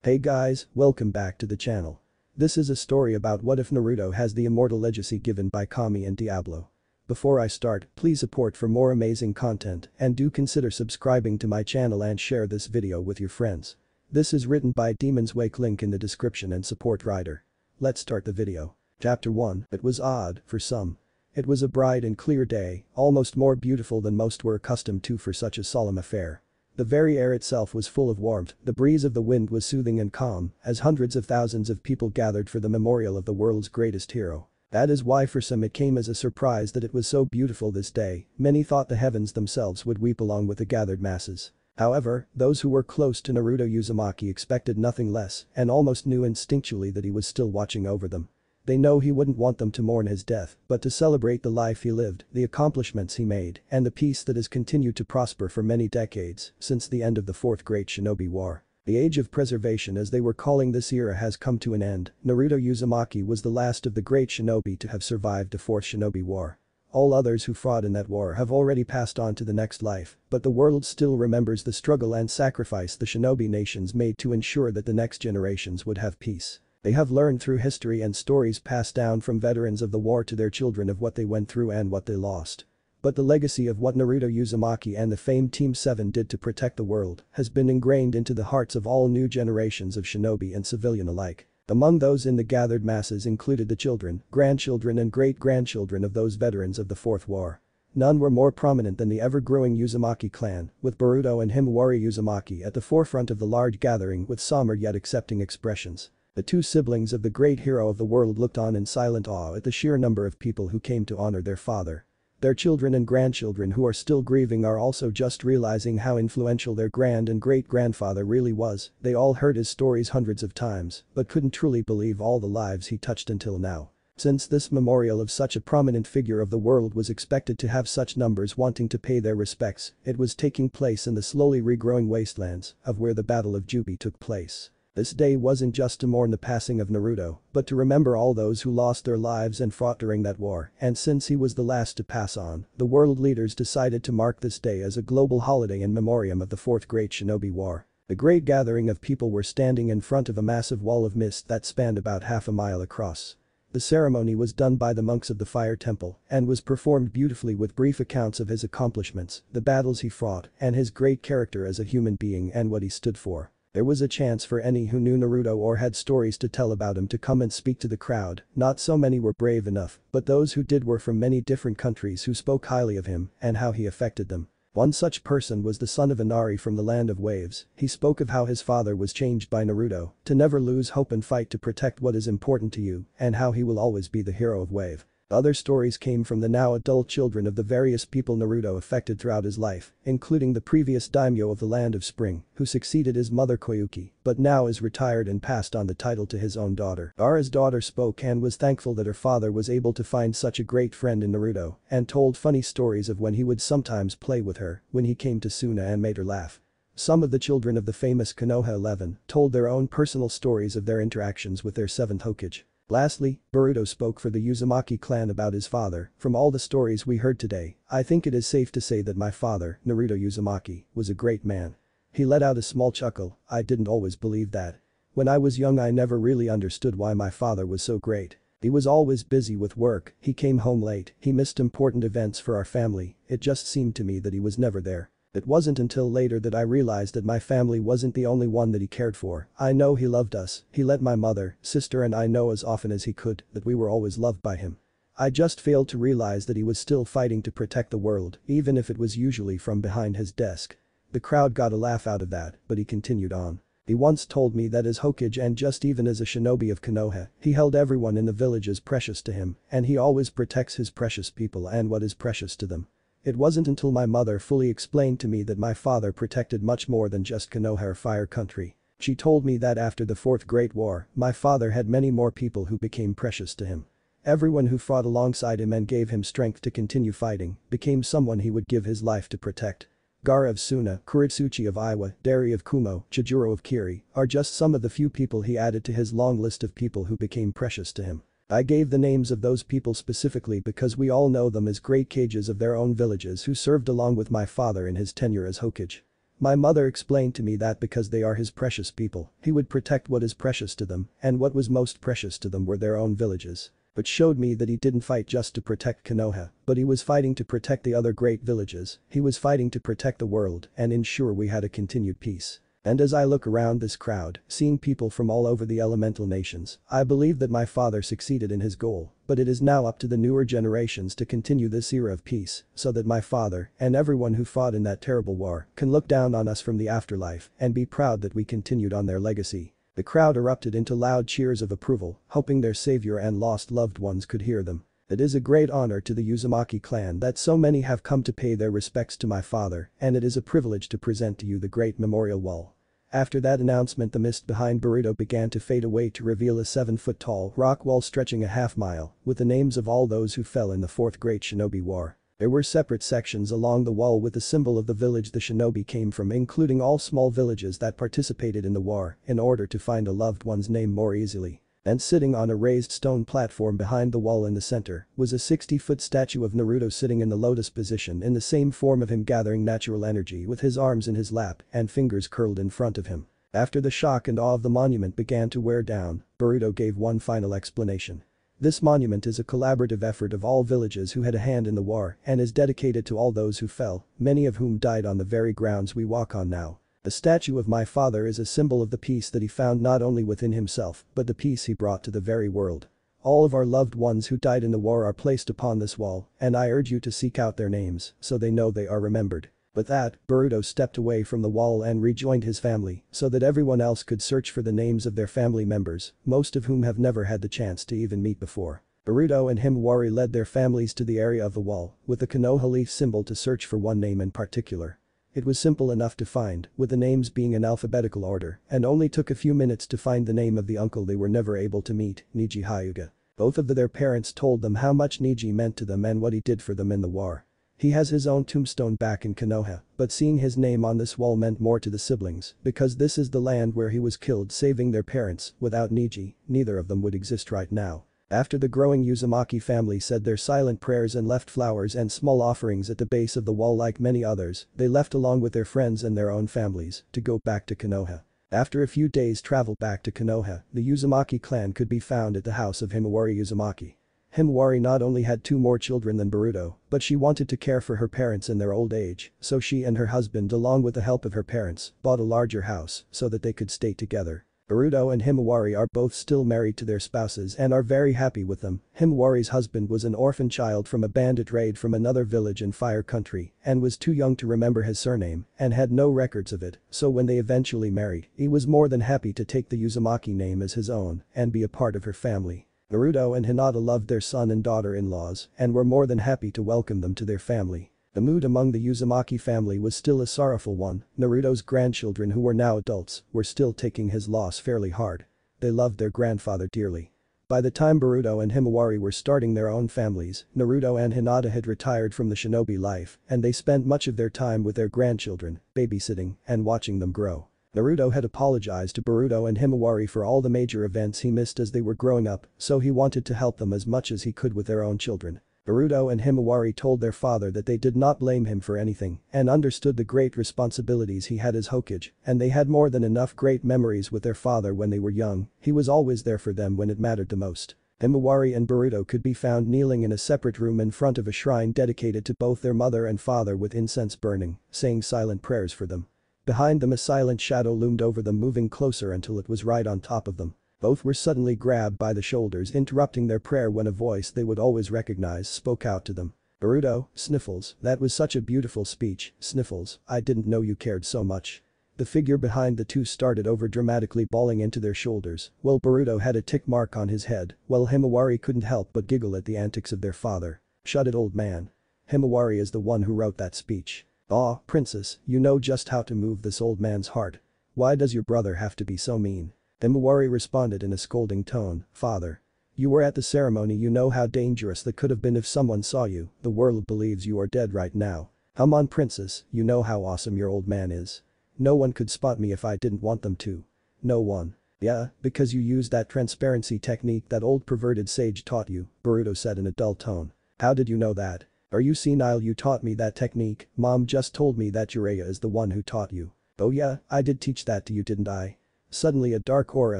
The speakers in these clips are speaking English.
Hey guys, welcome back to the channel. This is a story about what if Naruto has the immortal legacy given by Kami and Diablo. Before I start, please support for more amazing content and do consider subscribing to my channel and share this video with your friends. This is written by DemonsWake, link in the description and support writer. Let's start the video. Chapter 1. It was odd, for some. It was a bright and clear day, almost more beautiful than most were accustomed to for such a solemn affair. The very air itself was full of warmth, the breeze of the wind was soothing and calm, as hundreds of thousands of people gathered for the memorial of the world's greatest hero. That is why for some it came as a surprise that it was so beautiful this day, many thought the heavens themselves would weep along with the gathered masses. However, those who were close to Naruto Uzumaki expected nothing less and almost knew instinctually that he was still watching over them. They know he wouldn't want them to mourn his death, but to celebrate the life he lived, the accomplishments he made, and the peace that has continued to prosper for many decades, since the end of the Fourth Great Shinobi War. The Age of Preservation, as they were calling this era, has come to an end. Naruto Uzumaki was the last of the great shinobi to have survived the Fourth Shinobi War. All others who fought in that war have already passed on to the next life, but the world still remembers the struggle and sacrifice the shinobi nations made to ensure that the next generations would have peace. They have learned through history and stories passed down from veterans of the war to their children of what they went through and what they lost. But the legacy of what Naruto Uzumaki and the famed Team 7 did to protect the world has been ingrained into the hearts of all new generations of shinobi and civilian alike. Among those in the gathered masses included the children, grandchildren and great-grandchildren of those veterans of the Fourth War. None were more prominent than the ever-growing Uzumaki clan, with Boruto and Himawari Uzumaki at the forefront of the large gathering with somber yet accepting expressions. The two siblings of the great hero of the world looked on in silent awe at the sheer number of people who came to honor their father. Their children and grandchildren who are still grieving are also just realizing how influential their grand and great-grandfather really was. They all heard his stories hundreds of times, but couldn't truly believe all the lives he touched until now. Since this memorial of such a prominent figure of the world was expected to have such numbers wanting to pay their respects, it was taking place in the slowly regrowing wastelands of where the Battle of Jubi took place. This day wasn't just to mourn the passing of Naruto, but to remember all those who lost their lives and fought during that war, and since he was the last to pass on, the world leaders decided to mark this day as a global holiday in memoriam of the Fourth Great Shinobi War. A great gathering of people were standing in front of a massive wall of mist that spanned about half a mile across. The ceremony was done by the monks of the Fire Temple and was performed beautifully with brief accounts of his accomplishments, the battles he fought, and his great character as a human being and what he stood for. There was a chance for any who knew Naruto or had stories to tell about him to come and speak to the crowd. Not so many were brave enough, but those who did were from many different countries who spoke highly of him and how he affected them. One such person was the son of Inari from the Land of Waves. He spoke of how his father was changed by Naruto to never lose hope and fight to protect what is important to you, and how he will always be the hero of Wave. Other stories came from the now adult children of the various people Naruto affected throughout his life, including the previous daimyo of the Land of Spring, who succeeded his mother Koyuki, but now is retired and passed on the title to his own daughter. Gaara's daughter spoke and was thankful that her father was able to find such a great friend in Naruto, and told funny stories of when he would sometimes play with her, when he came to Suna and made her laugh. Some of the children of the famous Konoha 11 told their own personal stories of their interactions with their 7th Hokage. Lastly, Boruto spoke for the Uzumaki clan about his father. From all the stories we heard today, I think it is safe to say that my father, Naruto Uzumaki, was a great man. He let out a small chuckle. I didn't always believe that. When I was young I never really understood why my father was so great. He was always busy with work, he came home late, he missed important events for our family, it just seemed to me that he was never there. It wasn't until later that I realized that my family wasn't the only one that he cared for. I know he loved us, he let my mother, sister and I know as often as he could that we were always loved by him. I just failed to realize that he was still fighting to protect the world, even if it was usually from behind his desk. The crowd got a laugh out of that, but he continued on. He once told me that as Hokage and just even as a shinobi of Konoha, he held everyone in the village as precious to him, and he always protects his precious people and what is precious to them. It wasn't until my mother fully explained to me that my father protected much more than just Konoha or Fire Country. She told me that after the Fourth Great War, my father had many more people who became precious to him. Everyone who fought alongside him and gave him strength to continue fighting became someone he would give his life to protect. Gaara of Suna, Kuritsuchi of Iwa, Dari of Kumo, Chijuro of Kiri are just some of the few people he added to his long list of people who became precious to him. I gave the names of those people specifically because we all know them as great Kages of their own villages who served along with my father in his tenure as Hokage. My mother explained to me that because they are his precious people, he would protect what is precious to them, and what was most precious to them were their own villages. But showed me that he didn't fight just to protect Konoha, but he was fighting to protect the other great villages, he was fighting to protect the world and ensure we had a continued peace. And as I look around this crowd, seeing people from all over the elemental nations, I believe that my father succeeded in his goal, but it is now up to the newer generations to continue this era of peace, so that my father, and everyone who fought in that terrible war, can look down on us from the afterlife and be proud that we continued on their legacy. The crowd erupted into loud cheers of approval, hoping their savior and lost loved ones could hear them. It is a great honor to the Uzumaki clan that so many have come to pay their respects to my father, and it is a privilege to present to you the great memorial wall. After that announcement, the mist behind Boruto began to fade away to reveal a 7-foot-tall rock wall stretching a half-mile, with the names of all those who fell in the Fourth Great Shinobi War. There were separate sections along the wall with the symbol of the village the shinobi came from, including all small villages that participated in the war, in order to find a loved one's name more easily. And sitting on a raised stone platform behind the wall in the center was a 60-foot statue of Naruto sitting in the lotus position, in the same form of him gathering natural energy with his arms in his lap and fingers curled in front of him. After the shock and awe of the monument began to wear down, Boruto gave one final explanation. This monument is a collaborative effort of all villages who had a hand in the war and is dedicated to all those who fell, many of whom died on the very grounds we walk on now. The statue of my father is a symbol of the peace that he found not only within himself, but the peace he brought to the very world. All of our loved ones who died in the war are placed upon this wall, and I urge you to seek out their names, so they know they are remembered. With that, Boruto stepped away from the wall and rejoined his family, so that everyone else could search for the names of their family members, most of whom have never had the chance to even meet before. Boruto and Himawari led their families to the area of the wall, with the Konoha leaf symbol to search for one name in particular. It was simple enough to find, with the names being in alphabetical order, and only took a few minutes to find the name of the uncle they were never able to meet, Niji Hyuga. Both of their parents told them how much Niji meant to them and what he did for them in the war. He has his own tombstone back in Konoha, but seeing his name on this wall meant more to the siblings, because this is the land where he was killed saving their parents. Without Niji, neither of them would exist right now. After the growing Uzumaki family said their silent prayers and left flowers and small offerings at the base of the wall like many others, they left along with their friends and their own families to go back to Konoha. After a few days' travel back to Konoha, the Uzumaki clan could be found at the house of Himawari Uzumaki. Himawari not only had 2 more children than Boruto, but she wanted to care for her parents in their old age, so she and her husband, along with the help of her parents, bought a larger house so that they could stay together. Boruto and Himawari are both still married to their spouses and are very happy with them. Himawari's husband was an orphan child from a bandit raid from another village in Fire Country and was too young to remember his surname and had no records of it, so when they eventually married, he was more than happy to take the Uzumaki name as his own and be a part of her family. Naruto and Hinata loved their son and daughter-in-laws and were more than happy to welcome them to their family. The mood among the Uzumaki family was still a sorrowful one. Naruto's grandchildren, who were now adults, were still taking his loss fairly hard. They loved their grandfather dearly. By the time Boruto and Himawari were starting their own families, Naruto and Hinata had retired from the shinobi life and they spent much of their time with their grandchildren, babysitting and watching them grow. Naruto had apologized to Boruto and Himawari for all the major events he missed as they were growing up, so he wanted to help them as much as he could with their own children. Boruto and Himawari told their father that they did not blame him for anything and understood the great responsibilities he had as Hokage, and they had more than enough great memories with their father when they were young. He was always there for them when it mattered the most. Himawari and Boruto could be found kneeling in a separate room in front of a shrine dedicated to both their mother and father with incense burning, saying silent prayers for them. Behind them a silent shadow loomed over them, moving closer until it was right on top of them. Both were suddenly grabbed by the shoulders, interrupting their prayer when a voice they would always recognize spoke out to them. Boruto, Sniffles, that was such a beautiful speech, Sniffles, I didn't know you cared so much. The figure behind the two started over dramatically bawling into their shoulders, while Boruto had a tick mark on his head, while Himawari couldn't help but giggle at the antics of their father. Shut it, old man. Himawari is the one who wrote that speech. Aw, princess, you know just how to move this old man's heart. Why does your brother have to be so mean? Himawari responded in a scolding tone, Father. You were at the ceremony, you know how dangerous that could have been if someone saw you, the world believes you are dead right now. Come on, princess, you know how awesome your old man is. No one could spot me if I didn't want them to. No one. Yeah, because you used that transparency technique that old perverted sage taught you, Boruto said in a dull tone. How did you know that? Are you senile? You taught me that technique. Mom just told me that Jiraiya is the one who taught you. Oh yeah, I did teach that to you, didn't I? Suddenly a dark aura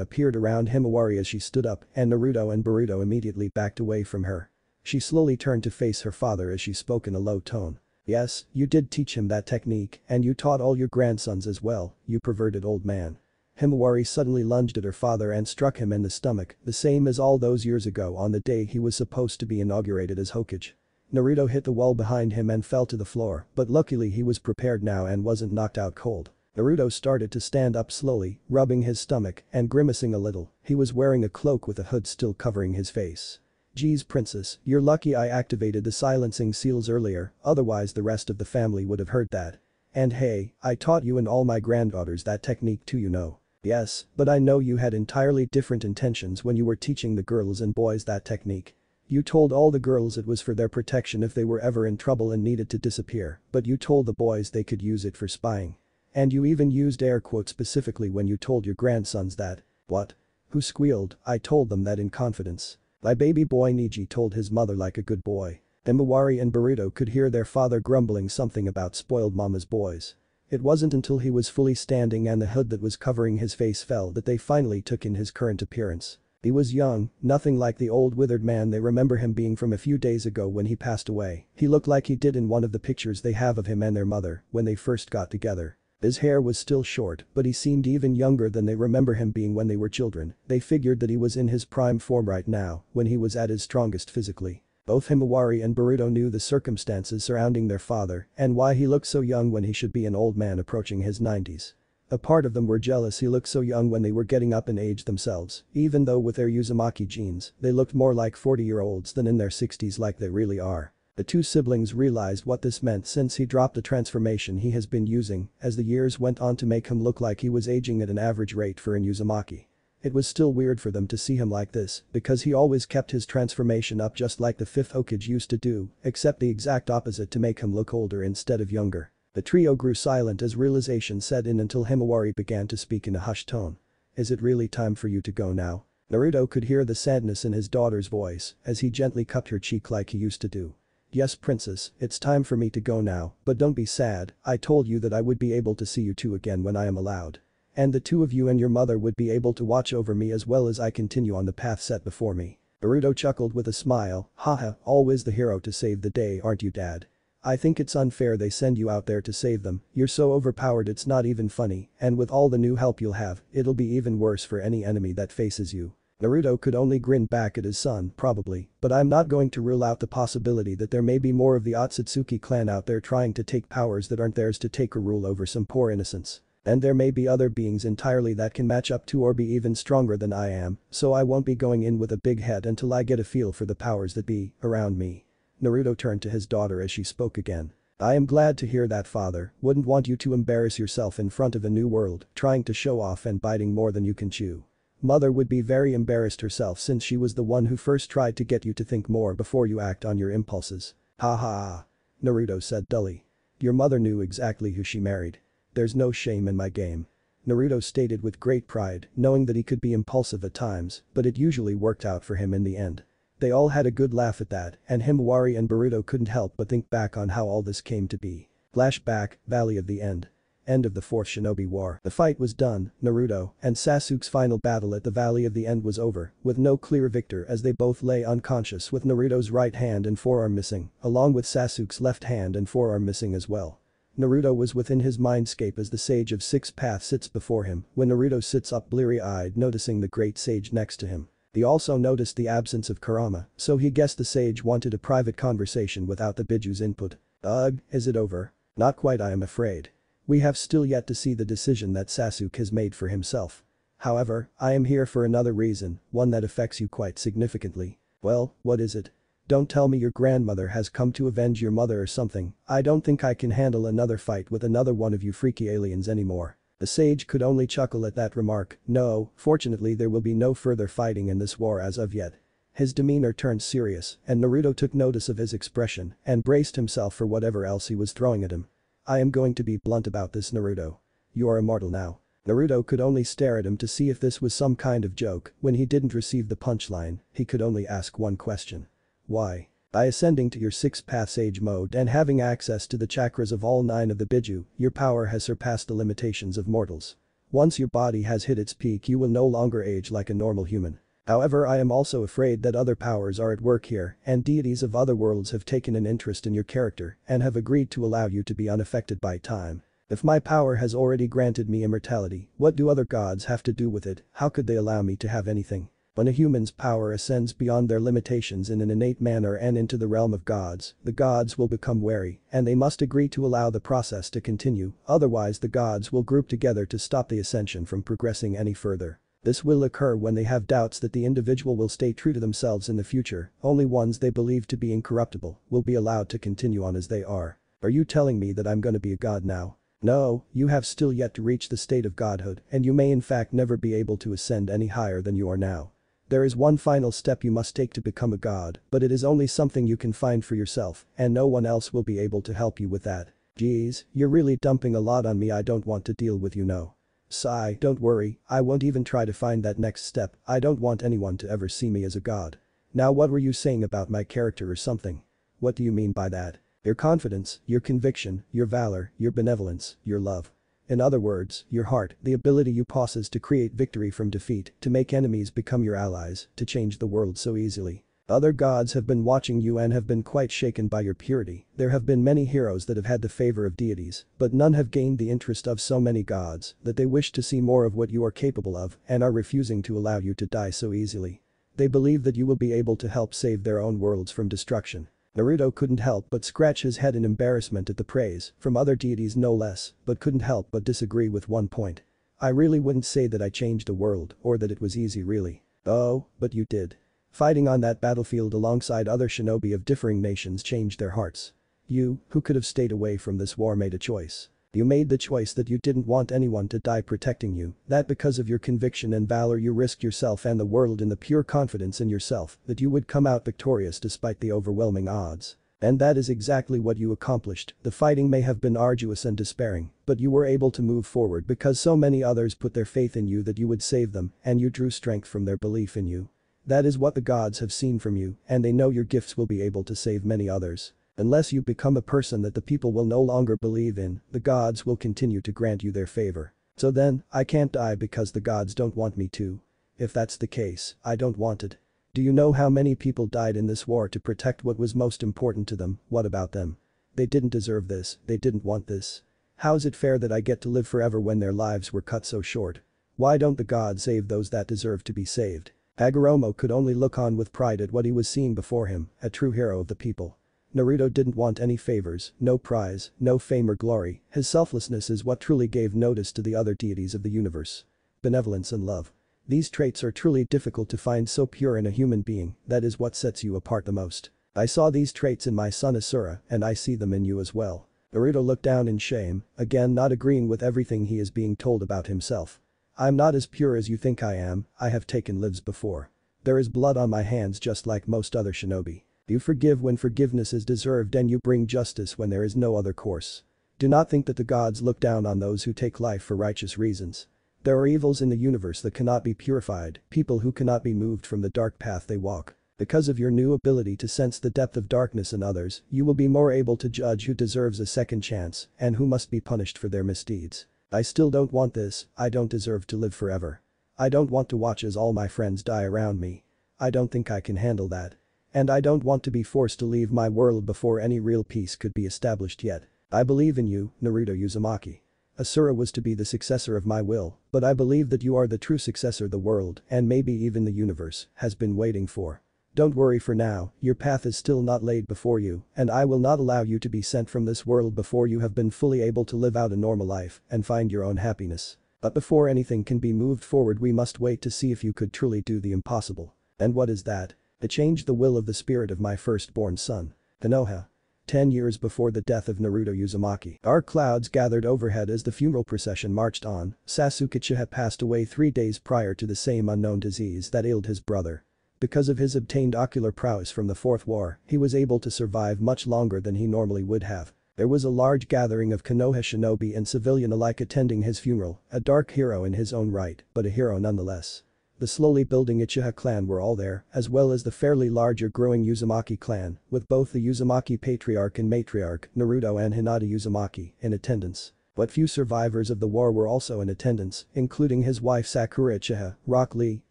appeared around Himawari as she stood up and Naruto and Boruto immediately backed away from her. She slowly turned to face her father as she spoke in a low tone. Yes, you did teach him that technique and you taught all your grandsons as well, you perverted old man. Himawari suddenly lunged at her father and struck him in the stomach, the same as all those years ago on the day he was supposed to be inaugurated as Hokage. Naruto hit the wall behind him and fell to the floor, but luckily he was prepared now and wasn't knocked out cold. Naruto started to stand up slowly, rubbing his stomach and grimacing a little. He was wearing a cloak with a hood still covering his face. Geez, princess, you're lucky I activated the silencing seals earlier, otherwise the rest of the family would have heard that. And hey, I taught you and all my granddaughters that technique too, you know. Yes, but I know you had entirely different intentions when you were teaching the girls and boys that technique. You told all the girls it was for their protection if they were ever in trouble and needed to disappear, but you told the boys they could use it for spying. And you even used air quotes specifically when you told your grandsons that. What? Who squealed? I told them that in confidence. My baby boy Niji told his mother like a good boy. Himawari and Boruto could hear their father grumbling something about spoiled mama's boys. It wasn't until he was fully standing and the hood that was covering his face fell that they finally took in his current appearance. He was young, nothing like the old withered man they remember him being from a few days ago when he passed away. He looked like he did in one of the pictures they have of him and their mother when they first got together. His hair was still short, but he seemed even younger than they remember him being when they were children. They figured that he was in his prime form right now, when he was at his strongest physically. Both Himawari and Boruto knew the circumstances surrounding their father and why he looked so young when he should be an old man approaching his 90s. A part of them were jealous he looked so young when they were getting up in age themselves, even though with their Uzumaki genes, they looked more like 40-year-olds than in their 60s like they really are. The two siblings realized what this meant since he dropped the transformation he has been using as the years went on to make him look like he was aging at an average rate for an Uzumaki. It was still weird for them to see him like this because he always kept his transformation up just like the 5th Hokage used to do, except the exact opposite to make him look older instead of younger. The trio grew silent as realization set in until Himawari began to speak in a hushed tone. Is it really time for you to go now? Naruto could hear the sadness in his daughter's voice as he gently cupped her cheek like he used to do. Yes, princess, it's time for me to go now, but don't be sad, I told you that I would be able to see you two again when I am allowed. And the two of you and your mother would be able to watch over me as well as I continue on the path set before me. Boruto chuckled with a smile, haha, always the hero to save the day, aren't you, dad? I think it's unfair they send you out there to save them, you're so overpowered it's not even funny, and with all the new help you'll have, it'll be even worse for any enemy that faces you. Naruto could only grin back at his son, probably, but I'm not going to rule out the possibility that there may be more of the Otsutsuki clan out there trying to take powers that aren't theirs to take or rule over some poor innocents. And there may be other beings entirely that can match up to or be even stronger than I am, so I won't be going in with a big head until I get a feel for the powers that be around me. Naruto turned to his daughter as she spoke again. I am glad to hear that, father, wouldn't want you to embarrass yourself in front of a new world, trying to show off and biting more than you can chew. Mother would be very embarrassed herself since she was the one who first tried to get you to think more before you act on your impulses. Ha ha. Naruto said dully. Your mother knew exactly who she married. There's no shame in my game. Naruto stated with great pride, knowing that he could be impulsive at times, but it usually worked out for him in the end. They all had a good laugh at that, and Himawari and Boruto couldn't help but think back on how all this came to be. Flashback, Valley of the End. End of the 4th Shinobi War. The fight was done, Naruto and Sasuke's final battle at the Valley of the End was over, with no clear victor as they both lay unconscious with Naruto's right hand and forearm missing, along with Sasuke's left hand and forearm missing as well. Naruto was within his mindscape as the Sage of Six Paths sits before him when Naruto sits up bleary-eyed noticing the great sage next to him. He also noticed the absence of Kurama, so he guessed the sage wanted a private conversation without the Biju's input. Ugh, is it over? Not quite, I am afraid. We have still yet to see the decision that Sasuke has made for himself. However, I am here for another reason, one that affects you quite significantly. Well, what is it? Don't tell me your grandmother has come to avenge your mother or something, I don't think I can handle another fight with another one of you freaky aliens anymore. The sage could only chuckle at that remark. No, fortunately there will be no further fighting in this war as of yet. His demeanor turned serious and Naruto took notice of his expression and braced himself for whatever else he was throwing at him. I am going to be blunt about this, Naruto. You are immortal now. Naruto could only stare at him to see if this was some kind of joke. When he didn't receive the punchline, he could only ask one question. Why? By ascending to your 6th path sage mode and having access to the chakras of all 9 of the Biju, your power has surpassed the limitations of mortals. Once your body has hit its peak you will no longer age like a normal human. However, I am also afraid that other powers are at work here and deities of other worlds have taken an interest in your character and have agreed to allow you to be unaffected by time. If my power has already granted me immortality, what do other gods have to do with it? How could they allow me to have anything? When a human's power ascends beyond their limitations in an innate manner and into the realm of gods, the gods will become wary and they must agree to allow the process to continue, otherwise the gods will group together to stop the ascension from progressing any further. This will occur when they have doubts that the individual will stay true to themselves in the future, only ones they believe to be incorruptible will be allowed to continue on as they are. Are you telling me that I'm gonna be a god now? No, you have still yet to reach the state of godhood and you may in fact never be able to ascend any higher than you are now. There is one final step you must take to become a god, but it is only something you can find for yourself and no one else will be able to help you with that. Geez, you're really dumping a lot on me. I don't want to deal with you, no. Sigh, don't worry, I won't even try to find that next step. I don't want anyone to ever see me as a god. Now what were you saying about my character or something? What do you mean by that? Your confidence, your conviction, your valor, your benevolence, your love. In other words, your heart, the ability you possess to create victory from defeat, to make enemies become your allies, to change the world so easily. Other gods have been watching you and have been quite shaken by your purity. There have been many heroes that have had the favor of deities, but none have gained the interest of so many gods that they wish to see more of what you are capable of and are refusing to allow you to die so easily. They believe that you will be able to help save their own worlds from destruction. Naruto couldn't help but scratch his head in embarrassment at the praise, from other deities no less, but couldn't help but disagree with one point. I really wouldn't say that I changed the world or that it was easy really. Oh, but you did. Fighting on that battlefield alongside other shinobi of differing nations changed their hearts. You, who could have stayed away from this war, made a choice. You made the choice that you didn't want anyone to die protecting you, that because of your conviction and valor you risked yourself and the world in the pure confidence in yourself that you would come out victorious despite the overwhelming odds. And that is exactly what you accomplished. The fighting may have been arduous and despairing, but you were able to move forward because so many others put their faith in you that you would save them and you drew strength from their belief in you. That is what the gods have seen from you and they know your gifts will be able to save many others. Unless you become a person that the people will no longer believe in, the gods will continue to grant you their favor. So then, I can't die because the gods don't want me to. If that's the case, I don't want it. Do you know how many people died in this war to protect what was most important to them? What about them? They didn't deserve this, they didn't want this. How is it fair that I get to live forever when their lives were cut so short? Why don't the gods save those that deserve to be saved? Hagoromo could only look on with pride at what he was seeing before him, a true hero of the people. Naruto didn't want any favors, no prize, no fame or glory. His selflessness is what truly gave notice to the other deities of the universe. Benevolence and love. These traits are truly difficult to find so pure in a human being, that is what sets you apart the most. I saw these traits in my son Asura and I see them in you as well. Naruto looked down in shame, again not agreeing with everything he is being told about himself. I'm not as pure as you think I am, I have taken lives before. There is blood on my hands just like most other shinobi. You forgive when forgiveness is deserved and you bring justice when there is no other course. Do not think that the gods look down on those who take life for righteous reasons. There are evils in the universe that cannot be purified, people who cannot be moved from the dark path they walk. Because of your new ability to sense the depth of darkness in others, you will be more able to judge who deserves a second chance and who must be punished for their misdeeds. I still don't want this, I don't deserve to live forever. I don't want to watch as all my friends die around me. I don't think I can handle that. And I don't want to be forced to leave my world before any real peace could be established yet. I believe in you, Naruto Uzumaki. Asura was to be the successor of my will, but I believe that you are the true successor the world, and maybe even the universe, has been waiting for. Don't worry for now, your path is still not laid before you, and I will not allow you to be sent from this world before you have been fully able to live out a normal life and find your own happiness. But before anything can be moved forward we must wait to see if you could truly do the impossible. And what is that? To change the will of the spirit of my firstborn son. Konoha. 10 years before the death of Naruto Uzumaki. Dark clouds gathered overhead as the funeral procession marched on. Sasuke had passed away 3 days prior to the same unknown disease that ailed his brother. Because of his obtained ocular prowess from the Fourth War, he was able to survive much longer than he normally would have. There was a large gathering of Konoha shinobi and civilian alike attending his funeral, a dark hero in his own right, but a hero nonetheless. The slowly building Uchiha clan were all there, as well as the fairly larger growing Uzumaki clan, with both the Uzumaki patriarch and matriarch, Naruto and Hinata Uzumaki, in attendance. But few survivors of the war were also in attendance, including his wife Sakura Uchiha, Rock Lee,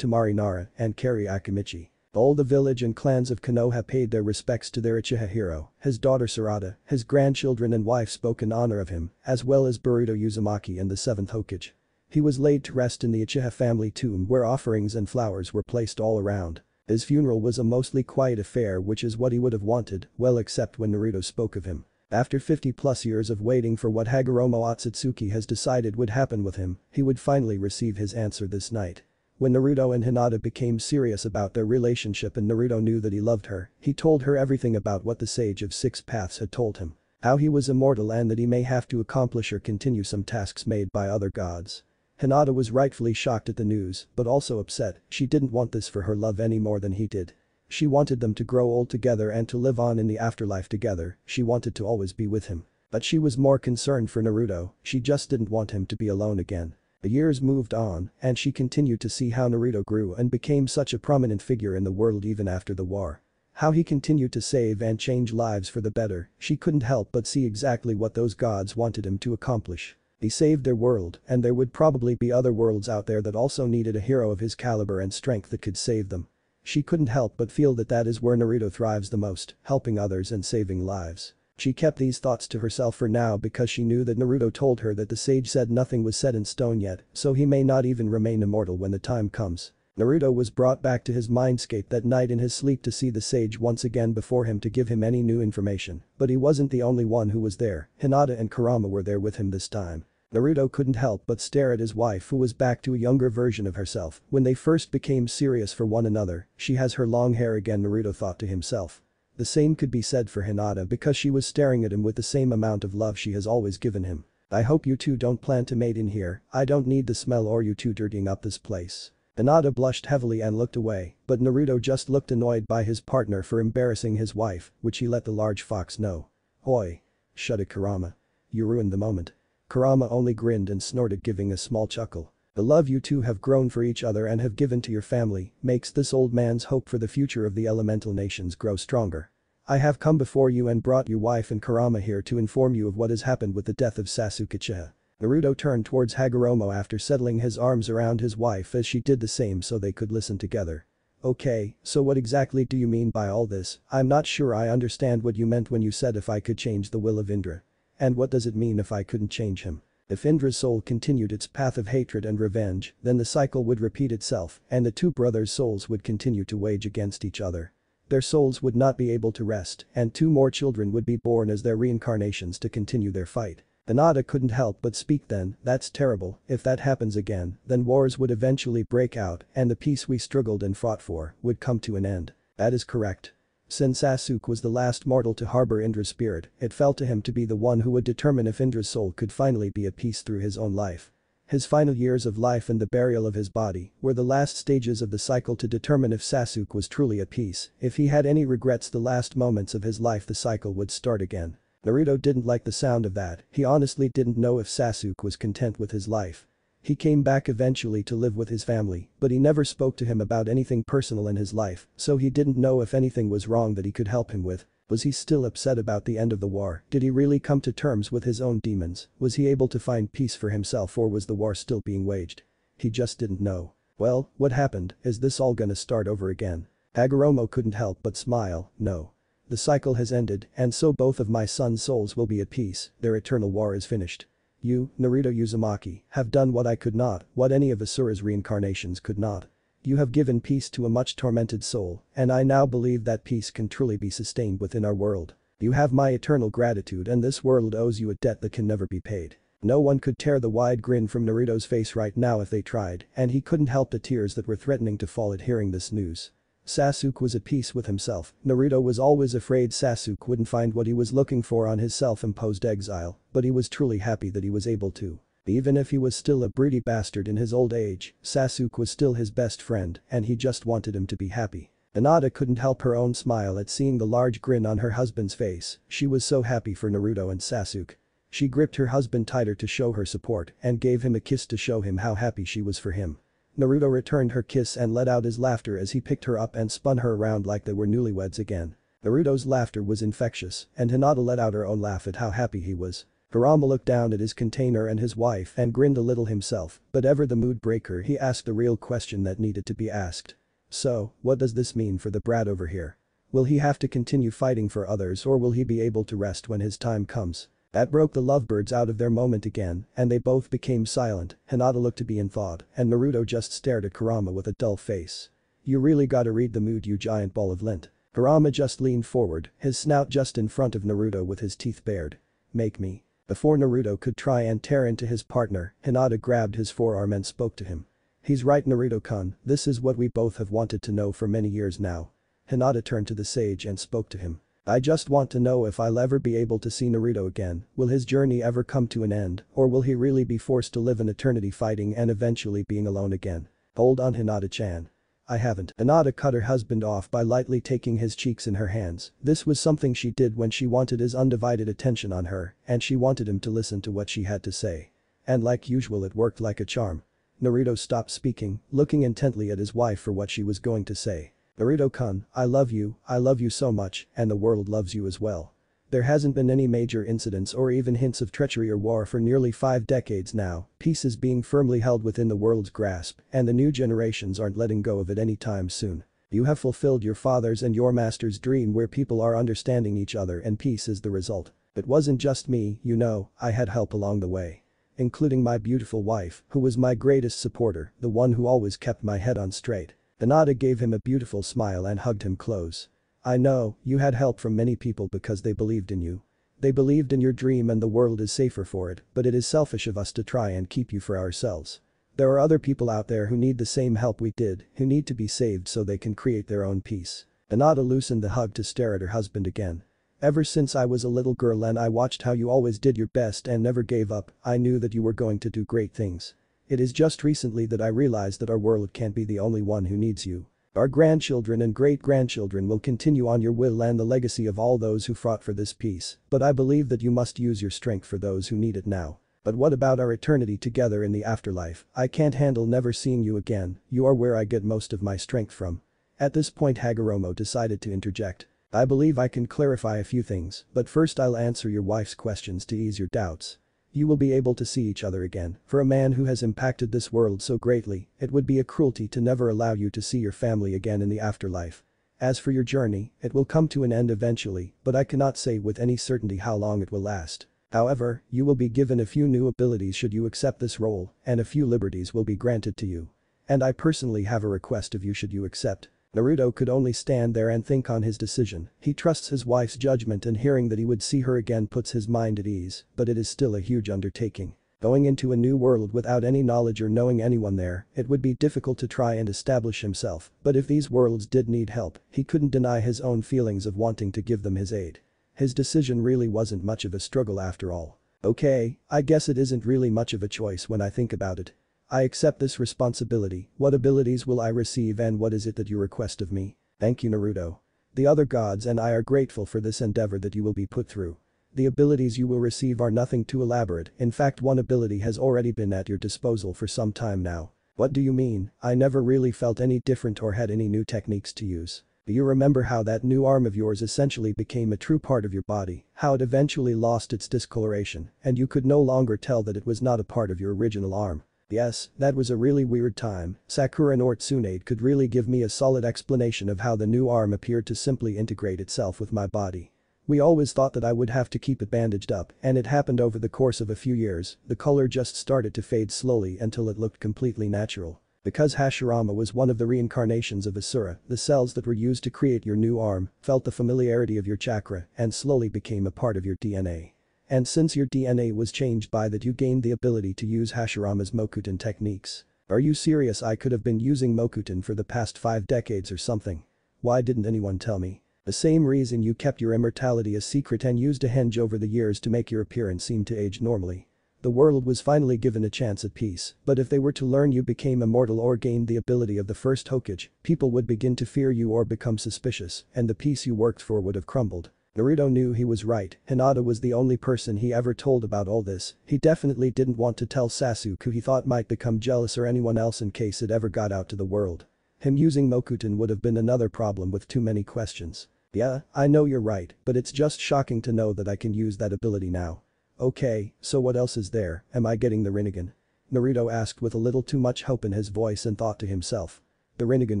Temari Nara, and Kari Akimichi. All the village and clans of Konoha paid their respects to their Uchiha hero, his daughter Sarada, his grandchildren and wife spoke in honor of him, as well as Boruto Uzumaki and the 7th Hokage. He was laid to rest in the Uchiha family tomb where offerings and flowers were placed all around. His funeral was a mostly quiet affair, which is what he would have wanted, well except when Naruto spoke of him. After 50+ years of waiting for what Hagoromo Otsutsuki has decided would happen with him, he would finally receive his answer this night. When Naruto and Hinata became serious about their relationship and Naruto knew that he loved her, he told her everything about what the Sage of Six Paths had told him. How he was immortal and that he may have to accomplish or continue some tasks made by other gods. Hinata was rightfully shocked at the news, but also upset. She didn't want this for her love any more than he did. She wanted them to grow old together and to live on in the afterlife together, she wanted to always be with him. But she was more concerned for Naruto, she just didn't want him to be alone again. The years moved on, and she continued to see how Naruto grew and became such a prominent figure in the world even after the war. How he continued to save and change lives for the better, she couldn't help but see exactly what those gods wanted him to accomplish. He saved their world, and there would probably be other worlds out there that also needed a hero of his caliber and strength that could save them. She couldn't help but feel that that is where Naruto thrives the most, helping others and saving lives. She kept these thoughts to herself for now because she knew that Naruto told her that the sage said nothing was set in stone yet, so he may not even remain immortal when the time comes. Naruto was brought back to his mindscape that night in his sleep to see the sage once again before him to give him any new information, but he wasn't the only one who was there, Hinata and Kurama were there with him this time. Naruto couldn't help but stare at his wife who was back to a younger version of herself when they first became serious for one another. She has her long hair again, Naruto thought to himself. The same could be said for Hinata because she was staring at him with the same amount of love she has always given him. I hope you two don't plan to mate in here, I don't need the smell or you two dirtying up this place. Hinata blushed heavily and looked away, but Naruto just looked annoyed by his partner for embarrassing his wife, which he let the large fox know. Oi! Shut it, Kurama. You ruined the moment. Kurama only grinned and snorted, giving a small chuckle. The love you two have grown for each other and have given to your family makes this old man's hope for the future of the elemental nations grow stronger. I have come before you and brought your wife and Kurama here to inform you of what has happened with the death of Sasuke Uchiha. Naruto turned towards Hagoromo after settling his arms around his wife as she did the same so they could listen together. Okay, so what exactly do you mean by all this? I'm not sure I understand what you meant when you said if I could change the will of Indra. And what does it mean if I couldn't change him? If Indra's soul continued its path of hatred and revenge, then the cycle would repeat itself and the two brothers' souls would continue to wage against each other. Their souls would not be able to rest and 2 more children would be born as their reincarnations to continue their fight. Hinata couldn't help but speak then, that's terrible, if that happens again, then wars would eventually break out and the peace we struggled and fought for would come to an end. That is correct. Since Sasuke was the last mortal to harbor Indra's spirit, it fell to him to be the one who would determine if Indra's soul could finally be at peace through his own life. His final years of life and the burial of his body were the last stages of the cycle to determine if Sasuke was truly at peace. If he had any regrets the last moments of his life, the cycle would start again. Naruto didn't like the sound of that, he honestly didn't know if Sasuke was content with his life. He came back eventually to live with his family, but he never spoke to him about anything personal in his life, so he didn't know if anything was wrong that he could help him with. Was he still upset about the end of the war? Did he really come to terms with his own demons? Was he able to find peace for himself or was the war still being waged? He just didn't know. Well, what happened? Is this all gonna start over again? Hagoromo couldn't help but smile, no. The cycle has ended and so both of my sons' souls will be at peace, their eternal war is finished. You, Naruto Uzumaki, have done what I could not, what any of Asura's reincarnations could not. You have given peace to a much tormented soul, and I now believe that peace can truly be sustained within our world. You have my eternal gratitude and this world owes you a debt that can never be paid. No one could tear the wide grin from Naruto's face right now if they tried, and he couldn't help the tears that were threatening to fall at hearing this news. Sasuke was at peace with himself. Naruto was always afraid Sasuke wouldn't find what he was looking for on his self-imposed exile, but he was truly happy that he was able to. Even if he was still a broody bastard in his old age, Sasuke was still his best friend and he just wanted him to be happy. Hinata couldn't help her own smile at seeing the large grin on her husband's face, she was so happy for Naruto and Sasuke. She gripped her husband tighter to show her support and gave him a kiss to show him how happy she was for him. Naruto returned her kiss and let out his laughter as he picked her up and spun her around like they were newlyweds again. Naruto's laughter was infectious, and Hinata let out her own laugh at how happy he was. Kurama looked down at his container and his wife and grinned a little himself, but ever the mood breaker, he asked the real question that needed to be asked. So, what does this mean for the brat over here? Will he have to continue fighting for others, or will he be able to rest when his time comes? That broke the lovebirds out of their moment again, and they both became silent. Hinata looked to be in thought, and Naruto just stared at Kurama with a dull face. You really gotta read the mood, you giant ball of lint. Kurama just leaned forward, his snout just in front of Naruto with his teeth bared. Make me. Before Naruto could try and tear into his partner, Hinata grabbed his forearm and spoke to him. He's right, Naruto-kun, this is what we both have wanted to know for many years now. Hinata turned to the sage and spoke to him. I just want to know if I'll ever be able to see Naruto again, will his journey ever come to an end, or will he really be forced to live an eternity fighting and eventually being alone again? Hold on, Hinata-chan. I haven't. Hinata cut her husband off by lightly taking his cheeks in her hands. This was something she did when she wanted his undivided attention on her, and she wanted him to listen to what she had to say. And like usual, it worked like a charm. Naruto stopped speaking, looking intently at his wife for what she was going to say. Naruto-kun, I love you so much, and the world loves you as well. There hasn't been any major incidents or even hints of treachery or war for nearly 5 decades now, peace is being firmly held within the world's grasp, and the new generations aren't letting go of it anytime soon. You have fulfilled your father's and your master's dream where people are understanding each other and peace is the result. It wasn't just me, you know, I had help along the way. Including my beautiful wife, who was my greatest supporter, the one who always kept my head on straight. Hinata gave him a beautiful smile and hugged him close. I know, you had help from many people because they believed in you. They believed in your dream and the world is safer for it, but it is selfish of us to try and keep you for ourselves. There are other people out there who need the same help we did, who need to be saved so they can create their own peace. Hinata loosened the hug to stare at her husband again. Ever since I was a little girl and I watched how you always did your best and never gave up, I knew that you were going to do great things. It is just recently that I realized that our world can't be the only one who needs you. Our grandchildren and great-grandchildren will continue on your will and the legacy of all those who fought for this peace, but I believe that you must use your strength for those who need it now. But what about our eternity together in the afterlife? I can't handle never seeing you again, you are where I get most of my strength from. At this point Hagoromo decided to interject. I believe I can clarify a few things, but first I'll answer your wife's questions to ease your doubts. You will be able to see each other again. For a man who has impacted this world so greatly, it would be a cruelty to never allow you to see your family again in the afterlife. As for your journey, it will come to an end eventually, but I cannot say with any certainty how long it will last. However, you will be given a few new abilities should you accept this role, and a few liberties will be granted to you. And I personally have a request of you should you accept. Naruto could only stand there and think on his decision. He trusts his wife's judgment and hearing that he would see her again puts his mind at ease, but it is still a huge undertaking. Going into a new world without any knowledge or knowing anyone there, it would be difficult to try and establish himself, but if these worlds did need help, he couldn't deny his own feelings of wanting to give them his aid. His decision really wasn't much of a struggle after all. Okay, I guess it isn't really much of a choice when I think about it. I accept this responsibility. What abilities will I receive and what is it that you request of me? Thank you, Naruto. The other gods and I are grateful for this endeavor that you will be put through. The abilities you will receive are nothing too elaborate, in fact one ability has already been at your disposal for some time now. What do you mean? I never really felt any different or had any new techniques to use. Do you remember how that new arm of yours essentially became a true part of your body, how it eventually lost its discoloration, and you could no longer tell that it was not a part of your original arm? Yes, that was a really weird time. Sakura nor Tsunade could really give me a solid explanation of how the new arm appeared to simply integrate itself with my body. We always thought that I would have to keep it bandaged up, and it happened over the course of a few years. The color just started to fade slowly until it looked completely natural. Because Hashirama was one of the reincarnations of Asura, the cells that were used to create your new arm felt the familiarity of your chakra and slowly became a part of your DNA. And since your DNA was changed by that, you gained the ability to use Hashirama's Mokuton techniques. Are you serious? I could have been using Mokuton for the past 5 decades or something. Why didn't anyone tell me? The same reason you kept your immortality a secret and used a henge over the years to make your appearance seem to age normally. The world was finally given a chance at peace, but if they were to learn you became immortal or gained the ability of the first Hokage, people would begin to fear you or become suspicious, and the peace you worked for would have crumbled. Naruto knew he was right, Hinata was the only person he ever told about all this. He definitely didn't want to tell Sasuke, who he thought might become jealous, or anyone else in case it ever got out to the world. Him using Mokuton would have been another problem with too many questions. Yeah, I know you're right, but it's just shocking to know that I can use that ability now. Okay, so what else is there, am I getting the Rinnegan? Naruto asked with a little too much hope in his voice and thought to himself. The Rinnegan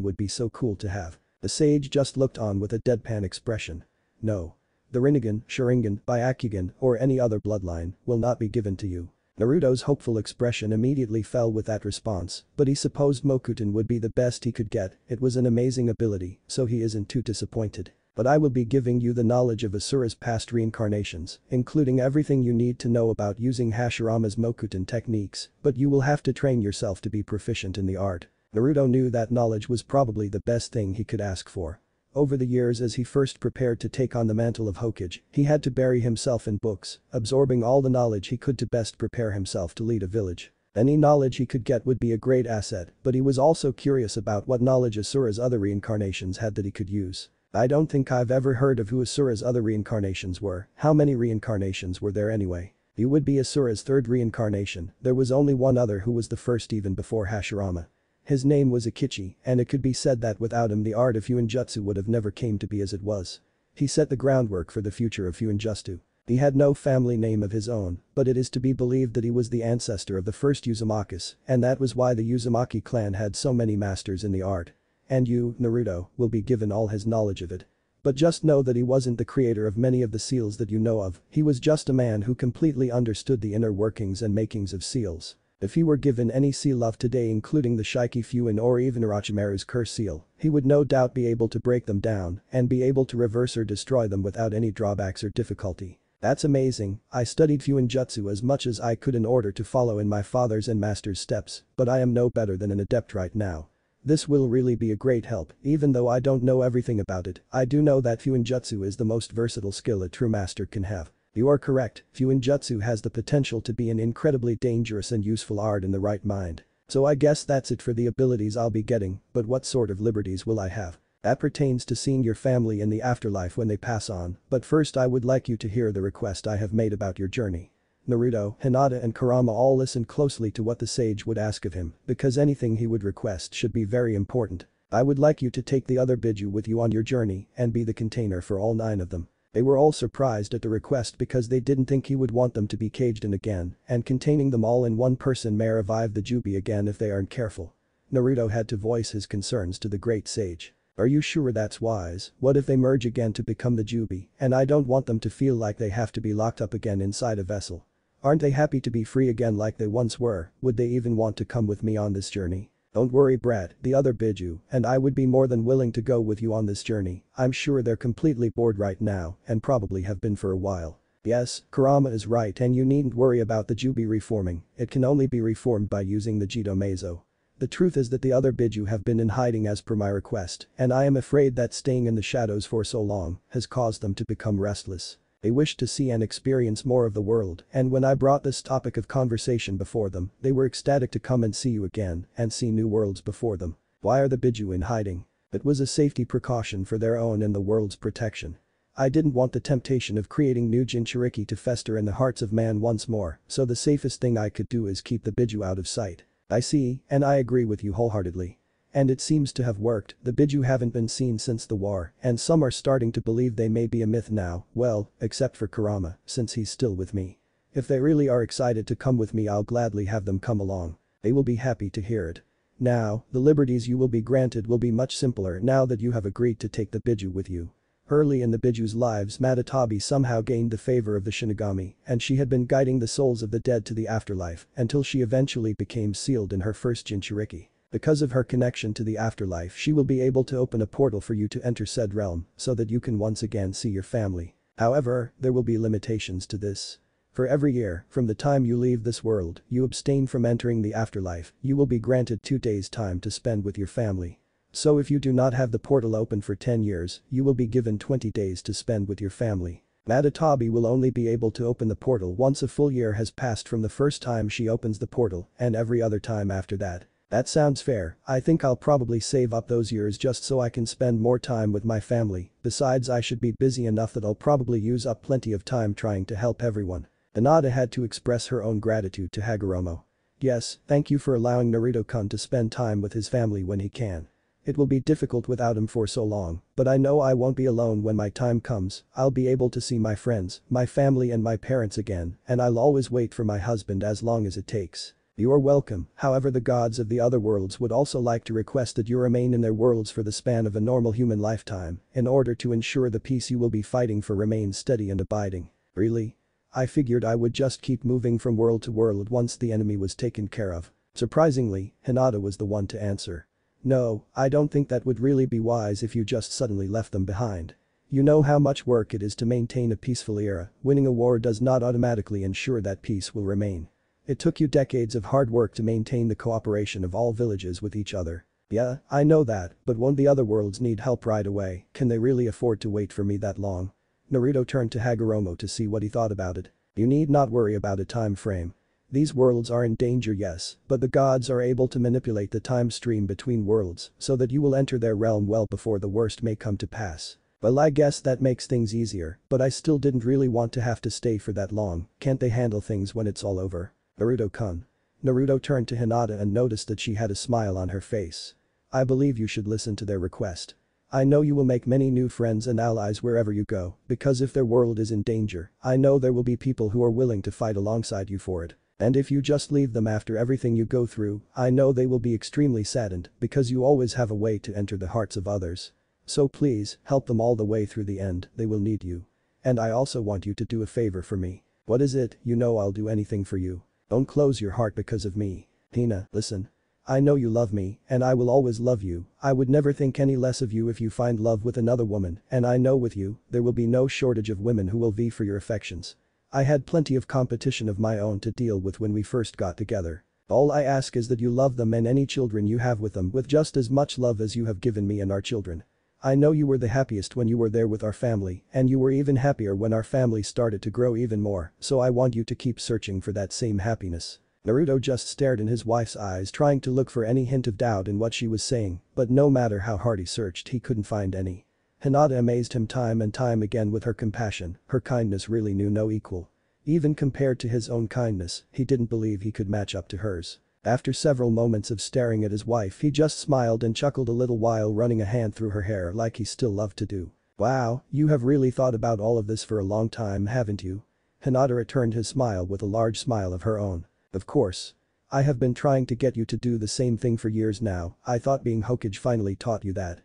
would be so cool to have. The sage just looked on with a deadpan expression. No. The Rinnegan, Sharingan, Byakugan, or any other bloodline will not be given to you. Naruto's hopeful expression immediately fell with that response, but he supposed Mokuton would be the best he could get. It was an amazing ability, so he isn't too disappointed. But I will be giving you the knowledge of Asura's past reincarnations, including everything you need to know about using Hashirama's Mokuton techniques, but you will have to train yourself to be proficient in the art. Naruto knew that knowledge was probably the best thing he could ask for. Over the years, as he first prepared to take on the mantle of Hokage, he had to bury himself in books, absorbing all the knowledge he could to best prepare himself to lead a village. Any knowledge he could get would be a great asset, but he was also curious about what knowledge Asura's other reincarnations had that he could use. I don't think I've ever heard of who Asura's other reincarnations were. How many reincarnations were there anyway? He would be Asura's third reincarnation. There was only one other who was the first even before Hashirama. His name was Akechi, and it could be said that without him the art of Fuinjutsu would have never came to be as it was. He set the groundwork for the future of Fuinjutsu. He had no family name of his own, but it is to be believed that he was the ancestor of the first Uzumaki's, and that was why the Uzumaki clan had so many masters in the art. And you, Naruto, will be given all his knowledge of it. But just know that he wasn't the creator of many of the seals that you know of. He was just a man who completely understood the inner workings and makings of seals. If he were given any seal of today, including the Shiki Fuin or even Orochimaru's curse seal, he would no doubt be able to break them down and be able to reverse or destroy them without any drawbacks or difficulty. That's amazing. I studied Fuinjutsu as much as I could in order to follow in my father's and master's steps, but I am no better than an adept right now. This will really be a great help. Even though I don't know everything about it, I do know that Fuinjutsu is the most versatile skill a true master can have. You are correct, Fuinjutsu has the potential to be an incredibly dangerous and useful art in the right mind. So I guess that's it for the abilities I'll be getting, but what sort of liberties will I have? That pertains to seeing your family in the afterlife when they pass on, but first I would like you to hear the request I have made about your journey. Naruto, Hinata and Kurama all listened closely to what the sage would ask of him, because anything he would request should be very important. I would like you to take the other Biju with you on your journey and be the container for all 9 of them. They were all surprised at the request because they didn't think he would want them to be caged in again, and containing them all in one person may revive the Jubi again if they aren't careful. Naruto had to voice his concerns to the great sage. Are you sure that's wise? What if they merge again to become the Jubi, and I don't want them to feel like they have to be locked up again inside a vessel. Aren't they happy to be free again like they once were? Would they even want to come with me on this journey? Don't worry, brat, the other Biju and I would be more than willing to go with you on this journey. I'm sure they're completely bored right now and probably have been for a while. Yes, Kurama is right, and you needn't worry about the Jubi reforming. It can only be reformed by using the Jito Meizo. The truth is that the other Biju have been in hiding as per my request, and I am afraid that staying in the shadows for so long has caused them to become restless. They wish to see and experience more of the world, and when I brought this topic of conversation before them, they were ecstatic to come and see you again and see new worlds before them. Why are the Biju in hiding? It was a safety precaution for their own and the world's protection. I didn't want the temptation of creating new Jinchuriki to fester in the hearts of man once more, so the safest thing I could do is keep the Biju out of sight. I see, and I agree with you wholeheartedly. And it seems to have worked. The Biju haven't been seen since the war, and some are starting to believe they may be a myth now, well, except for Kurama, since he's still with me. If they really are excited to come with me, I'll gladly have them come along. They will be happy to hear it. Now, the liberties you will be granted will be much simpler now that you have agreed to take the Biju with you. Early in the Biju's lives, Matatabi somehow gained the favor of the Shinigami, and she had been guiding the souls of the dead to the afterlife until she eventually became sealed in her first Jinchuriki. Because of her connection to the afterlife, she will be able to open a portal for you to enter said realm so that you can once again see your family. However, there will be limitations to this. For every year, from the time you leave this world, you abstain from entering the afterlife, you will be granted 2 days' time to spend with your family. So if you do not have the portal open for 10 years, you will be given 20 days to spend with your family. Matatabi will only be able to open the portal once a full year has passed from the first time she opens the portal and every other time after that. That sounds fair. I think I'll probably save up those years just so I can spend more time with my family, besides I should be busy enough that I'll probably use up plenty of time trying to help everyone. Hinata had to express her own gratitude to Hagoromo. Yes, thank you for allowing Naruto-kun to spend time with his family when he can. It will be difficult without him for so long, but I know I won't be alone when my time comes. I'll be able to see my friends, my family and my parents again, and I'll always wait for my husband as long as it takes. You are welcome. However, the gods of the other worlds would also like to request that you remain in their worlds for the span of a normal human lifetime in order to ensure the peace you will be fighting for remains steady and abiding. Really? I figured I would just keep moving from world to world once the enemy was taken care of. Surprisingly, Hinata was the one to answer. No, I don't think that would really be wise if you just suddenly left them behind. You know how much work it is to maintain a peaceful era. Winning a war does not automatically ensure that peace will remain. It took you decades of hard work to maintain the cooperation of all villages with each other. Yeah, I know that, but won't the other worlds need help right away? Can they really afford to wait for me that long? Naruto turned to Hagoromo to see what he thought about it. You need not worry about a time frame. These worlds are in danger, yes, but the gods are able to manipulate the time stream between worlds so that you will enter their realm well before the worst may come to pass. Well, I guess that makes things easier, but I still didn't really want to have to stay for that long. Can't they handle things when it's all over? Naruto-kun. Naruto turned to Hinata and noticed that she had a smile on her face. I believe you should listen to their request. I know you will make many new friends and allies wherever you go, because if their world is in danger, I know there will be people who are willing to fight alongside you for it. And if you just leave them after everything you go through, I know they will be extremely saddened because you always have a way to enter the hearts of others. So please, help them all the way through the end, they will need you. And I also want you to do a favor for me. What is it? You know I'll do anything for you. Don't close your heart because of me. Hina, listen. I know you love me, and I will always love you. I would never think any less of you if you find love with another woman, and I know with you, there will be no shortage of women who will vie for your affections. I had plenty of competition of my own to deal with when we first got together. All I ask is that you love them and any children you have with them with just as much love as you have given me and our children. I know you were the happiest when you were there with our family, and you were even happier when our family started to grow even more, so I want you to keep searching for that same happiness. Naruto just stared in his wife's eyes trying to look for any hint of doubt in what she was saying, but no matter how hard he searched he couldn't find any. Hinata amazed him time and time again with her compassion, her kindness really knew no equal. Even compared to his own kindness, he didn't believe he could match up to hers. After several moments of staring at his wife he just smiled and chuckled a little while running a hand through her hair like he still loved to do. Wow, you have really thought about all of this for a long time, haven't you? Hinata returned his smile with a large smile of her own. Of course. I have been trying to get you to do the same thing for years now. I thought being Hokage finally taught you that.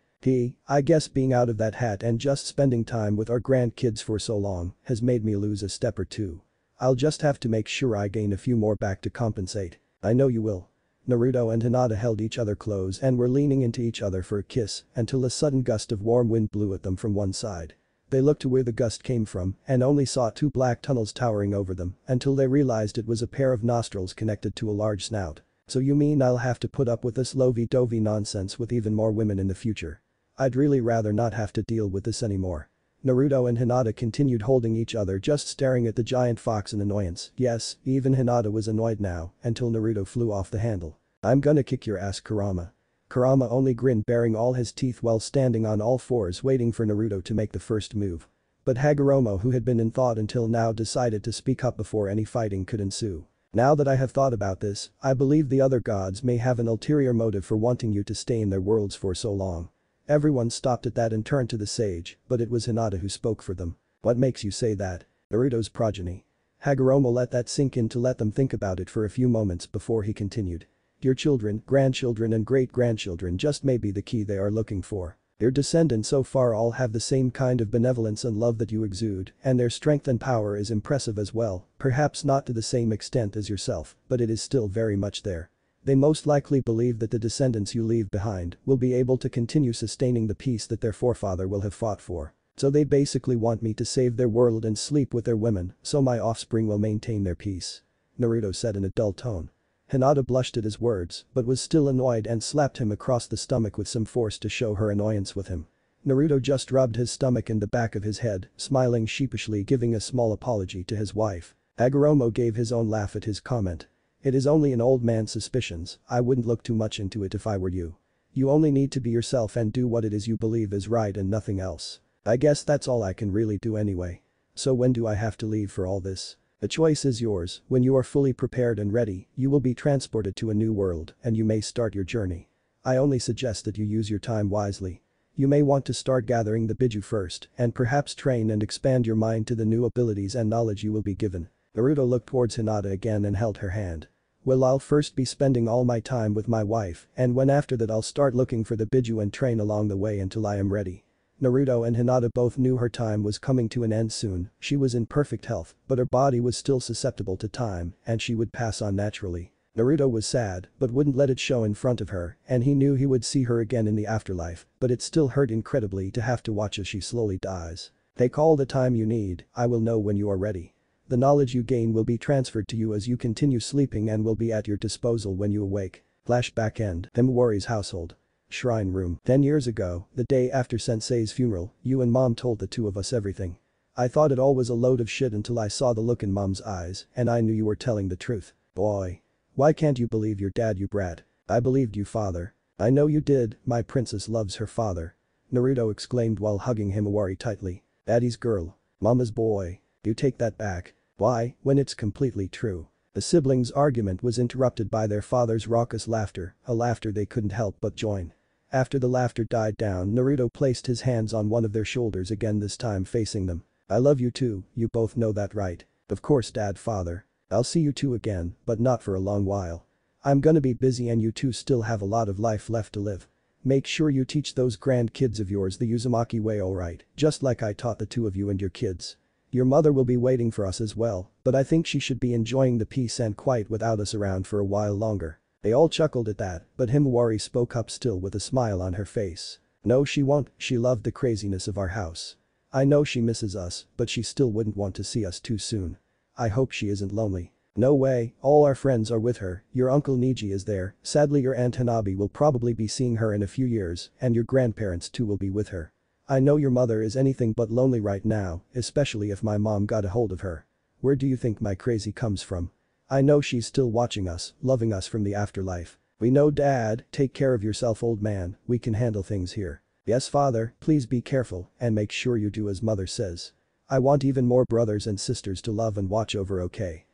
I guess being out of that hat and just spending time with our grandkids for so long has made me lose a step or two. I'll just have to make sure I gain a few more back to compensate. I know you will. Naruto and Hinata held each other close and were leaning into each other for a kiss until a sudden gust of warm wind blew at them from one side. They looked to where the gust came from and only saw two black tunnels towering over them until they realized it was a pair of nostrils connected to a large snout. So you mean I'll have to put up with this lovey-dovey nonsense with even more women in the future? I'd really rather not have to deal with this anymore. Naruto and Hinata continued holding each other just staring at the giant fox in annoyance. Yes, even Hinata was annoyed now until Naruto flew off the handle. I'm gonna kick your ass, Kurama. Kurama only grinned baring all his teeth while standing on all fours waiting for Naruto to make the first move. But Hagoromo, who had been in thought until now, decided to speak up before any fighting could ensue. Now that I have thought about this, I believe the other gods may have an ulterior motive for wanting you to stay in their worlds for so long. Everyone stopped at that and turned to the sage, but it was Hinata who spoke for them. What makes you say that? Naruto's progeny. Hagoromo let that sink in to let them think about it for a few moments before he continued. Your children, grandchildren and great-grandchildren just may be the key they are looking for. Your descendants so far all have the same kind of benevolence and love that you exude, and their strength and power is impressive as well, perhaps not to the same extent as yourself, but it is still very much there. They most likely believe that the descendants you leave behind will be able to continue sustaining the peace that their forefather will have fought for. So they basically want me to save their world and sleep with their women so my offspring will maintain their peace. Naruto said in a dull tone. Hinata blushed at his words but was still annoyed and slapped him across the stomach with some force to show her annoyance with him. Naruto just rubbed his stomach and the back of his head, smiling sheepishly, giving a small apology to his wife. Hagoromo gave his own laugh at his comment. It is only an old man's suspicions, I wouldn't look too much into it if I were you. You only need to be yourself and do what it is you believe is right and nothing else. I guess that's all I can really do anyway. So when do I have to leave for all this? The choice is yours, when you are fully prepared and ready, you will be transported to a new world and you may start your journey. I only suggest that you use your time wisely. You may want to start gathering the biju first and perhaps train and expand your mind to the new abilities and knowledge you will be given. Naruto looked towards Hinata again and held her hand. Well, I'll first be spending all my time with my wife and when after that I'll start looking for the biju and train along the way until I am ready. Naruto and Hinata both knew her time was coming to an end soon, she was in perfect health, but her body was still susceptible to time and she would pass on naturally. Naruto was sad but wouldn't let it show in front of her and he knew he would see her again in the afterlife, but it still hurt incredibly to have to watch as she slowly dies. Take all the time you need, I will know when you are ready. The knowledge you gain will be transferred to you as you continue sleeping and will be at your disposal when you awake. Flashback end, Himawari's household. Shrine room. 10 years ago, the day after Sensei's funeral, you and Mom told the two of us everything. I thought it all was a load of shit until I saw the look in Mom's eyes and I knew you were telling the truth. Boy. Why can't you believe your dad, you brat? I believed you, father. I know you did, my princess loves her father. Naruto exclaimed while hugging Himawari tightly. Daddy's girl. Mama's boy. You take that back. Why, when it's completely true. The siblings' argument was interrupted by their father's raucous laughter, a laughter they couldn't help but join. After the laughter died down, Naruto placed his hands on one of their shoulders again, this time facing them. I love you too, you both know that, right? Of course, dad, father. I'll see you two again, but not for a long while. I'm gonna be busy and you two still have a lot of life left to live. Make sure you teach those grandkids of yours the Uzumaki way, alright, just like I taught the two of you and your kids. Your mother will be waiting for us as well, but I think she should be enjoying the peace and quiet without us around for a while longer. They all chuckled at that, but Himawari spoke up still with a smile on her face. No, she won't, she loved the craziness of our house. I know she misses us, but she still wouldn't want to see us too soon. I hope she isn't lonely. No way, all our friends are with her, your uncle Niji is there, sadly your aunt Hanabi will probably be seeing her in a few years and your grandparents too will be with her. I know your mother is anything but lonely right now, especially if my mom got a hold of her. Where do you think my crazy comes from? I know she's still watching us, loving us from the afterlife. We know, dad, take care of yourself, old man, we can handle things here. Yes, father, please be careful and make sure you do as mother says. I want even more brothers and sisters to love and watch over, okay?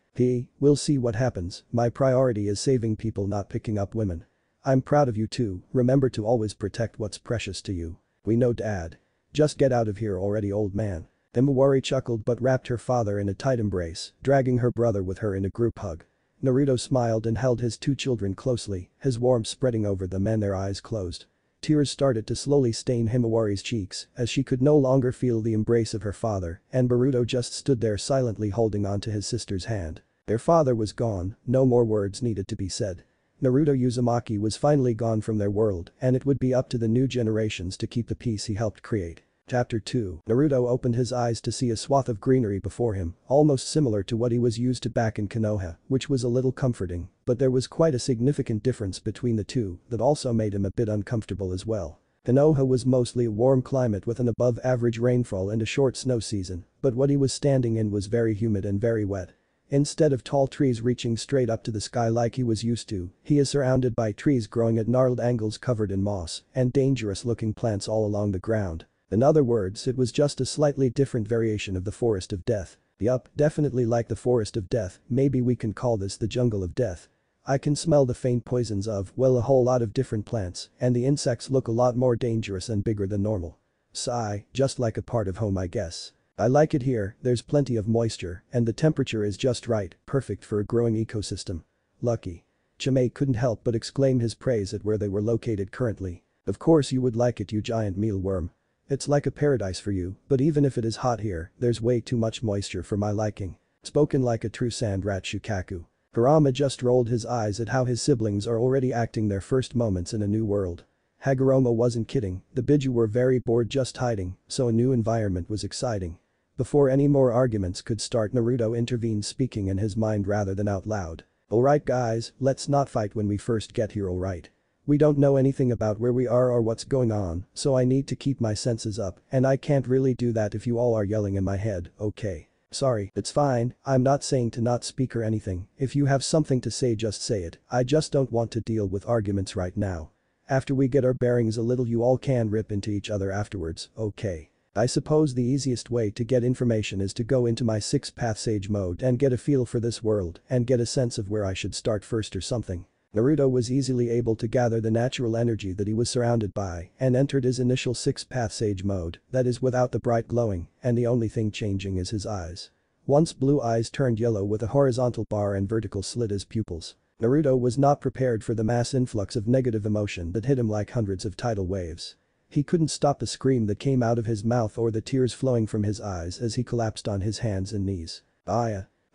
We'll see what happens, my priority is saving people, not picking up women. I'm proud of you too, remember to always protect what's precious to you. We know, dad. Just get out of here already, old man. Himawari chuckled but wrapped her father in a tight embrace, dragging her brother with her in a group hug. Naruto smiled and held his two children closely, his warmth spreading over them and their eyes closed. Tears started to slowly stain Himawari's cheeks as she could no longer feel the embrace of her father and Naruto just stood there silently holding onto his sister's hand. Their father was gone, no more words needed to be said. Naruto Uzumaki was finally gone from their world and it would be up to the new generations to keep the peace he helped create. Chapter 2. Naruto opened his eyes to see a swath of greenery before him, almost similar to what he was used to back in Konoha, which was a little comforting, but there was quite a significant difference between the two that also made him a bit uncomfortable as well. Konoha was mostly a warm climate with an above average rainfall and a short snow season, but what he was standing in was very humid and very wet. Instead of tall trees reaching straight up to the sky like he was used to, he is surrounded by trees growing at gnarled angles covered in moss and dangerous-looking plants all along the ground. In other words, it was just a slightly different variation of the Forest of Death. Yup, definitely like the Forest of Death, maybe we can call this the Jungle of Death. I can smell the faint poisons of, well, a whole lot of different plants, and the insects look a lot more dangerous and bigger than normal. Sigh, just like a part of home, I guess. I like it here, there's plenty of moisture, and the temperature is just right, perfect for a growing ecosystem. Lucky. Chimay couldn't help but exclaim his praise at where they were located currently. Of course you would like it, you giant mealworm. It's like a paradise for you, but even if it is hot here, there's way too much moisture for my liking. Spoken like a true sand rat, Shukaku. Kurama just rolled his eyes at how his siblings are already acting their first moments in a new world. Hagoromo wasn't kidding, the Biju were very bored just hiding, so a new environment was exciting. Before any more arguments could start, Naruto intervened, speaking in his mind rather than out loud. Alright guys, let's not fight when we first get here, alright? We don't know anything about where we are or what's going on, so I need to keep my senses up and I can't really do that if you all are yelling in my head, okay? Sorry, it's fine, I'm not saying to not speak or anything, if you have something to say just say it, I just don't want to deal with arguments right now. After we get our bearings a little you all can rip into each other afterwards, okay. I suppose the easiest way to get information is to go into my 6-path sage mode and get a feel for this world and get a sense of where I should start first or something. Naruto was easily able to gather the natural energy that he was surrounded by and entered his initial 6-path sage mode, that is without the bright glowing, and the only thing changing is his eyes. Once blue eyes turned yellow with a horizontal bar and vertical slit as pupils. Naruto was not prepared for the mass influx of negative emotion that hit him like hundreds of tidal waves. He couldn't stop the scream that came out of his mouth or the tears flowing from his eyes as he collapsed on his hands and knees.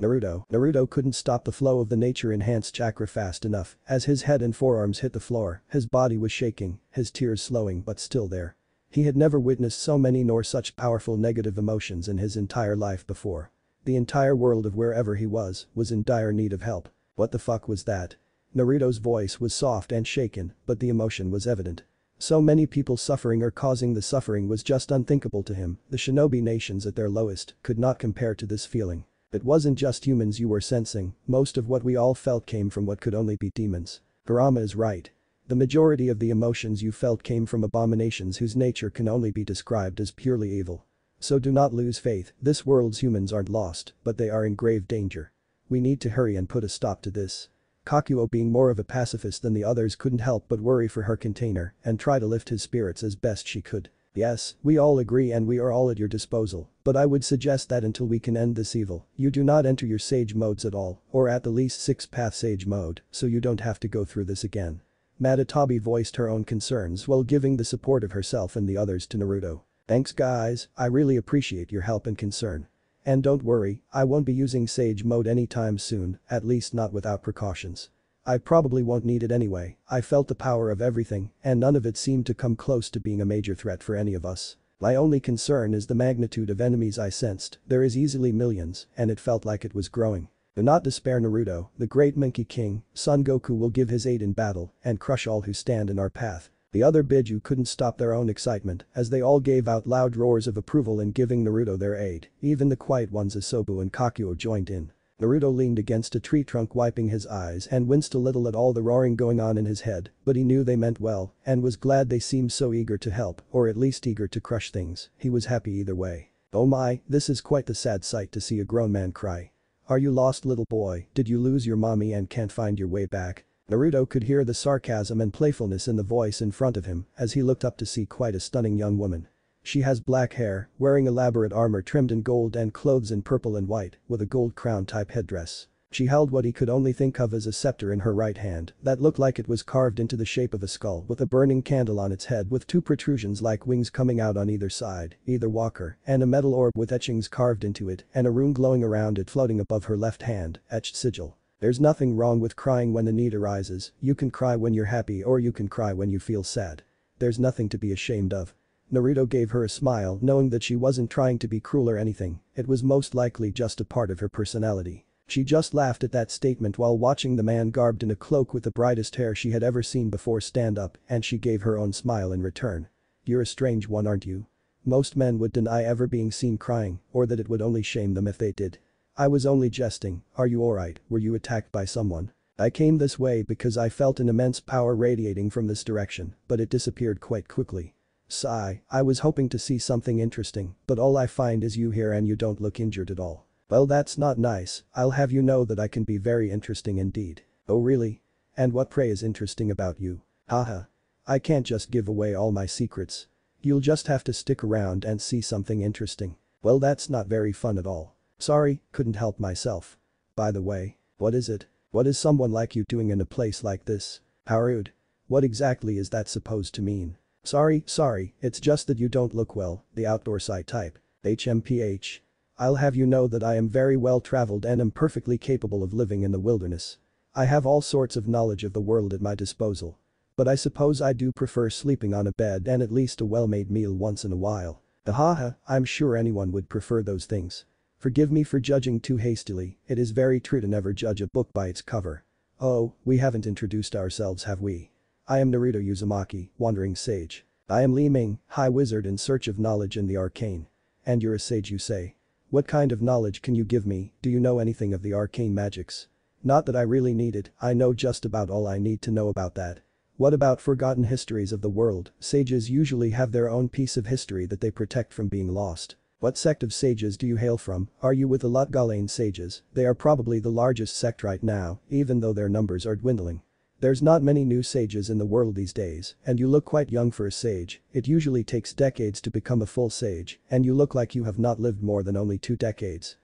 Naruto couldn't stop the flow of the nature-enhanced chakra fast enough, as his head and forearms hit the floor, his body was shaking, his tears slowing but still there. He had never witnessed so many nor such powerful negative emotions in his entire life before. The entire world of wherever he was in dire need of help. What the fuck was that? Naruto's voice was soft and shaken, but the emotion was evident. So many people suffering or causing the suffering was just unthinkable to him. The shinobi nations at their lowest could not compare to this feeling. It wasn't just humans you were sensing, most of what we all felt came from what could only be demons. Kurama is right. The majority of the emotions you felt came from abominations whose nature can only be described as purely evil. So do not lose faith, this world's humans aren't lost, but they are in grave danger. We need to hurry and put a stop to this. Kakuo, being more of a pacifist than the others, couldn't help but worry for her container and try to lift his spirits as best she could. Yes, we all agree and we are all at your disposal, but I would suggest that until we can end this evil, you do not enter your sage modes at all, or at the least 6-path sage mode, so you don't have to go through this again. Madatobi voiced her own concerns while giving the support of herself and the others to Naruto. Thanks guys, I really appreciate your help and concern. And don't worry, I won't be using Sage mode anytime soon, at least not without precautions. I probably won't need it anyway, I felt the power of everything and none of it seemed to come close to being a major threat for any of us. My only concern is the magnitude of enemies I sensed, there is easily millions, and it felt like it was growing. Do not despair Naruto, the great Monkey King, Son Goku will give his aid in battle and crush all who stand in our path. The other Biju couldn't stop their own excitement as they all gave out loud roars of approval in giving Naruto their aid, even the quiet ones Asobu and Kakuo joined in. Naruto leaned against a tree trunk wiping his eyes and winced a little at all the roaring going on in his head, but he knew they meant well and was glad they seemed so eager to help, or at least eager to crush things. He was happy either way. Oh my, this is quite the sad sight to see a grown man cry. Are you lost, little boy? Did you lose your mommy and can't find your way back? Naruto could hear the sarcasm and playfulness in the voice in front of him as he looked up to see quite a stunning young woman. She has black hair, wearing elaborate armor trimmed in gold and clothes in purple and white, with a gold crown type headdress. She held what he could only think of as a scepter in her right hand that looked like it was carved into the shape of a skull with a burning candle on its head with two protrusions like wings coming out on either side, either walker, and a metal orb with etchings carved into it and a rune glowing around it floating above her left hand, etched sigil. There's nothing wrong with crying when the need arises, you can cry when you're happy or you can cry when you feel sad. There's nothing to be ashamed of. Naruto gave her a smile knowing that she wasn't trying to be cruel or anything, it was most likely just a part of her personality. She just laughed at that statement while watching the man garbed in a cloak with the brightest hair she had ever seen before stand up and she gave her own smile in return. You're a strange one, aren't you? Most men would deny ever being seen crying or that it would only shame them if they did. I was only jesting, are you alright, were you attacked by someone? I came this way because I felt an immense power radiating from this direction, but it disappeared quite quickly. Sigh, I was hoping to see something interesting, but all I find is you here and you don't look injured at all. Well, that's not nice, I'll have you know that I can be very interesting indeed. Oh really? And what pray is interesting about you? Haha. I can't just give away all my secrets. You'll just have to stick around and see something interesting. Well, that's not very fun at all. Sorry, couldn't help myself. By the way, what is it? What is someone like you doing in a place like this? How rude. What exactly is that supposed to mean? Sorry, it's just that you don't look well, the outdoor side type. HMPH. I'll have you know that I am very well traveled and am perfectly capable of living in the wilderness. I have all sorts of knowledge of the world at my disposal. But I suppose I do prefer sleeping on a bed and at least a well-made meal once in a while. Haha, I'm sure anyone would prefer those things. Forgive me for judging too hastily, it is very true to never judge a book by its cover. Oh, we haven't introduced ourselves, have we? I am Naruto Uzumaki, Wandering Sage. I am Li Ming, High Wizard in search of knowledge in the arcane. And you're a sage, you say? What kind of knowledge can you give me? Do you know anything of the arcane magics? Not that I really need it, I know just about all I need to know about that. What about forgotten histories of the world? Sages usually have their own piece of history that they protect from being lost. What sect of sages do you hail from? Are you with the Lutgalain sages? They are probably the largest sect right now, even though their numbers are dwindling. There's not many new sages in the world these days, and you look quite young for a sage. It usually takes decades to become a full sage, and you look like you have not lived more than only 2 decades.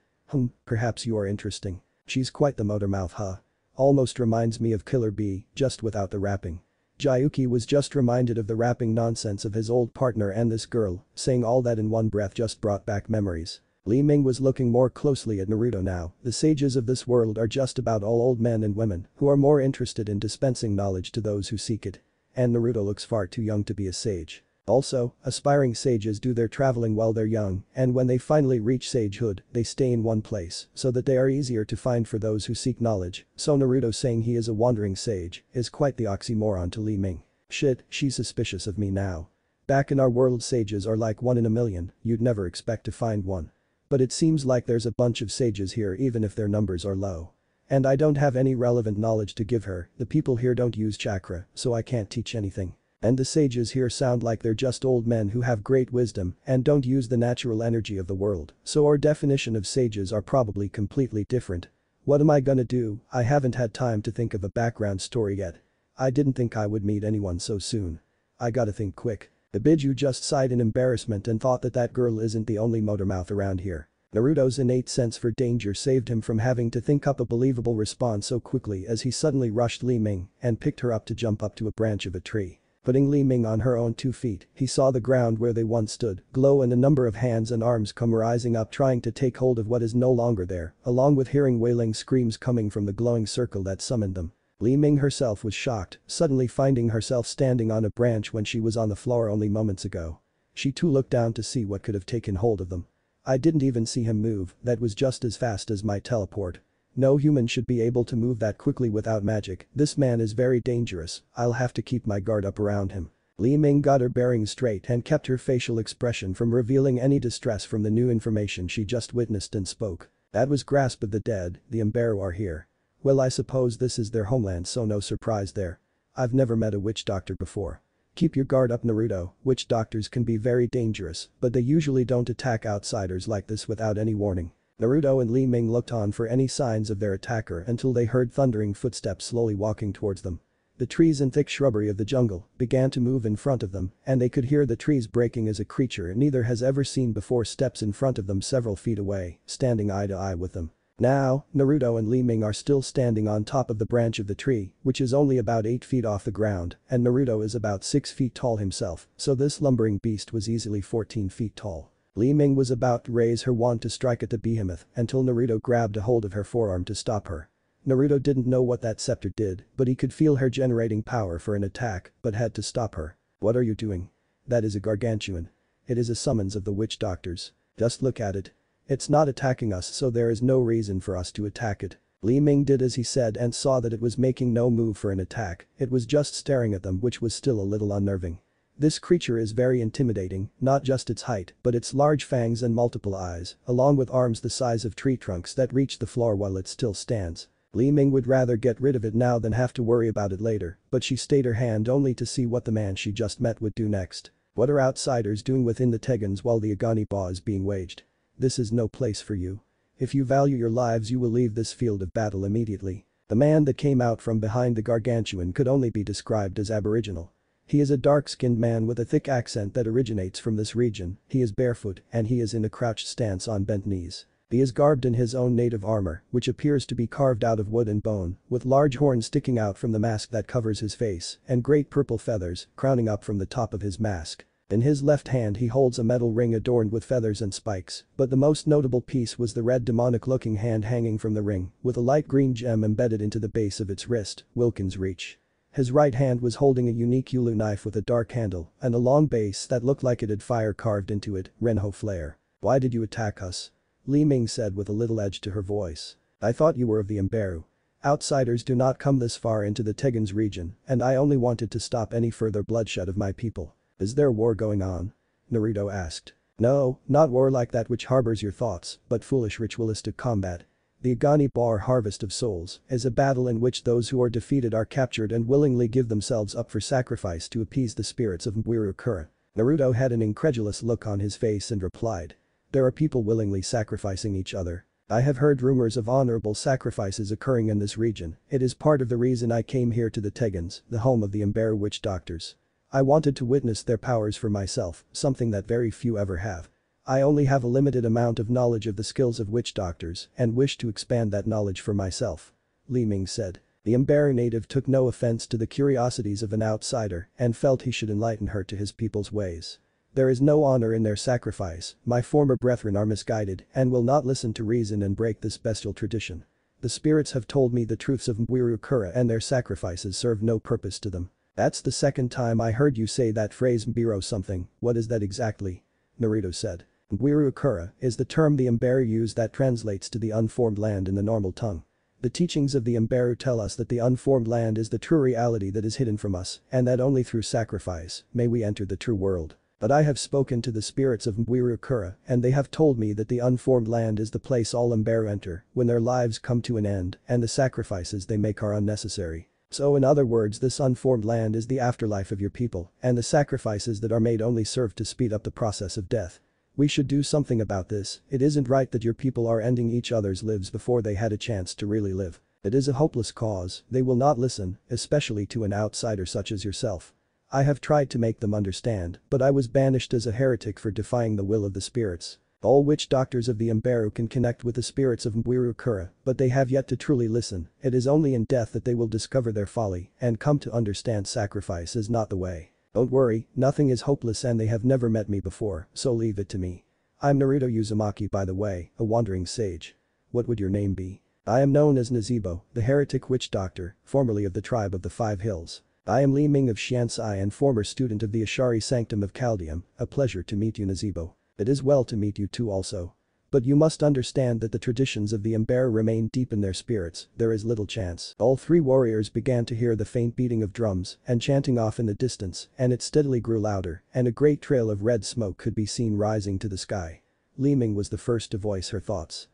Perhaps you are interesting. She's quite the motor mouth, huh? Almost reminds me of Killer Bee, just without the rapping. Jayuki was just reminded of the rapping nonsense of his old partner and this girl, saying all that in one breath just brought back memories. Li Ming was looking more closely at Naruto now. The sages of this world are just about all old men and women who are more interested in dispensing knowledge to those who seek it. And Naruto looks far too young to be a sage. Also, aspiring sages do their traveling while they're young, and when they finally reach sagehood, they stay in one place so that they are easier to find for those who seek knowledge. So Naruto saying he is a wandering sage is quite the oxymoron to Li Ming. Shit, she's suspicious of me now. Back in our world, sages are like 1 in a million, you'd never expect to find one. But it seems like there's a bunch of sages here even if their numbers are low. And I don't have any relevant knowledge to give her, the people here don't use chakra, so I can't teach anything. And the sages here sound like they're just old men who have great wisdom and don't use the natural energy of the world, so our definition of sages are probably completely different. What am I gonna do? I haven't had time to think of a background story yet. I didn't think I would meet anyone so soon. I gotta think quick. The Biju just sighed in embarrassment and thought that that girl isn't the only motormouth around here. Naruto's innate sense for danger saved him from having to think up a believable response so quickly as he suddenly rushed Li Ming and picked her up to jump up to a branch of a tree. Putting Li Ming on her own 2 feet, he saw the ground where they once stood glow and a number of hands and arms come rising up trying to take hold of what is no longer there, along with hearing wailing screams coming from the glowing circle that summoned them. Li Ming herself was shocked, suddenly finding herself standing on a branch when she was on the floor only moments ago. She too looked down to see what could have taken hold of them. I didn't even see him move, that was just as fast as my teleport. No human should be able to move that quickly without magic, this man is very dangerous, I'll have to keep my guard up around him. Li Ming got her bearings straight and kept her facial expression from revealing any distress from the new information she just witnessed and spoke. That was Grasp of the Dead, the Imberu are here. Well, I suppose this is their homeland, so no surprise there. I've never met a witch doctor before. Keep your guard up, Naruto, witch doctors can be very dangerous, but they usually don't attack outsiders like this without any warning. Naruto and Li Ming looked on for any signs of their attacker until they heard thundering footsteps slowly walking towards them. The trees and thick shrubbery of the jungle began to move in front of them, and they could hear the trees breaking as a creature neither has ever seen before steps in front of them several feet away, standing eye to eye with them. Now, Naruto and Li Ming are still standing on top of the branch of the tree, which is only about 8 feet off the ground, and Naruto is about 6 feet tall himself, so this lumbering beast was easily 14 feet tall. Li Ming was about to raise her wand to strike at the behemoth until Naruto grabbed a hold of her forearm to stop her. Naruto didn't know what that scepter did, but he could feel her generating power for an attack, but had to stop her. What are you doing? That is a gargantuan. It is a summons of the witch doctors. Just look at it. It's not attacking us, so there is no reason for us to attack it. Li Ming did as he said and saw that it was making no move for an attack, it was just staring at them, which was still a little unnerving. This creature is very intimidating, not just its height, but its large fangs and multiple eyes, along with arms the size of tree trunks that reach the floor while it still stands. Li Ming would rather get rid of it now than have to worry about it later, but she stayed her hand only to see what the man she just met would do next. What are outsiders doing within the Tegons while the Agani Ba is being waged? This is no place for you. If you value your lives, you will leave this field of battle immediately. The man that came out from behind the gargantuan could only be described as aboriginal. He is a dark-skinned man with a thick accent that originates from this region, he is barefoot and he is in a crouched stance on bent knees. He is garbed in his own native armor, which appears to be carved out of wood and bone, with large horns sticking out from the mask that covers his face, and great purple feathers crowning up from the top of his mask. In his left hand he holds a metal ring adorned with feathers and spikes, but the most notable piece was the red demonic-looking hand hanging from the ring, with a light green gem embedded into the base of its wrist, Wilkin's reach. His right hand was holding a unique Yulu knife with a dark handle and a long base that looked like it had fire carved into it, Renho flare. Why did you attack us? Li Ming said with a little edge to her voice. I thought you were of the Imberu. Outsiders do not come this far into the Tegons region, and I only wanted to stop any further bloodshed of my people. Is there a war going on? Naruto asked. No, not war like that which harbors your thoughts, but foolish ritualistic combat. The Agani Bar Harvest of Souls is a battle in which those who are defeated are captured and willingly give themselves up for sacrifice to appease the spirits of Mwiru Kura. Naruto had an incredulous look on his face and replied. There are people willingly sacrificing each other. I have heard rumors of honorable sacrifices occurring in this region. It is part of the reason I came here to the Tegans, the home of the Imberu witch doctors. I wanted to witness their powers for myself, something that very few ever have. I only have a limited amount of knowledge of the skills of witch doctors and wish to expand that knowledge for myself. Li Ming said. The Imberu native took no offense to the curiosities of an outsider and felt he should enlighten her to his people's ways. There is no honor in their sacrifice, my former brethren are misguided and will not listen to reason and break this bestial tradition. The spirits have told me the truths of Mwiru Kura and their sacrifices serve no purpose to them. That's the second time I heard you say that phrase Mbiro something, what is that exactly? Naruto said. Mwiru Kura is the term the Imberu use that translates to the unformed land in the normal tongue. The teachings of the Imberu tell us that the unformed land is the true reality that is hidden from us and that only through sacrifice may we enter the true world. But I have spoken to the spirits of Mwiru Kura and they have told me that the unformed land is the place all Imberu enter when their lives come to an end and the sacrifices they make are unnecessary. So in other words, this unformed land is the afterlife of your people and the sacrifices that are made only serve to speed up the process of death. We should do something about this. It isn't right that your people are ending each other's lives before they had a chance to really live. It is a hopeless cause, they will not listen, especially to an outsider such as yourself. I have tried to make them understand, but I was banished as a heretic for defying the will of the spirits. All witch doctors of the Imberu can connect with the spirits of Mwiru Kura, but they have yet to truly listen. It is only in death that they will discover their folly and come to understand sacrifice is not the way. Don't worry, nothing is hopeless and they have never met me before, so leave it to me. I'm Naruto Uzumaki by the way, a wandering sage. What would your name be? I am known as Nazibo, the heretic witch doctor, formerly of the tribe of the Five Hills. I am Li Ming of Xiansai and former student of the Ashari Sanctum of Chaldeum, a pleasure to meet you Nazibo. It is well to meet you too also. But you must understand that the traditions of the Imberu remain deep in their spirits, there is little chance. All three warriors began to hear the faint beating of drums and chanting off in the distance and it steadily grew louder and a great trail of red smoke could be seen rising to the sky. Li Ming was the first to voice her thoughts.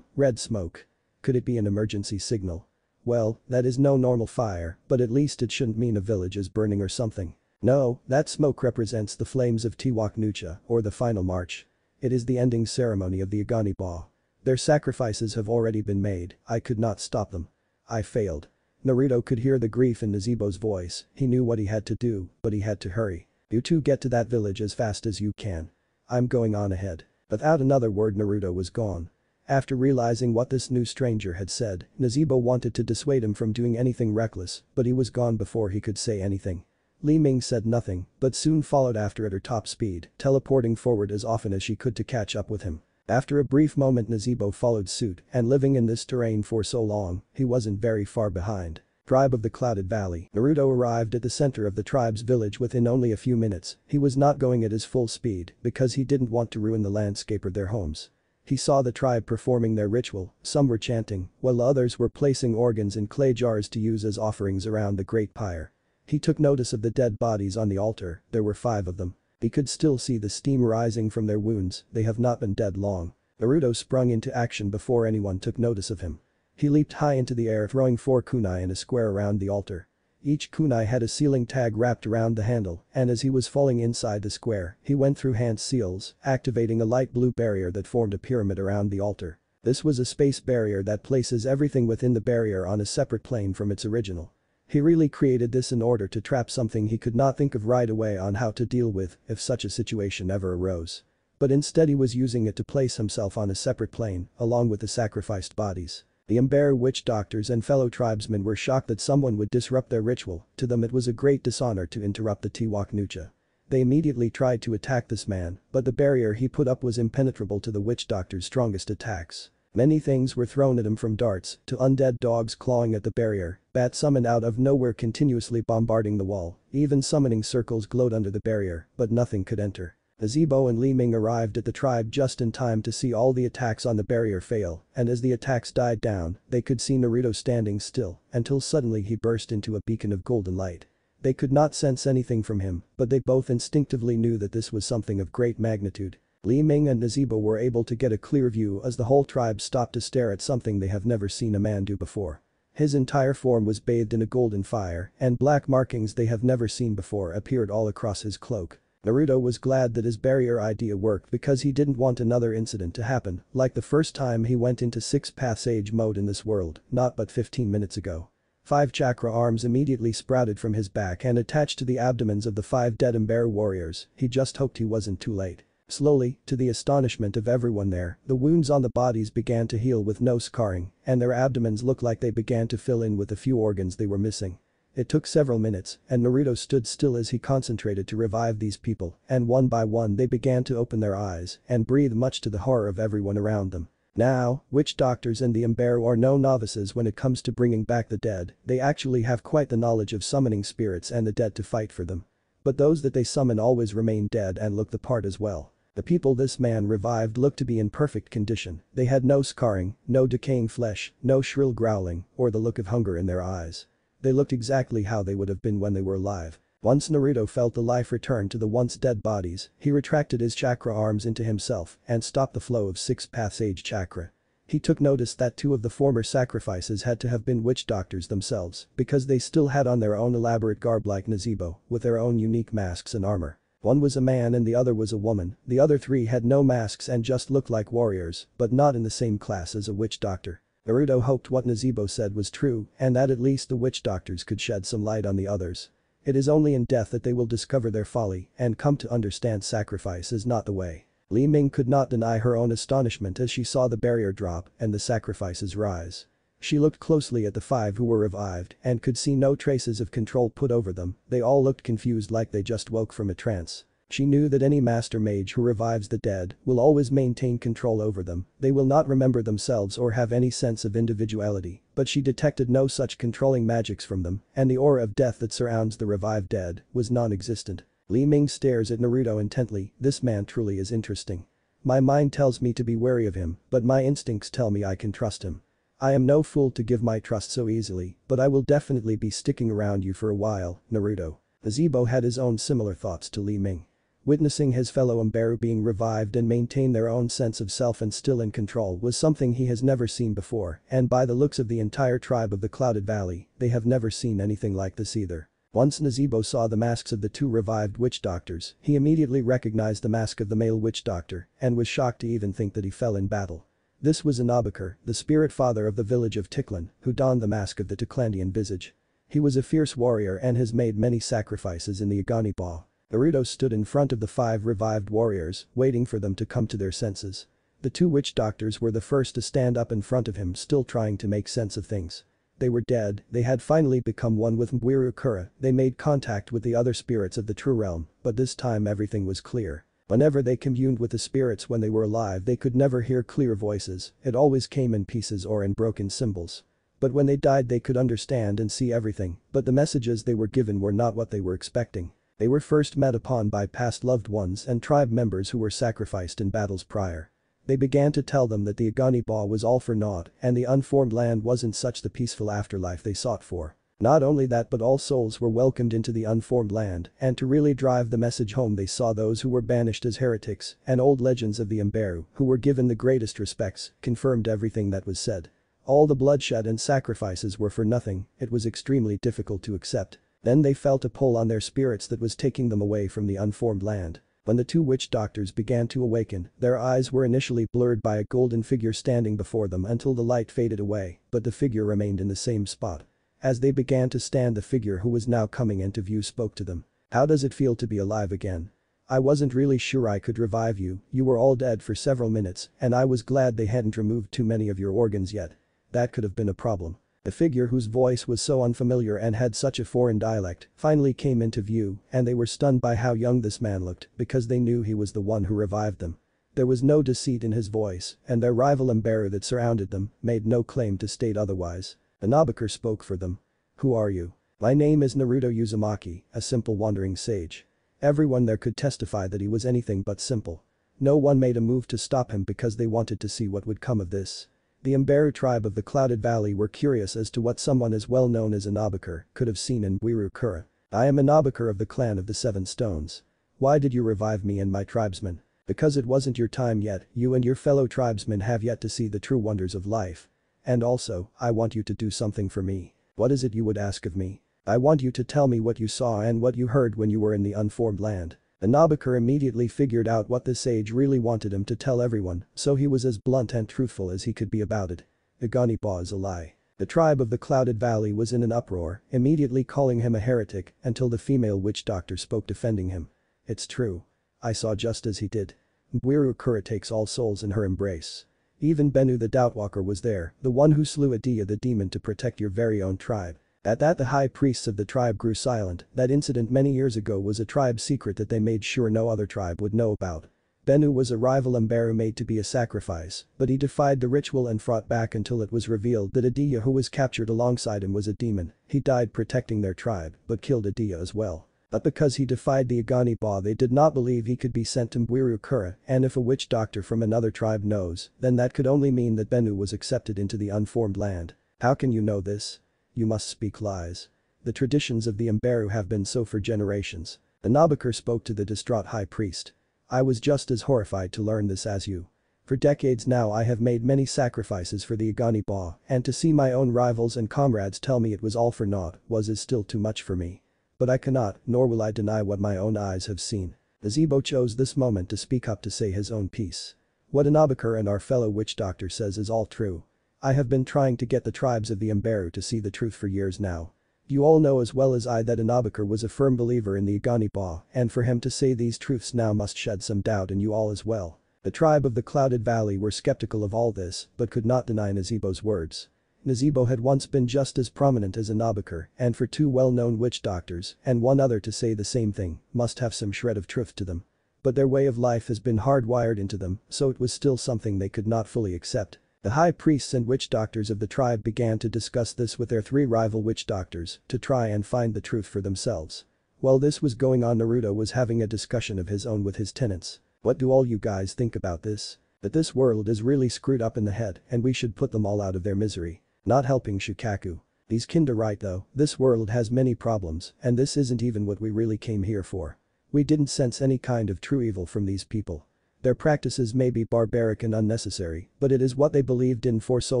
Red smoke. Could it be an emergency signal? Well, that is no normal fire, but at least it shouldn't mean a village is burning or something. No, that smoke represents the flames of Tiwak Nucha or the final march. It is the ending ceremony of the Agani Ba. Their sacrifices have already been made, I could not stop them. I failed. Naruto could hear the grief in Nazibo's voice, he knew what he had to do, but he had to hurry. You two get to that village as fast as you can. I'm going on ahead. Without another word Naruto was gone. After realizing what this new stranger had said, Nazibo wanted to dissuade him from doing anything reckless, but he was gone before he could say anything. Li Ming said nothing, but soon followed after at her top speed, teleporting forward as often as she could to catch up with him. After a brief moment Nazibo followed suit and living in this terrain for so long, he wasn't very far behind. Tribe of the Clouded Valley. Naruto arrived at the center of the tribe's village within only a few minutes, he was not going at his full speed because he didn't want to ruin the landscape of their homes. He saw the tribe performing their ritual, some were chanting, while others were placing organs in clay jars to use as offerings around the great pyre. He took notice of the dead bodies on the altar, there were 5 of them. He could still see the steam rising from their wounds, they have not been dead long. Naruto sprung into action before anyone took notice of him. He leaped high into the air throwing 4 kunai in a square around the altar. Each kunai had a sealing tag wrapped around the handle and as he was falling inside the square, he went through hand seals, activating a light blue barrier that formed a pyramid around the altar. This was a space barrier that places everything within the barrier on a separate plane from its original. He really created this in order to trap something he could not think of right away on how to deal with if such a situation ever arose. But instead he was using it to place himself on a separate plane, along with the sacrificed bodies. The Imberu witch doctors and fellow tribesmen were shocked that someone would disrupt their ritual, to them it was a great dishonor to interrupt the Tiwak Nucha. They immediately tried to attack this man, but the barrier he put up was impenetrable to the witch doctor's strongest attacks. Many things were thrown at him from darts to undead dogs clawing at the barrier, bats summoned out of nowhere continuously bombarding the wall, even summoning circles glowed under the barrier, but nothing could enter. Nazibo and Li Ming arrived at the tribe just in time to see all the attacks on the barrier fail, and as the attacks died down, they could see Naruto standing still, until suddenly he burst into a beacon of golden light. They could not sense anything from him, but they both instinctively knew that this was something of great magnitude. Li Ming and Nazibo were able to get a clear view as the whole tribe stopped to stare at something they have never seen a man do before. His entire form was bathed in a golden fire, and black markings they have never seen before appeared all across his cloak. Naruto was glad that his barrier idea worked because he didn't want another incident to happen, like the first time he went into 6-path age mode in this world, not but 15 minutes ago. 5 chakra arms immediately sprouted from his back and attached to the abdomens of the 5 dead Imberu warriors. He just hoped he wasn't too late. Slowly, to the astonishment of everyone there, the wounds on the bodies began to heal with no scarring, and their abdomens looked like they began to fill in with the few organs they were missing. It took several minutes, and Naruto stood still as he concentrated to revive these people, and one by one they began to open their eyes and breathe, much to the horror of everyone around them. Now, witch doctors and the Imberu are no novices when it comes to bringing back the dead. They actually have quite the knowledge of summoning spirits and the dead to fight for them. But those that they summon always remain dead and look the part as well. The people this man revived looked to be in perfect condition. They had no scarring, no decaying flesh, no shrill growling, or the look of hunger in their eyes. They looked exactly how they would have been when they were alive. Once Naruto felt the life return to the once dead bodies, he retracted his chakra arms into himself and stopped the flow of 6-path age chakra. He took notice that 2 of the former sacrifices had to have been witch doctors themselves because they still had on their own elaborate garb like Nazibo, with their own unique masks and armor. One was a man and the other was a woman. The other 3 had no masks and just looked like warriors, but not in the same class as a witch doctor. Naruto hoped what Nazibo said was true and that at least the witch doctors could shed some light on the others. It is only in death that they will discover their folly and come to understand sacrifice is not the way. Li Ming could not deny her own astonishment as she saw the barrier drop and the sacrifices rise. She looked closely at the 5 who were revived and could see no traces of control put over them. They all looked confused, like they just woke from a trance. She knew that any master mage who revives the dead will always maintain control over them. They will not remember themselves or have any sense of individuality, but she detected no such controlling magics from them, and the aura of death that surrounds the revived dead was non-existent. Li Ming stares at Naruto intently. This man truly is interesting. My mind tells me to be wary of him, but my instincts tell me I can trust him. I am no fool to give my trust so easily, but I will definitely be sticking around you for a while, Naruto. Nazibo had his own similar thoughts to Li Ming. Witnessing his fellow Imberu being revived and maintain their own sense of self and still in control was something he has never seen before, and by the looks of the entire tribe of the Clouded Valley, they have never seen anything like this either. Once Nazibo saw the masks of the 2 revived witch doctors, he immediately recognized the mask of the male witch doctor and was shocked to even think that he fell in battle. This was Inabukor, the spirit father of the village of Tiklan, who donned the mask of the Tiklandian visage. He was a fierce warrior and has made many sacrifices in the Iganiba. Naruto stood in front of the 5 revived warriors, waiting for them to come to their senses. The 2 witch doctors were the first to stand up in front of him, still trying to make sense of things. They were dead, they had finally become one with Mwiru. They made contact with the other spirits of the true realm, but this time everything was clear. Whenever they communed with the spirits when they were alive, they could never hear clear voices. It always came in pieces or in broken symbols. But when they died they could understand and see everything, but the messages they were given were not what they were expecting. They were first met upon by past loved ones and tribe members who were sacrificed in battles prior. They began to tell them that the Iganiba was all for naught and the unformed land wasn't such the peaceful afterlife they sought for. Not only that, but all souls were welcomed into the unformed land, and to really drive the message home they saw those who were banished as heretics and old legends of the Imberu, who were given the greatest respects, confirmed everything that was said. All the bloodshed and sacrifices were for nothing. It was extremely difficult to accept. Then they felt a pull on their spirits that was taking them away from the unformed land. When the 2 witch doctors began to awaken, their eyes were initially blurred by a golden figure standing before them until the light faded away, but the figure remained in the same spot. As they began to stand, the figure who was now coming into view spoke to them. How does it feel to be alive again? I wasn't really sure I could revive you. You were all dead for several minutes, and I was glad they hadn't removed too many of your organs yet. That could have been a problem. The figure whose voice was so unfamiliar and had such a foreign dialect finally came into view, and they were stunned by how young this man looked because they knew he was the one who revived them. There was no deceit in his voice, and their rival Imberu that surrounded them made no claim to state otherwise. Inabukor spoke for them. Who are you? My name is Naruto Uzumaki, a simple wandering sage. Everyone there could testify that he was anything but simple. No one made a move to stop him because they wanted to see what would come of this. The Imberu tribe of the Clouded Valley were curious as to what someone as well known as Inabukor could have seen in Mwiru. I am Inabukor of the clan of the 7 stones. Why did you revive me and my tribesmen? Because it wasn't your time yet, you and your fellow tribesmen have yet to see the true wonders of life. And also, I want you to do something for me. What is it you would ask of me? I want you to tell me what you saw and what you heard when you were in the unformed land. The Nabokor immediately figured out what this sage really wanted him to tell everyone, so he was as blunt and truthful as he could be about it. Iganiba is a lie. The tribe of the Clouded Valley was in an uproar, immediately calling him a heretic until the female witch doctor spoke defending him. It's true. I saw just as he did. Mbwiru takes all souls in her embrace. Even Bennu the Doubtwalker was there, the one who slew Adia the demon to protect your very own tribe. At that the high priests of the tribe grew silent. That incident many years ago was a tribe secret that they made sure no other tribe would know about. Bennu was a rival Mberu made to be a sacrifice, but he defied the ritual and fought back until it was revealed that Adia who was captured alongside him was a demon. He died protecting their tribe, but killed Adia as well. But because he defied the Iganiba they did not believe he could be sent to Mbwiru, and if a witch doctor from another tribe knows, then that could only mean that Bennu was accepted into the unformed land. How can you know this? You must speak lies. The traditions of the Mberu have been so for generations. The Nabokor spoke to the distraught high priest. I was just as horrified to learn this as you. For decades now I have made many sacrifices for the Iganiba, and to see my own rivals and comrades tell me it was all for naught is still too much for me. But I cannot, nor will I deny what my own eyes have seen. Azebo chose this moment to speak up to say his own piece. What Nabokor and our fellow witch doctor says is all true. I have been trying to get the tribes of the Mberu to see the truth for years now. You all know as well as I that Nabokor was a firm believer in the Iganiba, and for him to say these truths now must shed some doubt in you all as well. The tribe of the Clouded Valley were skeptical of all this, but could not deny Nazebo's words. Nazebo had once been just as prominent as Nabokor, and for two well-known witch doctors, and one other to say the same thing, must have some shred of truth to them. But their way of life has been hardwired into them, so it was still something they could not fully accept. The high priests and witch doctors of the tribe began to discuss this with their three rival witch doctors to try and find the truth for themselves. While this was going on, Naruto was having a discussion of his own with his tenants. What do all you guys think about this? That this world is really screwed up in the head and we should put them all out of their misery. Not helping Shukaku. These kinda right though, this world has many problems and this isn't even what we really came here for. We didn't sense any kind of true evil from these people. Their practices may be barbaric and unnecessary, but it is what they believed in for so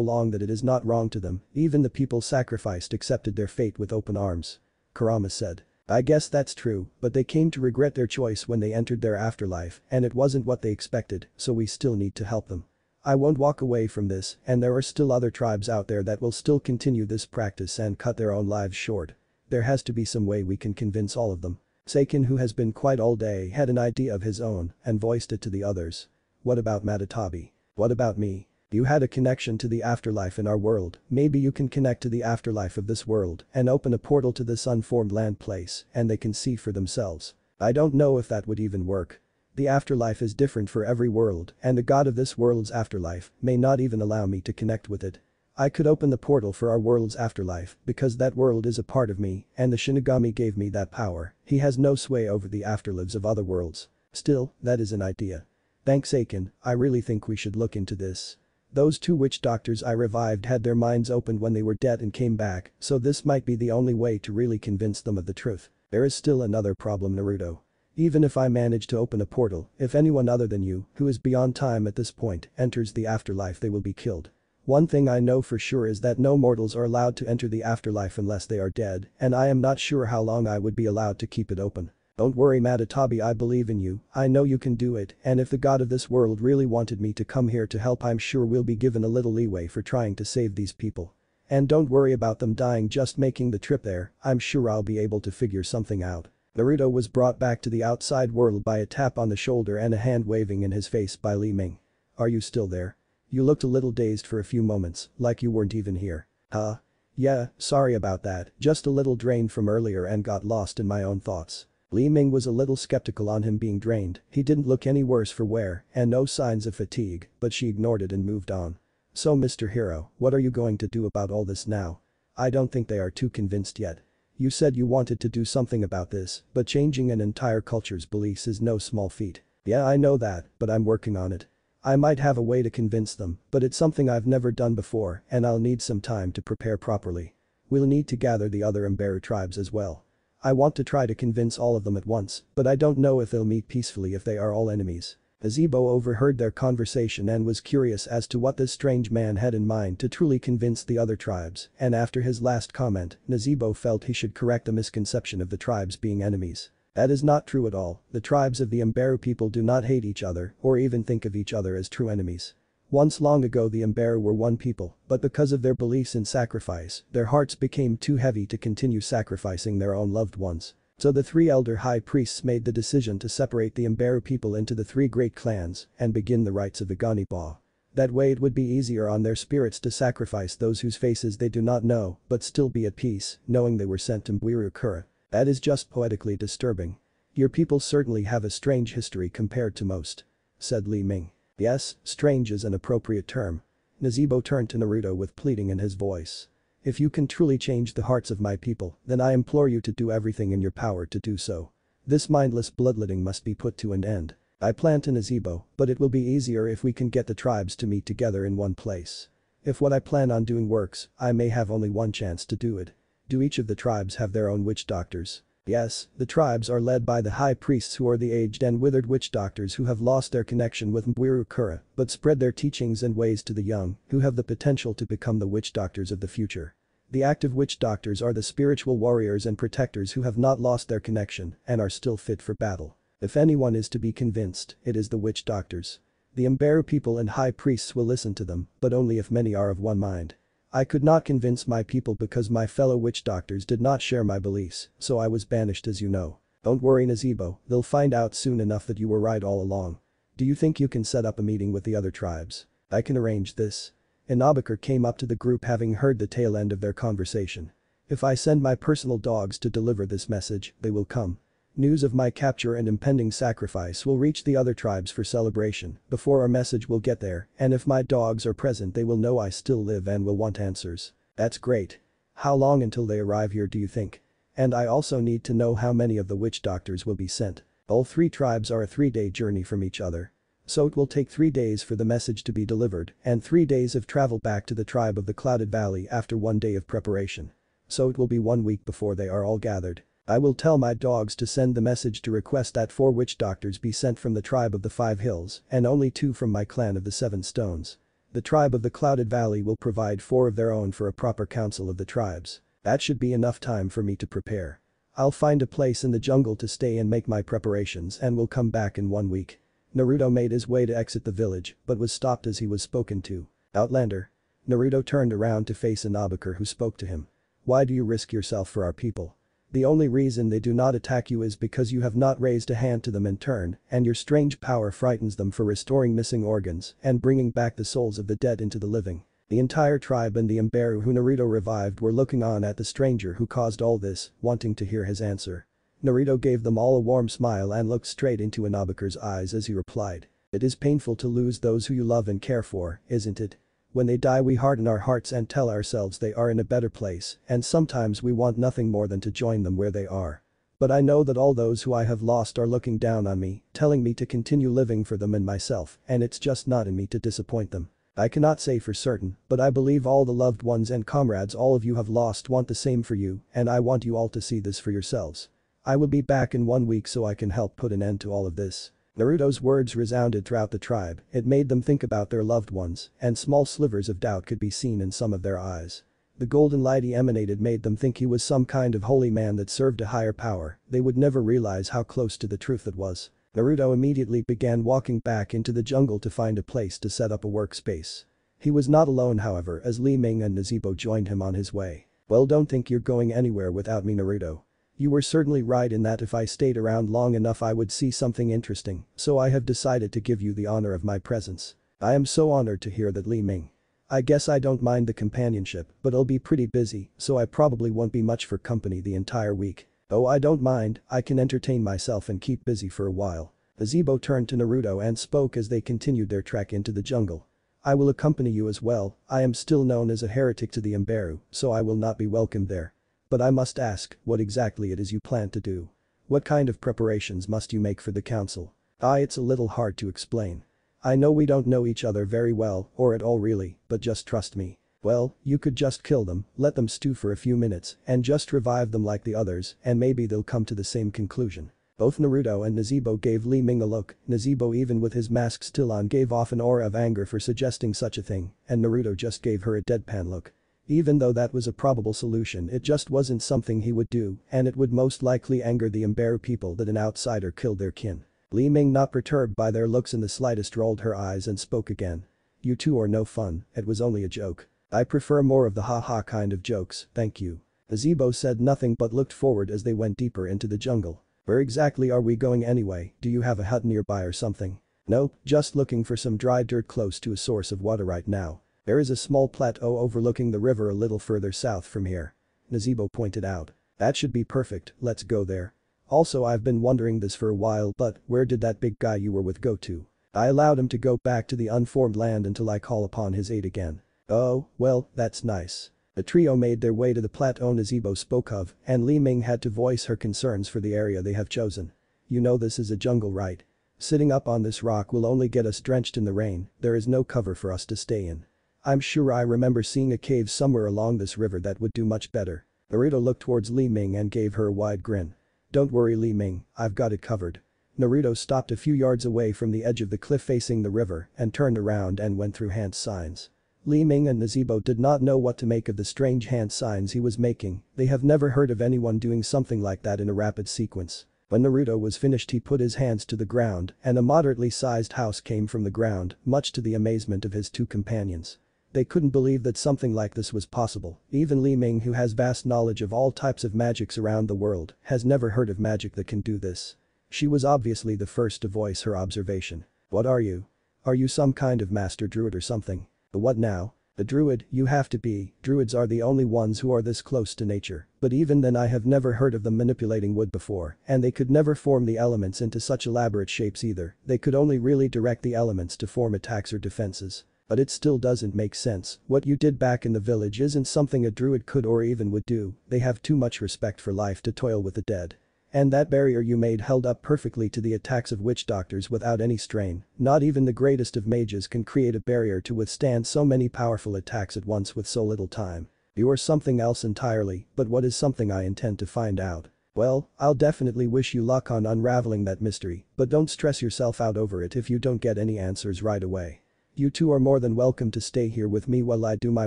long that it is not wrong to them. Even the people sacrificed accepted their fate with open arms. Kurama said. I guess that's true, but they came to regret their choice when they entered their afterlife and it wasn't what they expected, so we still need to help them. I won't walk away from this, and there are still other tribes out there that will still continue this practice and cut their own lives short. There has to be some way we can convince all of them. Seiken, who has been quiet all day, had an idea of his own and voiced it to the others. What about Matatabi? What about me? You had a connection to the afterlife in our world, maybe you can connect to the afterlife of this world and open a portal to this unformed land place and they can see for themselves. I don't know if that would even work. The afterlife is different for every world and the god of this world's afterlife may not even allow me to connect with it. I could open the portal for our world's afterlife because that world is a part of me and the Shinigami gave me that power. He has no sway over the afterlives of other worlds. Still, that is an idea. Thanks Aiken, I really think we should look into this. Those two witch doctors I revived had their minds opened when they were dead and came back, so this might be the only way to really convince them of the truth. There is still another problem, Naruto. Even if I manage to open a portal, if anyone other than you, who is beyond time at this point, enters the afterlife they will be killed. One thing I know for sure is that no mortals are allowed to enter the afterlife unless they are dead, and I am not sure how long I would be allowed to keep it open. Don't worry Matatabi, I believe in you, I know you can do it, and if the god of this world really wanted me to come here to help, I'm sure we'll be given a little leeway for trying to save these people. And don't worry about them dying just making the trip there, I'm sure I'll be able to figure something out. Naruto was brought back to the outside world by a tap on the shoulder and a hand waving in his face by Li Ming. Are you still there? You looked a little dazed for a few moments, like you weren't even here. Huh? Yeah, sorry about that, just a little drained from earlier and got lost in my own thoughts. Li Ming was a little skeptical on him being drained, he didn't look any worse for wear and no signs of fatigue, but she ignored it and moved on. So Mr. Hero, what are you going to do about all this now? I don't think they are too convinced yet. You said you wanted to do something about this, but changing an entire culture's beliefs is no small feat. Yeah, I know that, but I'm working on it. I might have a way to convince them, but it's something I've never done before and I'll need some time to prepare properly. We'll need to gather the other Mberu tribes as well. I want to try to convince all of them at once, but I don't know if they'll meet peacefully if they are all enemies. Naruto overheard their conversation and was curious as to what this strange man had in mind to truly convince the other tribes, and after his last comment, Naruto felt he should correct the misconception of the tribes being enemies. That is not true at all. The tribes of the Imberu people do not hate each other or even think of each other as true enemies. Once long ago the Imberu were one people, but because of their beliefs in sacrifice, their hearts became too heavy to continue sacrificing their own loved ones. So the three elder high priests made the decision to separate the Imberu people into the three great clans and begin the rites of Iganiba. That way it would be easier on their spirits to sacrifice those whose faces they do not know but still be at peace, knowing they were sent to Mbwiru. That is just poetically disturbing. Your people certainly have a strange history compared to most. Said Li Ming. Yes, strange is an appropriate term. Naruto turned to Naruto with pleading in his voice. If you can truly change the hearts of my people, then I implore you to do everything in your power to do so. This mindless bloodletting must be put to an end. I plan to Naruto, but it will be easier if we can get the tribes to meet together in one place. If what I plan on doing works, I may have only one chance to do it. Do each of the tribes have their own witch doctors? Yes, the tribes are led by the high priests who are the aged and withered witch doctors who have lost their connection with Mbwiru but spread their teachings and ways to the young, who have the potential to become the witch doctors of the future. The active witch doctors are the spiritual warriors and protectors who have not lost their connection and are still fit for battle. If anyone is to be convinced, it is the witch doctors. The Imberu people and high priests will listen to them, but only if many are of one mind. I could not convince my people because my fellow witch doctors did not share my beliefs, so I was banished as you know. Don't worry Naruto, they'll find out soon enough that you were right all along. Do you think you can set up a meeting with the other tribes? I can arrange this. Inabukar came up to the group having heard the tail end of their conversation. If I send my personal dogs to deliver this message, they will come. News of my capture and impending sacrifice will reach the other tribes for celebration before our message will get there, and if my dogs are present they will know I still live and will want answers. That's great. How long until they arrive here do you think? And I also need to know how many of the witch doctors will be sent. All three tribes are a 3-day journey from each other. So it will take 3 days for the message to be delivered and 3 days of travel back to the tribe of the Clouded Valley after 1 day of preparation. So it will be 1 week before they are all gathered. I will tell my dogs to send the message to request that 4 witch doctors be sent from the tribe of the 5 hills and only 2 from my clan of the 7 stones. The tribe of the Clouded Valley will provide 4 of their own for a proper council of the tribes. That should be enough time for me to prepare. I'll find a place in the jungle to stay and make my preparations and will come back in 1 week. Naruto made his way to exit the village but was stopped as he was spoken to. Outlander. Naruto turned around to face Inabukar who spoke to him. Why do you risk yourself for our people? The only reason they do not attack you is because you have not raised a hand to them in turn and your strange power frightens them for restoring missing organs and bringing back the souls of the dead into the living. The entire tribe and the Imberu who Naruto revived were looking on at the stranger who caused all this, wanting to hear his answer. Naruto gave them all a warm smile and looked straight into Inabukar's eyes as he replied. It is painful to lose those who you love and care for, isn't it? When they die we harden our hearts and tell ourselves they are in a better place and sometimes we want nothing more than to join them where they are. But I know that all those who I have lost are looking down on me, telling me to continue living for them and myself and it's just not in me to disappoint them. I cannot say for certain, but I believe all the loved ones and comrades all of you have lost want the same for you and I want you all to see this for yourselves. I will be back in 1 week so I can help put an end to all of this. Naruto's words resounded throughout the tribe, it made them think about their loved ones, and small slivers of doubt could be seen in some of their eyes. The golden light he emanated made them think he was some kind of holy man that served a higher power, they would never realize how close to the truth it was. Naruto immediately began walking back into the jungle to find a place to set up a workspace. He was not alone however as Li Ming and Naruto joined him on his way. Well, don't think you're going anywhere without me Naruto. You were certainly right in that if I stayed around long enough I would see something interesting, so I have decided to give you the honor of my presence. I am so honored to hear that Li Ming. I guess I don't mind the companionship, but I'll be pretty busy, so I probably won't be much for company the entire week. Oh, I don't mind, I can entertain myself and keep busy for a while. Naruto turned to Naruto and spoke as they continued their trek into the jungle. I will accompany you as well, I am still known as a heretic to the Imberu, so I will not be welcomed there. But I must ask, what exactly it is you plan to do? What kind of preparations must you make for the council? It's a little hard to explain. I know we don't know each other very well, or at all really, but just trust me. Well, you could just kill them, let them stew for a few minutes, and just revive them like the others, and maybe they'll come to the same conclusion. Both Naruto and Nezebo gave Li Ming a look. Nezebo, even with his mask still on, gave off an aura of anger for suggesting such a thing, and Naruto just gave her a deadpan look. Even though that was a probable solution, it just wasn't something he would do, and it would most likely anger the Imberu people that an outsider killed their kin. Li Ming, not perturbed by their looks in the slightest, rolled her eyes and spoke again. "You two are no fun, it was only a joke. I prefer more of the ha-ha kind of jokes, thank you." Nezebo said nothing but looked forward as they went deeper into the jungle. "Where exactly are we going anyway? Do you have a hut nearby or something?" "Nope, just looking for some dry dirt close to a source of water right now. There is a small plateau overlooking the river a little further south from here," Nezebo pointed out. "That should be perfect, let's go there. Also, I've been wondering this for a while, but where did that big guy you were with go to?" "I allowed him to go back to the unformed land until I call upon his aid again." "Oh, well, that's nice." The trio made their way to the plateau Nezebo spoke of, and Li Ming had to voice her concerns for the area they have chosen. "You know this is a jungle, right? Sitting up on this rock will only get us drenched in the rain, there is no cover for us to stay in. I'm sure I remember seeing a cave somewhere along this river that would do much better." Naruto looked towards Li Ming and gave her a wide grin. "Don't worry, Li Ming, I've got it covered." Naruto stopped a few yards away from the edge of the cliff facing the river and turned around and went through hand signs. Li Ming and Nezebo did not know what to make of the strange hand signs he was making. They have never heard of anyone doing something like that in a rapid sequence. When Naruto was finished, he put his hands to the ground and a moderately sized house came from the ground, much to the amazement of his two companions. They couldn't believe that something like this was possible. Even Li Ming, who has vast knowledge of all types of magics around the world, has never heard of magic that can do this. She was obviously the first to voice her observation. "What are you? Are you some kind of master druid or something?" "The what now?" "The druid, you have to be. Druids are the only ones who are this close to nature, but even then I have never heard of them manipulating wood before, and they could never form the elements into such elaborate shapes either, they could only really direct the elements to form attacks or defenses. But it still doesn't make sense. What you did back in the village isn't something a druid could or even would do, they have too much respect for life to toil with the dead. And that barrier you made held up perfectly to the attacks of witch doctors without any strain. Not even the greatest of mages can create a barrier to withstand so many powerful attacks at once with so little time. You are something else entirely, but what is something I intend to find out. Well, I'll definitely wish you luck on unraveling that mystery, but don't stress yourself out over it if you don't get any answers right away. You two are more than welcome to stay here with me while I do my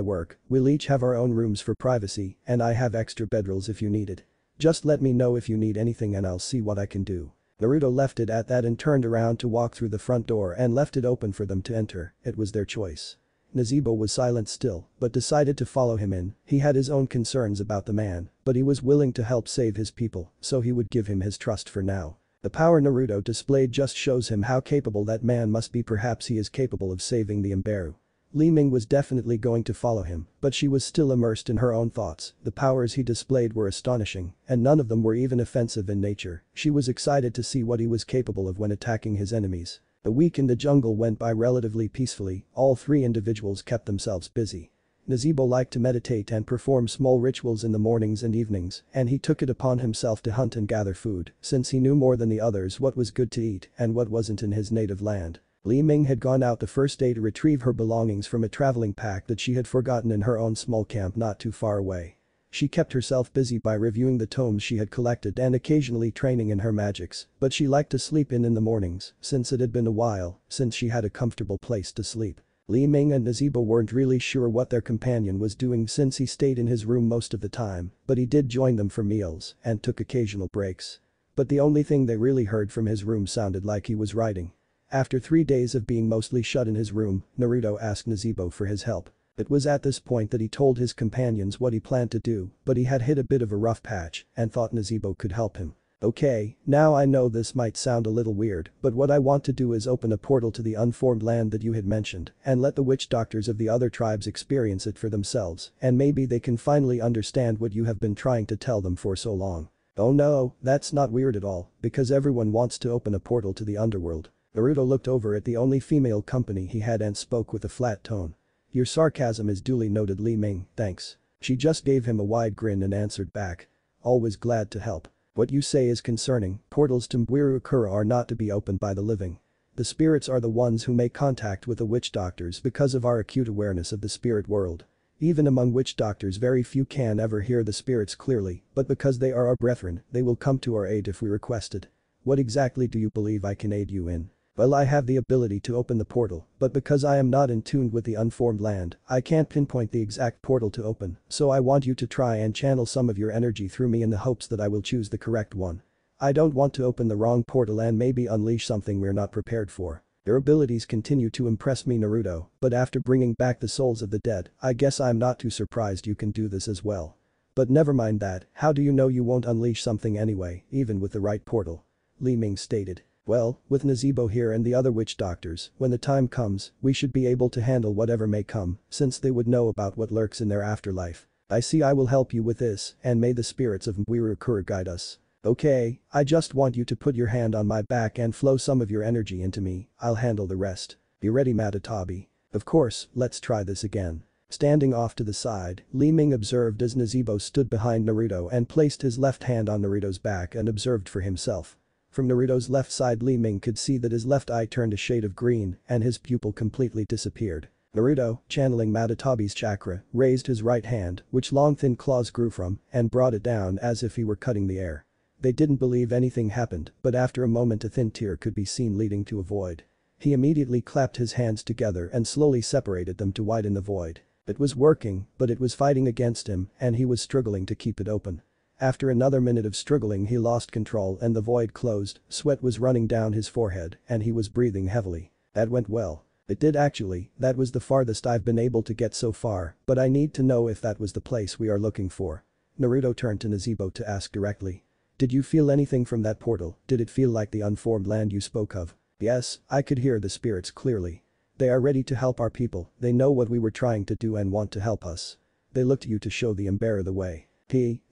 work. We'll each have our own rooms for privacy, and I have extra bedrolls if you need it. Just let me know if you need anything and I'll see what I can do." Naruto left it at that and turned around to walk through the front door and left it open for them to enter. It was their choice. Nezebo was silent still, but decided to follow him in. He had his own concerns about the man, but he was willing to help save his people, so he would give him his trust for now. The power Naruto displayed just shows him how capable that man must be. Perhaps he is capable of saving the Imberu. Li Ming was definitely going to follow him, but she was still immersed in her own thoughts. The powers he displayed were astonishing, and none of them were even offensive in nature. She was excited to see what he was capable of when attacking his enemies. The week in the jungle went by relatively peacefully, all three individuals kept themselves busy. Nezebo liked to meditate and perform small rituals in the mornings and evenings, and he took it upon himself to hunt and gather food, since he knew more than the others what was good to eat and what wasn't in his native land. Li Ming had gone out the first day to retrieve her belongings from a traveling pack that she had forgotten in her own small camp not too far away. She kept herself busy by reviewing the tomes she had collected and occasionally training in her magics, but she liked to sleep in the mornings, since it had been a while since she had a comfortable place to sleep. Li Ming and Nezebo weren't really sure what their companion was doing since he stayed in his room most of the time, but he did join them for meals and took occasional breaks. But the only thing they really heard from his room sounded like he was writing. After 3 days of being mostly shut in his room, Naruto asked Nezebo for his help. It was at this point that he told his companions what he planned to do, but he had hit a bit of a rough patch and thought Nezebo could help him. "Okay, now I know this might sound a little weird, but what I want to do is open a portal to the unformed land that you had mentioned and let the witch doctors of the other tribes experience it for themselves, and maybe they can finally understand what you have been trying to tell them for so long." "Oh no, that's not weird at all, because everyone wants to open a portal to the underworld." Naruto looked over at the only female company he had and spoke with a flat tone. "Your sarcasm is duly noted, Li Ming, thanks." She just gave him a wide grin and answered back. "Always glad to help. What you say is concerning. Portals to Mbwiru-Kura are not to be opened by the living. The spirits are the ones who make contact with the witch doctors because of our acute awareness of the spirit world. Even among witch doctors very few can ever hear the spirits clearly, but because they are our brethren, they will come to our aid if we request it. What exactly do you believe I can aid you in? Well, I have the ability to open the portal, but because I am not in tune with the unformed land, I can't pinpoint the exact portal to open, so I want you to try and channel some of your energy through me in the hopes that I will choose the correct one. I don't want to open the wrong portal and maybe unleash something we're not prepared for. Your abilities continue to impress me, Naruto, but after bringing back the souls of the dead, I guess I'm not too surprised you can do this as well. But never mind that, how do you know you won't unleash something anyway, even with the right portal? Li Ming stated. Well, with Naruto here and the other witch doctors, when the time comes, we should be able to handle whatever may come, since they would know about what lurks in their afterlife. I see, I will help you with this, and may the spirits of Mwiru guide us. Okay, I just want you to put your hand on my back and flow some of your energy into me, I'll handle the rest. Be ready, Matatabi. Of course, let's try this again. Standing off to the side, Li Ming observed as Naruto stood behind Naruto and placed his left hand on Naruto's back and observed for himself. From Naruto's left side, Li Ming could see that his left eye turned a shade of green and his pupil completely disappeared. Naruto, channeling Matatabi's chakra, raised his right hand, which long thin claws grew from, and brought it down as if he were cutting the air. They didn't believe anything happened, but after a moment a thin tear could be seen leading to a void. He immediately clapped his hands together and slowly separated them to widen the void. It was working, but it was fighting against him and he was struggling to keep it open. After another minute of struggling, he lost control and the void closed, sweat was running down his forehead and he was breathing heavily. That went well. It did actually, that was the farthest I've been able to get so far, but I need to know if that was the place we are looking for. Naruto turned to Naruto to ask directly. Did you feel anything from that portal? Did it feel like the unformed land you spoke of? Yes, I could hear the spirits clearly. They are ready to help our people, they know what we were trying to do and want to help us. They look to you to show the Emperor the way.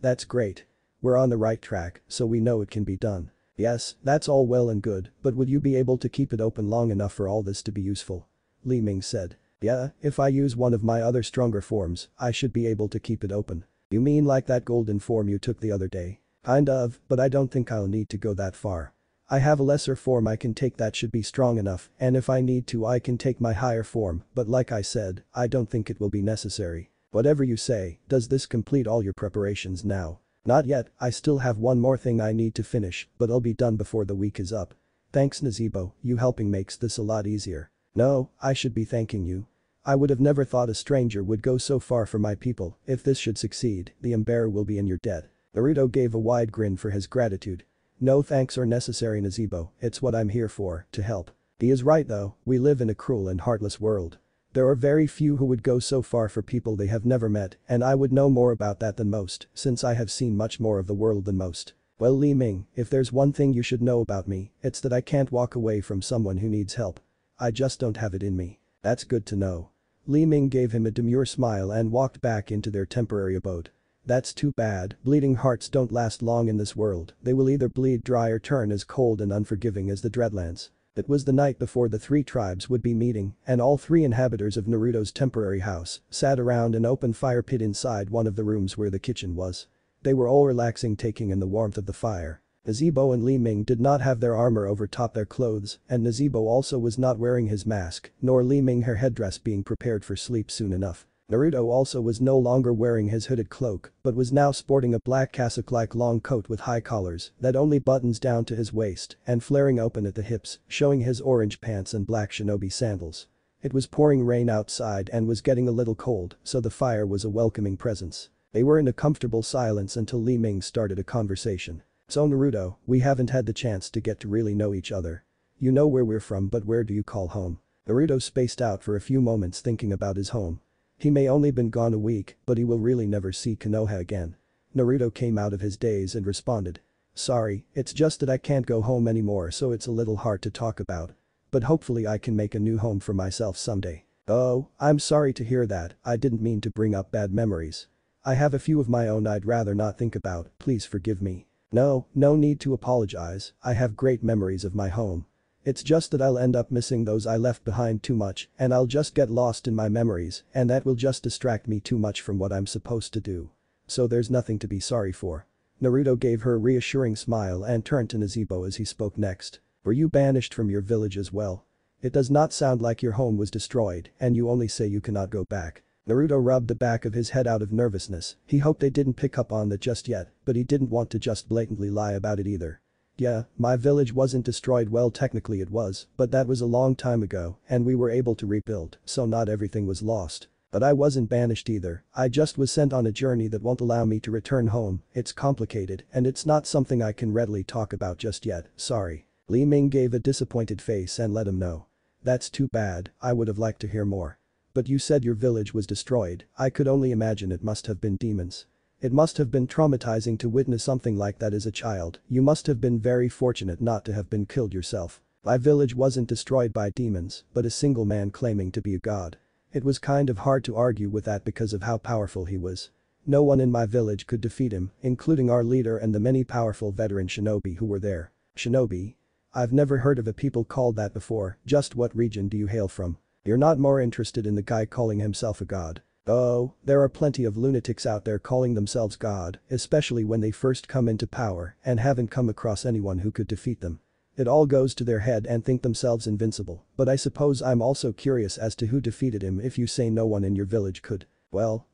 That's great. We're on the right track, so we know it can be done. Yes, that's all well and good, but would you be able to keep it open long enough for all this to be useful? Li Ming said. Yeah, if I use one of my other stronger forms, I should be able to keep it open. You mean like that golden form you took the other day? Kind of, but I don't think I'll need to go that far. I have a lesser form I can take that should be strong enough, and if I need to I can take my higher form, but like I said, I don't think it will be necessary. Whatever you say, does this complete all your preparations now? Not yet, I still have one more thing I need to finish, but I'll be done before the week is up. Thanks Naruto, you helping makes this a lot easier. No, I should be thanking you. I would have never thought a stranger would go so far for my people. If this should succeed, the Emperor will be in your debt. Naruto gave a wide grin for his gratitude. No thanks are necessary Naruto, it's what I'm here for, to help. He is right though, we live in a cruel and heartless world. There are very few who would go so far for people they have never met, and I would know more about that than most, since I have seen much more of the world than most. Well Li Ming, if there's one thing you should know about me, it's that I can't walk away from someone who needs help. I just don't have it in me. That's good to know. Li Ming gave him a demure smile and walked back into their temporary abode. That's too bad, bleeding hearts don't last long in this world, they will either bleed dry or turn as cold and unforgiving as the Dreadlands. It was the night before the three tribes would be meeting, and all three inhabitants of Naruto's temporary house sat around an open fire pit inside one of the rooms where the kitchen was. They were all relaxing, taking in the warmth of the fire. Naruto and Li Ming did not have their armor over top their clothes, and Naruto also was not wearing his mask, nor Li Ming her headdress being prepared for sleep soon enough. Naruto also was no longer wearing his hooded cloak, but was now sporting a black cassock-like long coat with high collars that only buttons down to his waist and flaring open at the hips, showing his orange pants and black shinobi sandals. It was pouring rain outside and was getting a little cold, so the fire was a welcoming presence. They were in a comfortable silence until Li Ming started a conversation. So Naruto, we haven't had the chance to get to really know each other. You know where we're from, but where do you call home? Naruto spaced out for a few moments thinking about his home. He may only been gone a week, but he will really never see Konoha again. Naruto came out of his daze and responded. Sorry, it's just that I can't go home anymore, so it's a little hard to talk about. But hopefully I can make a new home for myself someday. Oh, I'm sorry to hear that, I didn't mean to bring up bad memories. I have a few of my own I'd rather not think about, please forgive me. No need to apologize, I have great memories of my home. It's just that I'll end up missing those I left behind too much and I'll just get lost in my memories and that will just distract me too much from what I'm supposed to do. So there's nothing to be sorry for. Naruto gave her a reassuring smile and turned to Naruto as he spoke next. Were you banished from your village as well? It does not sound like your home was destroyed and you only say you cannot go back. Naruto rubbed the back of his head out of nervousness, he hoped they didn't pick up on that just yet, but he didn't want to just blatantly lie about it either. Yeah, my village wasn't destroyed, well technically it was, but that was a long time ago and we were able to rebuild, so not everything was lost. But I wasn't banished either, I just was sent on a journey that won't allow me to return home, it's complicated and it's not something I can readily talk about just yet, sorry. Li Ming gave a disappointed face and let him know. That's too bad, I would have liked to hear more. But you said your village was destroyed, I could only imagine it must have been demons. It must have been traumatizing to witness something like that as a child, you must have been very fortunate not to have been killed yourself. My village wasn't destroyed by demons, but a single man claiming to be a god. It was kind of hard to argue with that because of how powerful he was. No one in my village could defeat him, including our leader and the many powerful veteran shinobi who were there. Shinobi? I've never heard of a people called that before, just what region do you hail from? You're not more interested in the guy calling himself a god. Oh, there are plenty of lunatics out there calling themselves God, especially when they first come into power and haven't come across anyone who could defeat them. It all goes to their head and think themselves invincible, but I suppose I'm also curious as to who defeated him if you say no one in your village could. Well,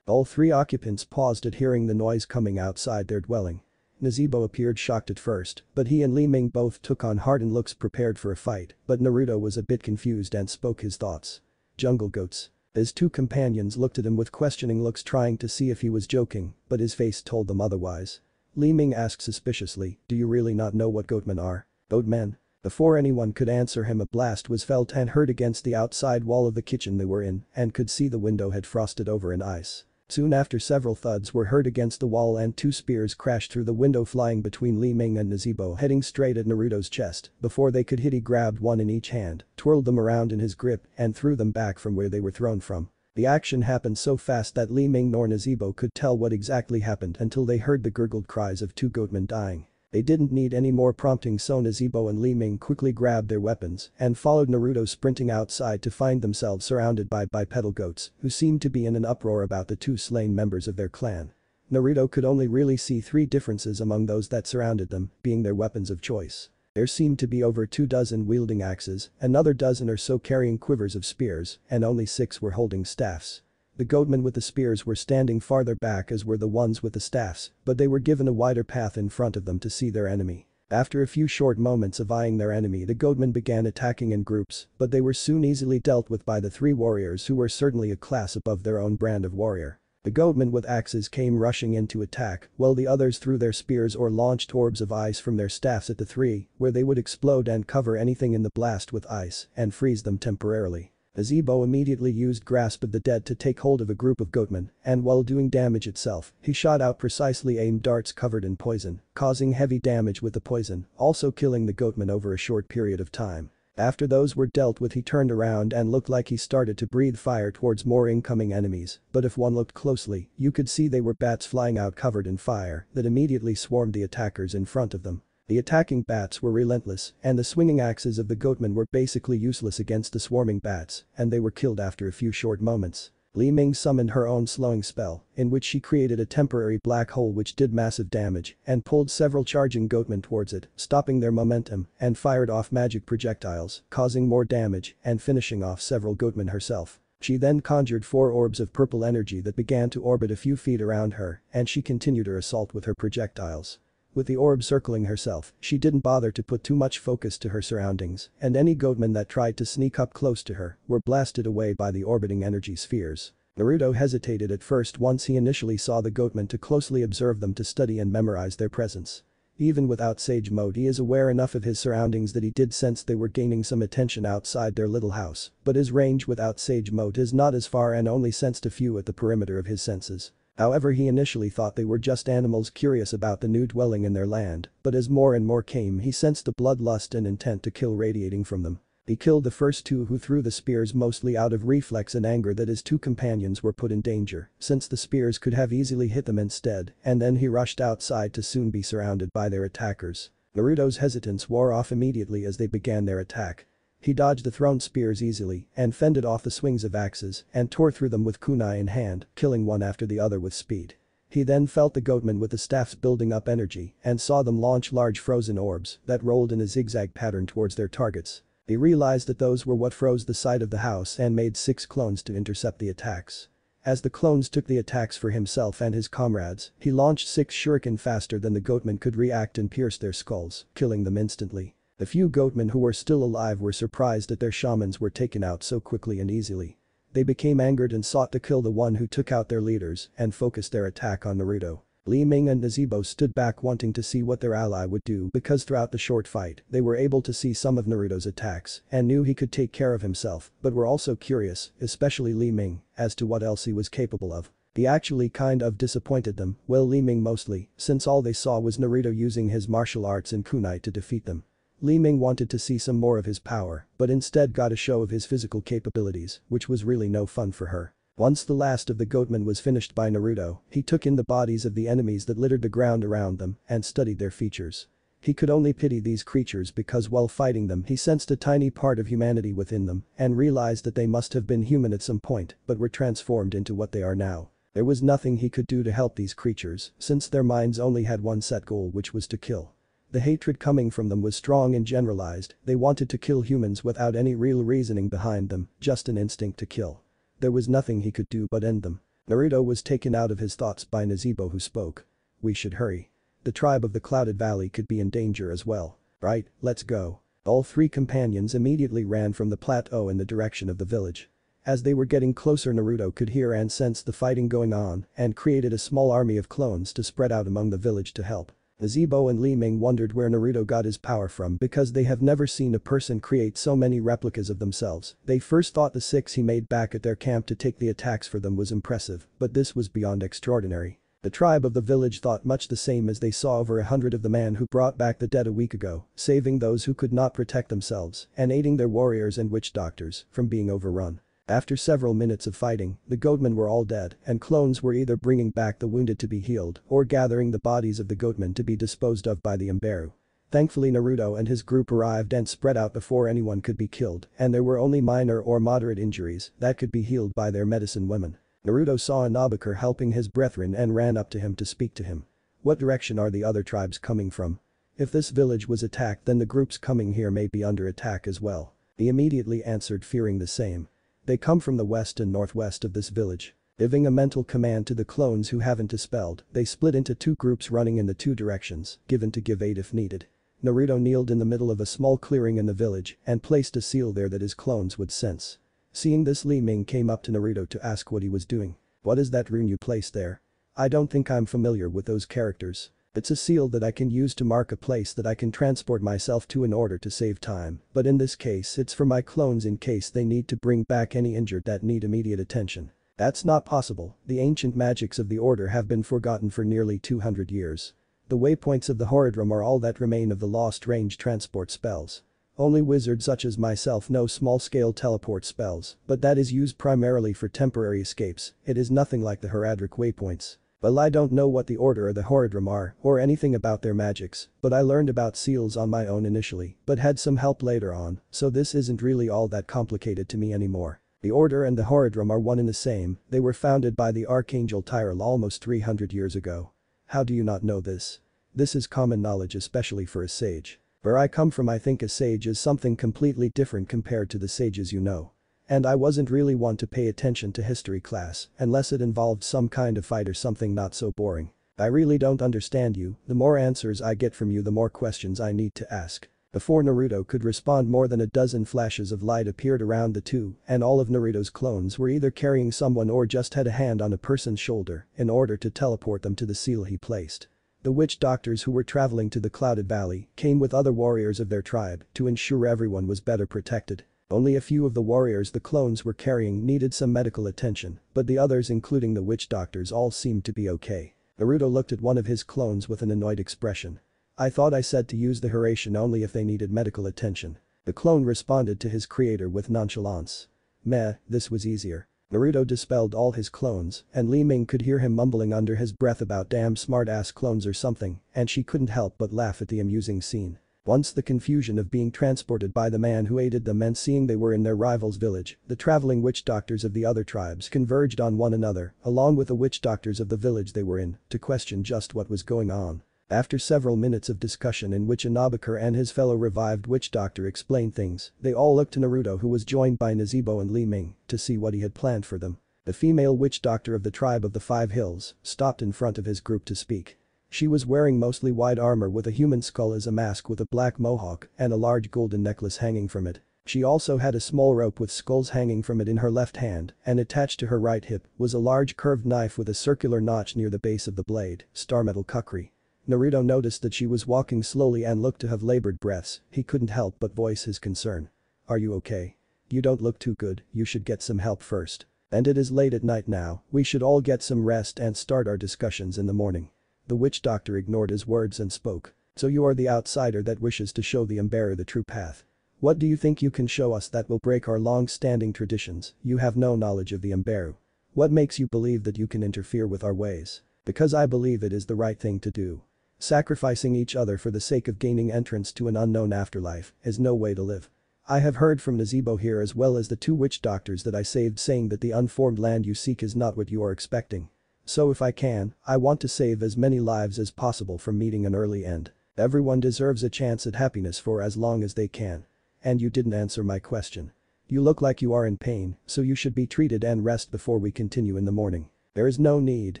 All three occupants paused at hearing the noise coming outside their dwelling. Nazibo appeared shocked at first, but he and Li Ming both took on hardened looks prepared for a fight, but Naruto was a bit confused and spoke his thoughts. Jungle goats. His two companions looked at him with questioning looks trying to see if he was joking, but his face told them otherwise. Li Ming asked suspiciously, do you really not know what goatmen are? Goatmen? Before anyone could answer him a blast was felt and heard against the outside wall of the kitchen they were in and could see the window had frosted over in ice. Soon after several thuds were heard against the wall and two spears crashed through the window flying between Li Ming and Nazibo heading straight at Naruto's chest. Before they could hit he grabbed one in each hand, twirled them around in his grip and threw them back from where they were thrown from. The action happened so fast that Li Ming nor Nazibo could tell what exactly happened until they heard the gurgled cries of two goatmen dying. They didn't need any more prompting so Nazibo and Li Ming quickly grabbed their weapons and followed Naruto sprinting outside to find themselves surrounded by bipedal goats who seemed to be in an uproar about the two slain members of their clan. Naruto could only really see three differences among those that surrounded them, being their weapons of choice. There seemed to be over 24 wielding axes, another dozen or so carrying quivers of spears, and only 6 were holding staffs. The goatmen with the spears were standing farther back as were the ones with the staffs, but they were given a wider path in front of them to see their enemy. After a few short moments of eyeing their enemy the goatmen began attacking in groups, but they were soon easily dealt with by the 3 warriors who were certainly a class above their own brand of warrior. The goatmen with axes came rushing in to attack, while the others threw their spears or launched orbs of ice from their staffs at the 3, where they would explode and cover anything in the blast with ice and freeze them temporarily. Nazibo immediately used Grasp of the Dead to take hold of a group of goatmen, and while doing damage itself, he shot out precisely aimed darts covered in poison, causing heavy damage with the poison, also killing the goatmen over a short period of time. After those were dealt with he turned around and looked like he started to breathe fire towards more incoming enemies, but if one looked closely, you could see they were bats flying out covered in fire that immediately swarmed the attackers in front of them. The attacking bats were relentless, and the swinging axes of the goatmen were basically useless against the swarming bats, and they were killed after a few short moments. Li Ming summoned her own slowing spell, in which she created a temporary black hole which did massive damage and pulled several charging goatmen towards it, stopping their momentum, and fired off magic projectiles, causing more damage and finishing off several goatmen herself. She then conjured 4 orbs of purple energy that began to orbit a few feet around her, and she continued her assault with her projectiles. With the orb circling herself, she didn't bother to put too much focus to her surroundings, and any goatmen that tried to sneak up close to her were blasted away by the orbiting energy spheres. Naruto hesitated at first once he initially saw the goatmen to closely observe them to study and memorize their presence. Even without Sage Mode he is aware enough of his surroundings that he did sense they were gaining some attention outside their little house, but his range without Sage Mode is not as far and only sensed a few at the perimeter of his senses. However, he initially thought they were just animals curious about the new dwelling in their land, but as more and more came he sensed the bloodlust and intent to kill radiating from them. He killed the first 2 who threw the spears mostly out of reflex and anger that his 2 companions were put in danger, since the spears could have easily hit them instead, and then he rushed outside to soon be surrounded by their attackers. Naruto's hesitance wore off immediately as they began their attack. He dodged the thrown spears easily and fended off the swings of axes and tore through them with kunai in hand, killing one after the other with speed. He then felt the goatmen with the staffs building up energy and saw them launch large frozen orbs that rolled in a zigzag pattern towards their targets. He realized that those were what froze the side of the house and made 6 clones to intercept the attacks. As the clones took the attacks for himself and his comrades, he launched 6 shuriken faster than the goatmen could react and pierced their skulls, killing them instantly. The few goatmen who were still alive were surprised that their shamans were taken out so quickly and easily. They became angered and sought to kill the one who took out their leaders and focused their attack on Naruto. Li Ming and Naruto stood back wanting to see what their ally would do because throughout the short fight, they were able to see some of Naruto's attacks and knew he could take care of himself, but were also curious, especially Li Ming, as to what else he was capable of. He actually kind of disappointed them, well Li Ming mostly, since all they saw was Naruto using his martial arts and kunai to defeat them. Li Ming wanted to see some more of his power, but instead got a show of his physical capabilities, which was really no fun for her. Once the last of the goatmen was finished by Naruto, he took in the bodies of the enemies that littered the ground around them and studied their features. He could only pity these creatures because while fighting them he sensed a tiny part of humanity within them and realized that they must have been human at some point but were transformed into what they are now. There was nothing he could do to help these creatures since their minds only had one set goal, which was to kill. The hatred coming from them was strong and generalized. They wanted to kill humans without any real reasoning behind them, just an instinct to kill. There was nothing he could do but end them. Naruto was taken out of his thoughts by Naruto, who spoke. "We should hurry. The tribe of the Clouded Valley could be in danger as well. Right, let's go." All 3 companions immediately ran from the plateau in the direction of the village. As they were getting closer, Naruto could hear and sense the fighting going on and created a small army of clones to spread out among the village to help. Naruto and Li Ming wondered where Naruto got his power from because they have never seen a person create so many replicas of themselves. They first thought the 6 he made back at their camp to take the attacks for them was impressive, but this was beyond extraordinary. The tribe of the village thought much the same as they saw over 100 of the man who brought back the dead a week ago, saving those who could not protect themselves and aiding their warriors and witch doctors from being overrun. After several minutes of fighting, the goatmen were all dead and clones were either bringing back the wounded to be healed or gathering the bodies of the goatmen to be disposed of by the Imberu. Thankfully Naruto and his group arrived and spread out before anyone could be killed, and there were only minor or moderate injuries that could be healed by their medicine women. Naruto saw Naruto helping his brethren and ran up to him to speak to him. "What direction are the other tribes coming from? If this village was attacked, then the groups coming here may be under attack as well." He immediately answered, fearing the same. "They come from the west and northwest of this village." Giving a mental command to the clones who haven't dispelled, they split into 2 groups running in the 2 directions, given to give aid if needed. Naruto kneeled in the middle of a small clearing in the village and placed a seal there that his clones would sense. Seeing this, Li Ming came up to Naruto to ask what he was doing. "What is that rune you placed there? I don't think I'm familiar with those characters." "It's a seal that I can use to mark a place that I can transport myself to in order to save time, but in this case it's for my clones in case they need to bring back any injured that need immediate attention." "That's not possible. The ancient magics of the order have been forgotten for nearly 200 years. The waypoints of the Horidrum are all that remain of the lost range transport spells. Only wizards such as myself know small-scale teleport spells, but that is used primarily for temporary escapes. It is nothing like the Horadric waypoints. Well, I don't know what the Order or the Horidrum are or anything about their magics, but I learned about seals on my own initially, but had some help later on, so this isn't really all that complicated to me anymore. The Order and the Horidrum are one and the same. They were founded by the Archangel Tyrell almost 300 years ago. How do you not know this? This is common knowledge, especially for a sage. Where I come from, I think a sage is something completely different compared to the sages you know. And I wasn't really one to pay attention to history class unless it involved some kind of fight or something not so boring. I really don't understand you. The more answers I get from you, the more questions I need to ask." Before Naruto could respond, more than a dozen flashes of light appeared around the 2, and all of Naruto's clones were either carrying someone or just had a hand on a person's shoulder in order to teleport them to the seal he placed. The witch doctors who were traveling to the Clouded Valley came with other warriors of their tribe to ensure everyone was better protected. Only a few of the warriors the clones were carrying needed some medical attention, but the others, including the witch doctors, all seemed to be okay. Naruto looked at one of his clones with an annoyed expression. "I thought I said to use the Hiraishin only if they needed medical attention." The clone responded to his creator with nonchalance. "Meh, this was easier." Naruto dispelled all his clones, and Li Ming could hear him mumbling under his breath about damn smart-ass clones or something, and she couldn't help but laugh at the amusing scene. Once the confusion of being transported by the man who aided them and seeing they were in their rival's village, the traveling witch doctors of the other tribes converged on one another, along with the witch doctors of the village they were in, to question just what was going on. After several minutes of discussion in which Inabukur and his fellow revived witch doctor explained things, they all looked to Naruto, who was joined by Naruto and Li Ming, to see what he had planned for them. The female witch doctor of the tribe of the Five Hills stopped in front of his group to speak. She was wearing mostly white armor with a human skull as a mask with a black mohawk and a large golden necklace hanging from it. She also had a small rope with skulls hanging from it in her left hand, and attached to her right hip was a large curved knife with a circular notch near the base of the blade, star metal kukri. Naruto noticed that she was walking slowly and looked to have labored breaths. He couldn't help but voice his concern. "Are you okay? You don't look too good, you should get some help first. And it is late at night now, we should all get some rest and start our discussions in the morning." The witch doctor ignored his words and spoke. "So you are the outsider that wishes to show the Emperor the true path. What do you think you can show us that will break our long-standing traditions? You have no knowledge of the Emperor. What makes you believe that you can interfere with our ways?" "Because I believe it is the right thing to do. Sacrificing each other for the sake of gaining entrance to an unknown afterlife is no way to live. I have heard from Nazebo here as well as the two witch doctors that I saved saying that the unformed land you seek is not what you are expecting. So if I can, I want to save as many lives as possible from meeting an early end. Everyone deserves a chance at happiness for as long as they can. And you didn't answer my question. You look like you are in pain, so you should be treated and rest before we continue in the morning." "There is no need,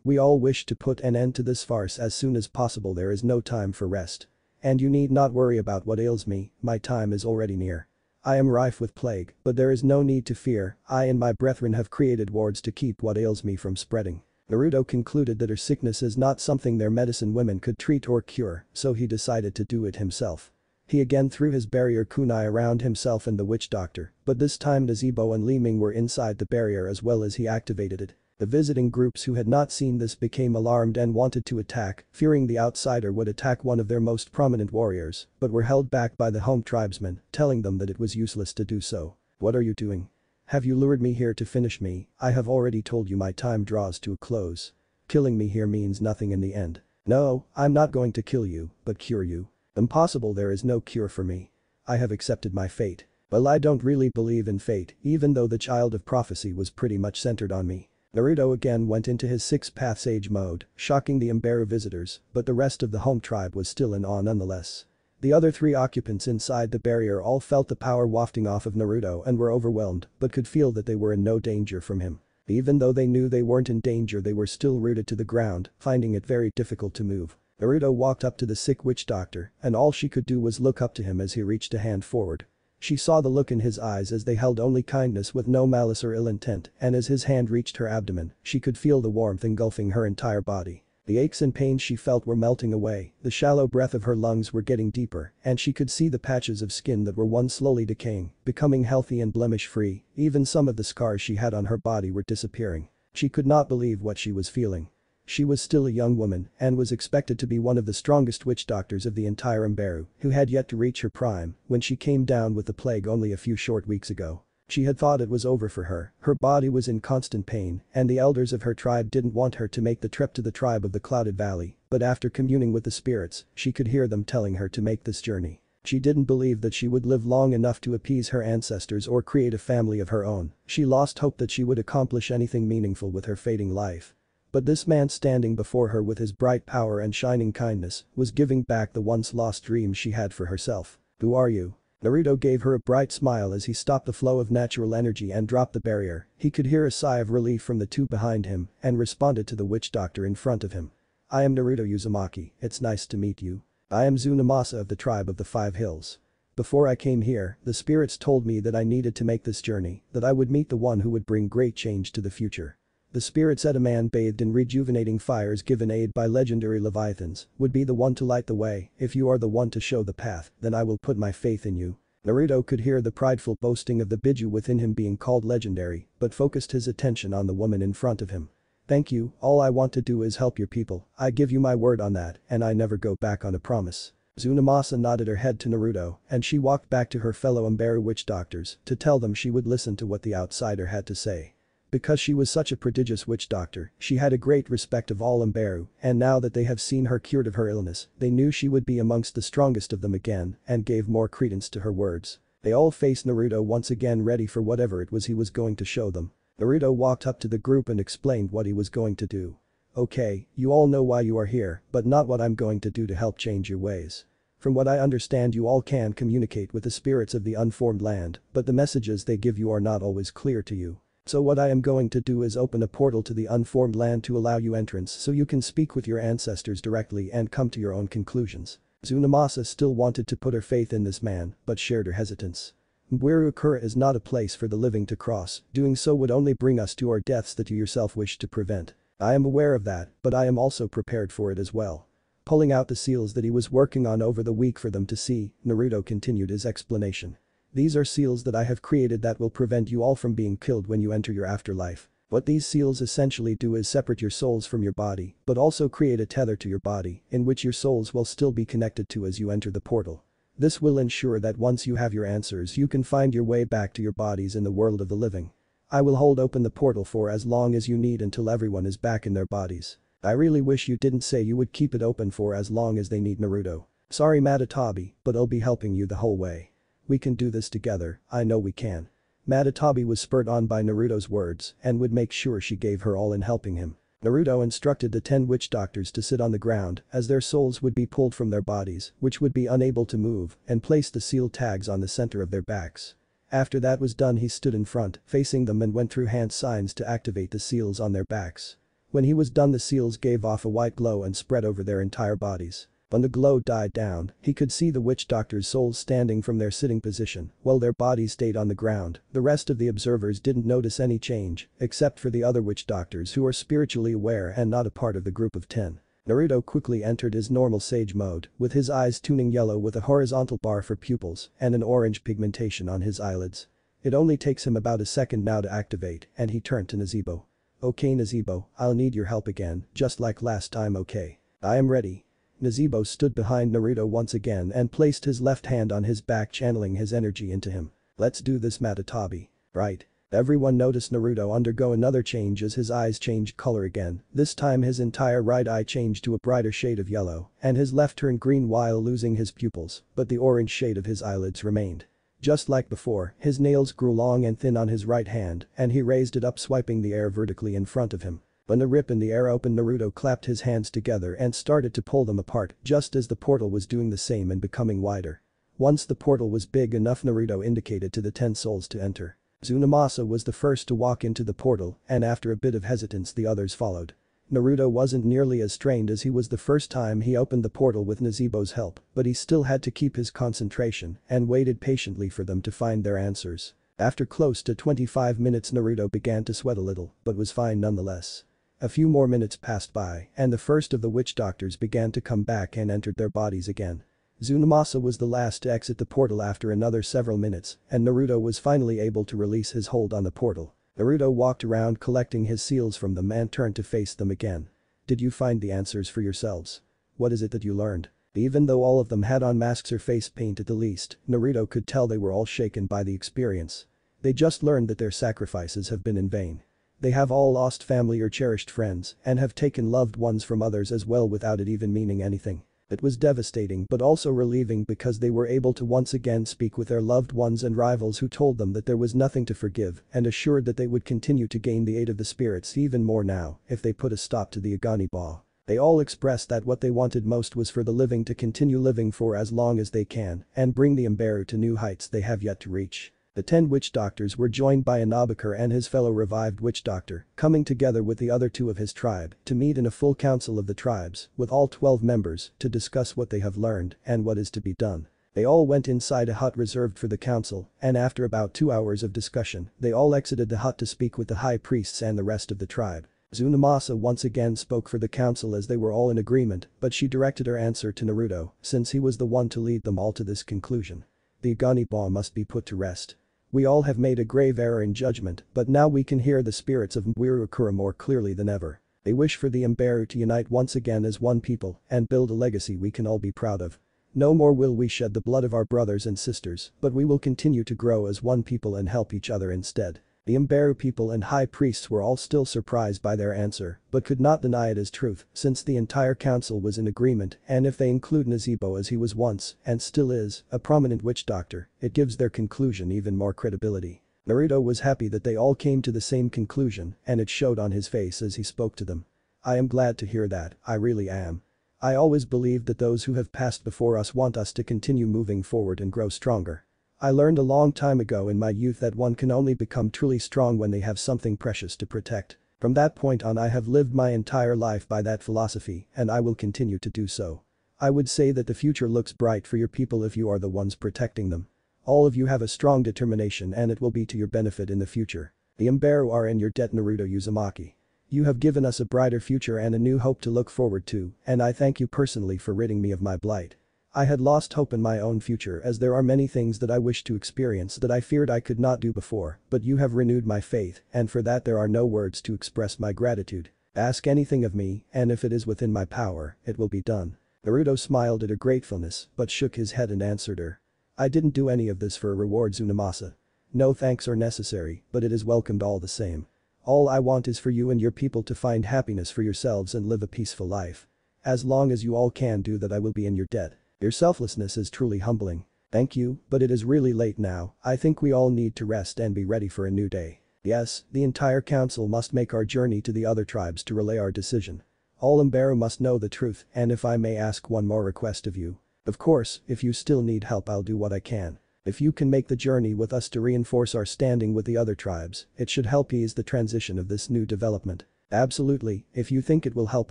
we all wish to put an end to this farce as soon as possible. There is no time for rest. And you need not worry about what ails me, my time is already near. I am rife with plague, but there is no need to fear, I and my brethren have created wards to keep what ails me from spreading." Naruto concluded that her sickness is not something their medicine women could treat or cure, so he decided to do it himself. He again threw his barrier kunai around himself and the witch doctor, but this time Nazebo and Li Ming were inside the barrier as well as he activated it. The visiting groups who had not seen this became alarmed and wanted to attack, fearing the outsider would attack one of their most prominent warriors, but were held back by the home tribesmen, telling them that it was useless to do so. "What are you doing? Have you lured me here to finish me? I have already told you my time draws to a close. Killing me here means nothing in the end." "No, I'm not going to kill you, but cure you." "Impossible, there is no cure for me. I have accepted my fate." "Well, I don't really believe in fate, even though the child of prophecy was pretty much centered on me." Naruto again went into his six-path sage mode, shocking the Emberu visitors, but the rest of the home tribe was still in awe nonetheless. The other three occupants inside the barrier all felt the power wafting off of Naruto and were overwhelmed, but could feel that they were in no danger from him. Even though they knew they weren't in danger, they were still rooted to the ground, finding it very difficult to move. Naruto walked up to the sick witch doctor, and all she could do was look up to him as he reached a hand forward. She saw the look in his eyes as they held only kindness with no malice or ill intent, and as his hand reached her abdomen, she could feel the warmth engulfing her entire body. The aches and pains she felt were melting away, the shallow breath of her lungs were getting deeper, and she could see the patches of skin that were once slowly decaying, becoming healthy and blemish-free, even some of the scars she had on her body were disappearing. She could not believe what she was feeling. She was still a young woman and was expected to be one of the strongest witch doctors of the entire Emberu, who had yet to reach her prime when she came down with the plague only a few short weeks ago. She had thought it was over for her body was in constant pain, and the elders of her tribe didn't want her to make the trip to the tribe of the Clouded Valley, but after communing with the spirits, she could hear them telling her to make this journey. She didn't believe that she would live long enough to appease her ancestors or create a family of her own. She lost hope that she would accomplish anything meaningful with her fading life. But this man standing before her with his bright power and shining kindness was giving back the once lost dreams she had for herself. "Who are you?" Naruto gave her a bright smile as he stopped the flow of natural energy and dropped the barrier. He could hear a sigh of relief from the two behind him and responded to the witch doctor in front of him. "I am Naruto Uzumaki, it's nice to meet you. I am Tsunamasa of the tribe of the Five Hills. Before I came here, the spirits told me that I needed to make this journey, that I would meet the one who would bring great change to the future. The spirit said a man bathed in rejuvenating fires given aid by legendary leviathans would be the one to light the way. If you are the one to show the path, then I will put my faith in you." Naruto could hear the prideful boasting of the Biju within him being called legendary, but focused his attention on the woman in front of him. "Thank you, all I want to do is help your people, I give you my word on that, and I never go back on a promise." Tsunamasa nodded her head to Naruto, and she walked back to her fellow Emberu witch doctors to tell them she would listen to what the outsider had to say. Because she was such a prodigious witch doctor, she had a great respect of all Emberu, and now that they have seen her cured of her illness, they knew she would be amongst the strongest of them again and gave more credence to her words. They all faced Naruto once again, ready for whatever it was he was going to show them. Naruto walked up to the group and explained what he was going to do. "Okay, you all know why you are here, but not what I'm going to do to help change your ways. From what I understand, you all can communicate with the spirits of the unformed land, but the messages they give you are not always clear to you. So what I am going to do is open a portal to the unformed land to allow you entrance so you can speak with your ancestors directly and come to your own conclusions. Tsunamasa still wanted to put her faith in this man, but shared her hesitance. Mbwiru is not a place for the living to cross, doing so would only bring us to our deaths that you yourself wish to prevent. I am aware of that, but I am also prepared for it as well. Pulling out the seals that he was working on over the week for them to see, Naruto continued his explanation. These are seals that I have created that will prevent you all from being killed when you enter your afterlife. What these seals essentially do is separate your souls from your body, but also create a tether to your body, in which your souls will still be connected to as you enter the portal. This will ensure that once you have your answers you can find your way back to your bodies in the world of the living. I will hold open the portal for as long as you need until everyone is back in their bodies. I really wish you didn't say you would keep it open for as long as they need Naruto. Sorry Matatabi, but I'll be helping you the whole way. We can do this together, I know we can. Matatabi was spurred on by Naruto's words and would make sure she gave her all in helping him. Naruto instructed the 10 witch doctors to sit on the ground as their souls would be pulled from their bodies, which would be unable to move, and place the seal tags on the center of their backs. After that was done he stood in front, facing them and went through hand signs to activate the seals on their backs. When he was done the seals gave off a white glow and spread over their entire bodies. When the glow died down, he could see the witch doctors' souls standing from their sitting position, while their bodies stayed on the ground. The rest of the observers didn't notice any change, except for the other witch doctors who are spiritually aware and not a part of the group of 10. Naruto quickly entered his normal sage mode, with his eyes tuning yellow with a horizontal bar for pupils and an orange pigmentation on his eyelids. It only takes him about a second now to activate, and he turned to Nezebo. Okay Nezebo, I'll need your help again, just like last time okay? I am ready. Nezebo stood behind Naruto once again and placed his left hand on his back channeling his energy into him. Let's do this Matatabi. Right. Everyone noticed Naruto undergo another change as his eyes changed color again, this time his entire right eye changed to a brighter shade of yellow, and his left turned green while losing his pupils, but the orange shade of his eyelids remained. Just like before, his nails grew long and thin on his right hand, and he raised it up swiping the air vertically in front of him. When the rip in the air opened Naruto clapped his hands together and started to pull them apart just as the portal was doing the same and becoming wider. Once the portal was big enough Naruto indicated to the 10 souls to enter. Tsunamasa was the first to walk into the portal and after a bit of hesitance the others followed. Naruto wasn't nearly as strained as he was the first time he opened the portal with Nezebo's help, but he still had to keep his concentration and waited patiently for them to find their answers. After close to 25 minutes Naruto began to sweat a little, but was fine nonetheless. A few more minutes passed by, and the first of the witch doctors began to come back and entered their bodies again. Tsunamasa was the last to exit the portal after another several minutes, and Naruto was finally able to release his hold on the portal. Naruto walked around collecting his seals from them and turned to face them again. Did you find the answers for yourselves? What is it that you learned? Even though all of them had on masks or face paint at the least, Naruto could tell they were all shaken by the experience. They just learned that their sacrifices have been in vain. They have all lost family or cherished friends and have taken loved ones from others as well without it even meaning anything. It was devastating but also relieving because they were able to once again speak with their loved ones and rivals who told them that there was nothing to forgive and assured that they would continue to gain the aid of the spirits even more now if they put a stop to the Aganiba. They all expressed that what they wanted most was for the living to continue living for as long as they can and bring the Imberu to new heights they have yet to reach. The 10 witch doctors were joined by Anabakar and his fellow revived witch doctor, coming together with the other 2 of his tribe to meet in a full council of the tribes with all 12 members to discuss what they have learned and what is to be done. They all went inside a hut reserved for the council and after about 2 hours of discussion, they all exited the hut to speak with the high priests and the rest of the tribe. Tsunamasa once again spoke for the council as they were all in agreement, but she directed her answer to Naruto since he was the one to lead them all to this conclusion. The Aganiba must be put to rest. We all have made a grave error in judgment, but now we can hear the spirits of Mbwiru more clearly than ever. They wish for the Imberu to unite once again as one people and build a legacy we can all be proud of. No more will we shed the blood of our brothers and sisters, but we will continue to grow as one people and help each other instead. The Imberu people and high priests were all still surprised by their answer, but could not deny it as truth since the entire council was in agreement and if they include Nezebo as he was once, and still is, a prominent witch doctor, it gives their conclusion even more credibility. Naruto was happy that they all came to the same conclusion and it showed on his face as he spoke to them. I am glad to hear that, I really am. I always believed that those who have passed before us want us to continue moving forward and grow stronger. I learned a long time ago in my youth that one can only become truly strong when they have something precious to protect. From that point on I have lived my entire life by that philosophy and I will continue to do so. I would say that the future looks bright for your people if you are the ones protecting them. All of you have a strong determination and it will be to your benefit in the future. The Imberu are in your debt, Naruto Uzumaki. You have given us a brighter future and a new hope to look forward to, and I thank you personally for ridding me of my blight. I had lost hope in my own future as there are many things that I wish to experience that I feared I could not do before, but you have renewed my faith and for that there are no words to express my gratitude. Ask anything of me and if it is within my power, it will be done. Naruto smiled at her gratefulness but shook his head and answered her. I didn't do any of this for a reward, Tsunamasa. No thanks are necessary, but it is welcomed all the same. All I want is for you and your people to find happiness for yourselves and live a peaceful life. As long as you all can do that I will be in your debt. Your selflessness is truly humbling. Thank you, but it is really late now, I think we all need to rest and be ready for a new day. Yes, the entire council must make our journey to the other tribes to relay our decision. All Imberu must know the truth and if I may ask one more request of you. Of course, if you still need help I'll do what I can. If you can make the journey with us to reinforce our standing with the other tribes, it should help ease the transition of this new development. Absolutely, if you think it will help